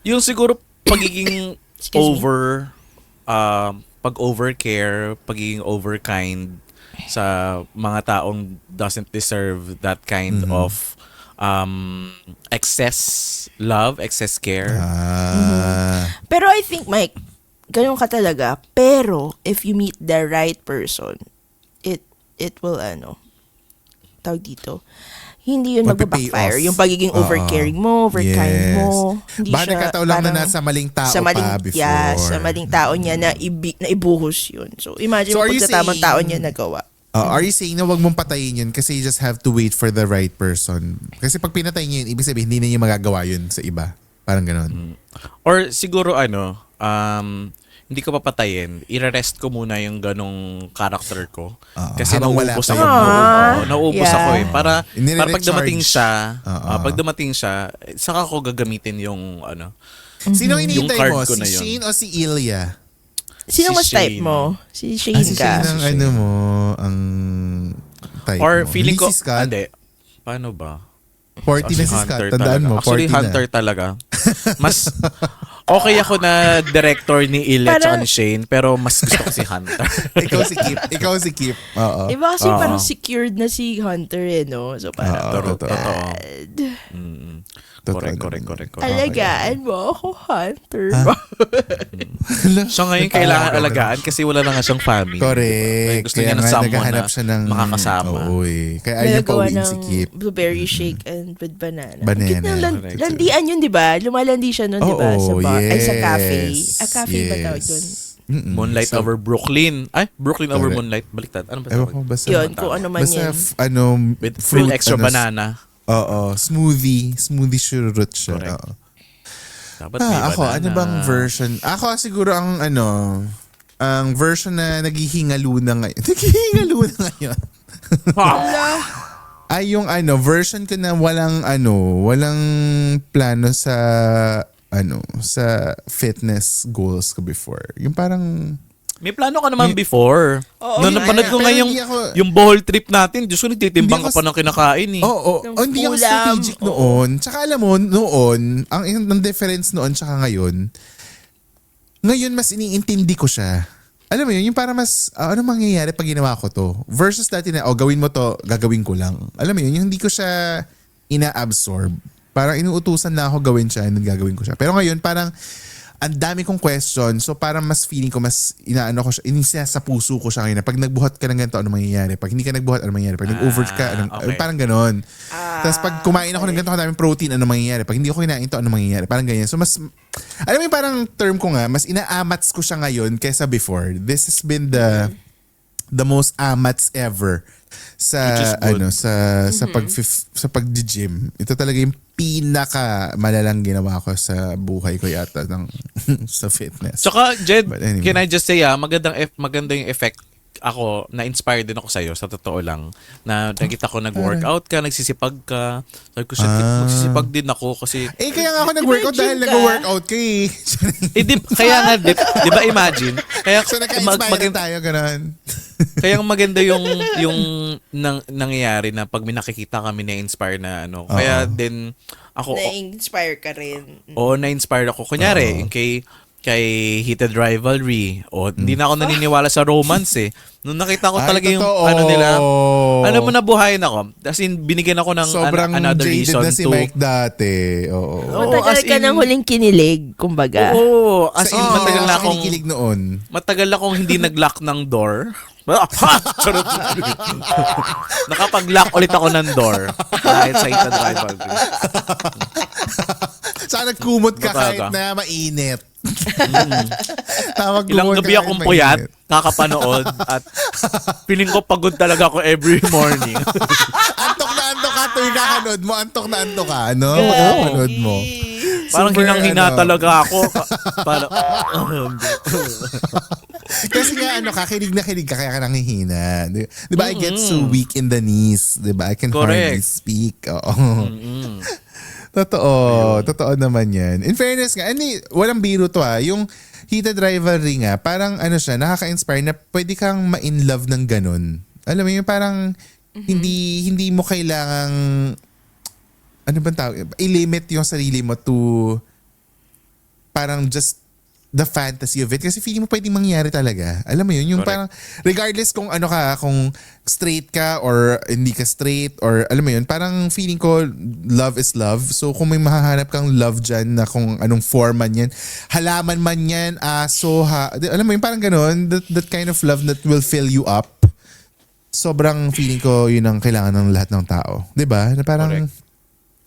Yung siguro pagiging Excuse me. pag-overcare, pagiging overkind sa mga taong doesn't deserve that kind of excess love, excess care. Pero I think, Mike, ganun ka talaga. Pero, if you meet the right person, it will, tawag dito, hindi yun Magpe-pay magpa-backfire. off. Yung pagiging overcaring mo, overkind mo. Hindi Baka siya nagkataon lang na parang nasa maling tao sa maling, pa before. yeah, sa maling tao niya na ibuhos yun. So, imagine So, mo are kung you sa tamang saying- tao niya nagawa. Are you saying na wag mong patayin yun kasi you just have to wait for the right person? Kasi pag pinatay niyo yun, ibig sabihin hindi na niya magagawa yun sa iba. Parang ganon. Or siguro hindi ko papatayin, i-rest ko muna yung ganong character ko. Kasi habang wala nauubos pa ako. yun. Nauubos Yeah. ako eh. Para Nire-recharge. pag dumating siya, Oo. pag dumating siya, saka ko gagamitin yung Sino Yung hinihintay card mo? ko Si na yun. Shane o si Ilya? Sino Si mas type Shane. mo? Si Shane Si ka. Shane ang mo, ang type or mo. feeling ko, Hindi si Scott. hindi. Paano ba? 40 na si Scott. Hunter Tandaan talaga. mo, 40 Actually, na. Hunter talaga. Mas okay ako na director ni Ilya Parang- at ni Shane, pero mas gusto ko si Hunter. Ikaw si Kip. Ikaw si Kip. Oo. Iba kasi Oo. parang secured na si Hunter no? So parang, Totoo. bad. Correct. Alagaan mo ako, Hunter. So ngayon kailangan alagaan kasi wala na nga siyang family. Correct. Gusto Kaya niya ng nga someone naghahanap na siya ng makakasama. Oo eh. Kaya ayaw Nagagawa pauwiin si ng Kip. blueberry shake and with banana. Banana. Ang cute ng Correct. landian yun, di ba? Lumalandi siya nun, di ba? Sa Oo, bar. Ay, sa yes. cafe. Cafe ba tawag dun? Mm-mm. Moonlight So, over Brooklyn. Ay, Brooklyn over Correct. Moonlight. Baliktad. Ano ba Ewan tawag? ko, basta. Yun, kung ano man Basta, yan. With fruit, extra banana. Oo, smoothie shurut siya. Correct. Oo. Dapat may Ako, banana. ano bang version? Ako siguro ang version na naghihingalo na ngayon. Naghihingalo na ngayon. Ay yung version ko na walang plano sa fitness goals ko before. Yung parang May plano ka naman before. Oo, Nung nga. napanood ko Pero nga yung, hindi ako- yung bohol trip natin, Diyos ko, nagtitimbang Hindi ka pa ng kinakain eh. Oo, Ng hindi ako ulam. strategic noon. Tsaka alam mo, noon, ang difference noon tsaka ngayon mas iniintindi ko siya. Alam mo yun, yung para mas, ano mangyayari pag ginawa ko to? Versus dati na, gawin mo to, gagawin ko lang. Alam mo yun, yung hindi ko siya ina-absorb. Parang inuutusan na ako gawin siya and then gagawin ko siya. Pero ngayon, parang, ang dami kong question. So parang mas feeling ko, mas inaano ko siya, inisa sa puso ko siya ngayon. Pag nagbuhat ka ng ganito, ano mangyayari? Pag hindi ka nagbuhat, ano mangyayari? Pag nag-over ka, okay. parang ganon. Tapos pag kumain ako ng ganito kadaming protein, ano mangyayari? Pag hindi ako kinain to, ano mangyayari? Parang ganyan. So mas, alam mo yung parang term ko nga, mas inaamats ko siya ngayon kaysa before. This has been the most amats ever sa Which is good. sa pag-gym. Ito talaga yung pinaka malalang ginawa ko sa buhay ko yata sa fitness. Tsaka, Jed, But anyway. can I just say, maganda yung effect ako, na-inspired din ako sa'yo, sa totoo lang, na nakita ko nag-workout ka, nagsisipag ka. Sabi ko, shit, magsisipag din ako kasi, Kaya nga ako nag-workout Di ba, dahil gym ka? nag-workout ka eh. kaya nga, di ba imagine? Kaya, So naka-inspire tayo, ganun. kaya maganda yung nangyayari na pag may nakikita kami na-inspire na Kaya din, ako, Na-inspire ka rin. na-inspire ako. Kunyari, yung kay Heated Rivalry. Hindi na ako naniniwala sa romance eh. Nung nakita ko Ay, talaga yung totoo. ano nila, alam mo, nabuhayin ako. As in, binigyan ako ng Sobrang another jaded reason na si to... Mike dati. Oo. Matagal as ka in- nang huling kinilig, kumbaga. Oo, as in, Sa matagal na akong... kinikilig noon. Matagal akong hindi nag-lock ng door. Charot. Nakapag-lock ulit ako ng door. Kahit sa Heated Rivalry. Saka nagkumot ka Mataga. kahit na mainit. Tawag Ilang kumot ka gabi kahit akong mainit. puyat, kakapanood, at feeling ko pagod talaga ako every morning. Antok na antok ka tuwing kakanood mo. Antok na antok ka. Ano? Gagi. Kakanood mo. Parang Super, hinang-hina talaga ako. Parang, Kasi nga kinig na kinig ka kaya ka nanghihina. Di ba? I get so weak in the knees. Di ba? I can hardly Correct. speak. Oo. Totoo. Totoo naman yan. In fairness nga, walang biro to yung Heated Rivalry nga, parang siya, nakaka-inspire na pwede kang ma-in love ng ganun. Alam mo yung parang hindi mo kailangang ano bang tawag? I-limit yung sarili mo to parang just the fantasy of it kasi feeling mo pwedeng mangyari talaga. Alam mo yun, yung Correct. parang regardless kung ano ka, kung straight ka or hindi ka straight or alam mo yun, parang feeling ko love is love. So kung may mahahanap kang love dyan na kung anong form man yan, halaman man yan, aso, alam mo yun, parang ganun, that kind of love that will fill you up. Sobrang feeling ko yun ang kailangan ng lahat ng tao. 'Di ba? Na parang Correct.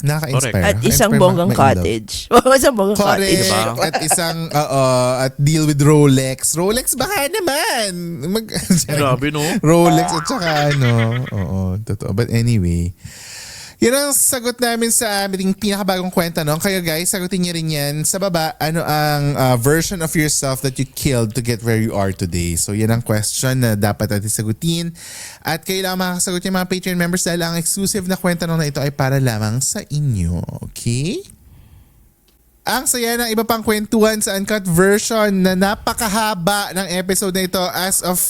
nakaka-inspire. At isang Nakaka-inspire bonggang ma-in love. cottage. Isang bonggang cottage. Correct. Diba? At isang, at deal with Rolex. Rolex baka naman. Grabe, no? Rolex at saka Oo, totoo. But anyway, yun ang sagot namin sa aming pinakabagong kwenta, no? Kaya guys, sagutin niyo rin yan sa baba. Ano ang version of yourself that you killed to get where you are today? So yan ang question na dapat natin sagutin. At kayo lang makakasagot yung mga Patreon members dahil ang exclusive na kwenta na ito ay para lamang sa inyo. Okay? Ang saya ng iba pang kwentuhan sa uncut version na napakahaba ng episode na ito as of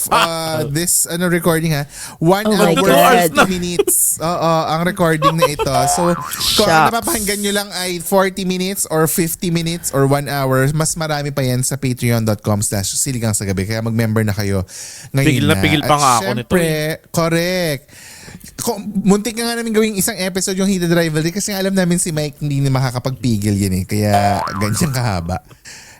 this recording 1 Oh my hour God. 50 minutes. Ang recording na ito. So kung ang napapakinggan nyo lang ay 40 minutes or 50 minutes or 1 hour, mas marami pa yan sa patreon.com/siligang sa gabi. Kaya mag-member na kayo ngayon Pigil na pigil pa At nga ako nito syempre, correct. Muntik nga namin gawing isang episode yung Heated Rivalry kasi alam namin si Mike hindi na makakapagpigil yan kaya ganyan kahaba.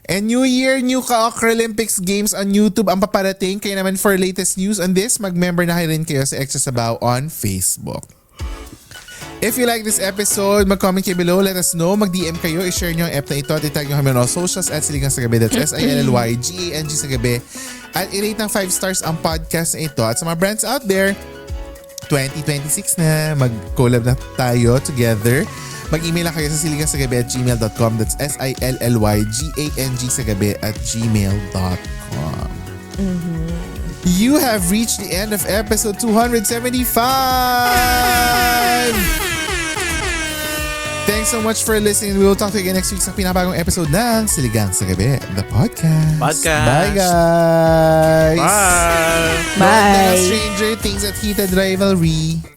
And New Year, New Ka-Okra Olympics Games on YouTube ang paparating. Kaya naman for latest news on this, mag-member na rin kayo sa Extra Sabaw on Facebook. If you like this episode, mag-comment kayo below, let us know, mag-DM kayo, i-share nyo ang app na ito, itag nyo kami on all socials at Siligang sa Gabi, that's SILLYGANG sa Gabi, at i-rate ng 5 stars ang podcast na ito. At sa mga brands out there, 2026 na, mag-collab na tayo together. Mag-email lang kayo sa siligangsagabi@gmail.com. That's SILLYGANG sa gabi @gmail.com. You have reached the end of episode 275! Thanks so much for listening. We will talk to you again next week sa pinabagong episode ng Siligang sa Gabi, the podcast. Bye guys! Bye! Nood na ng Bye. Stranger Things at Heated Rivalry.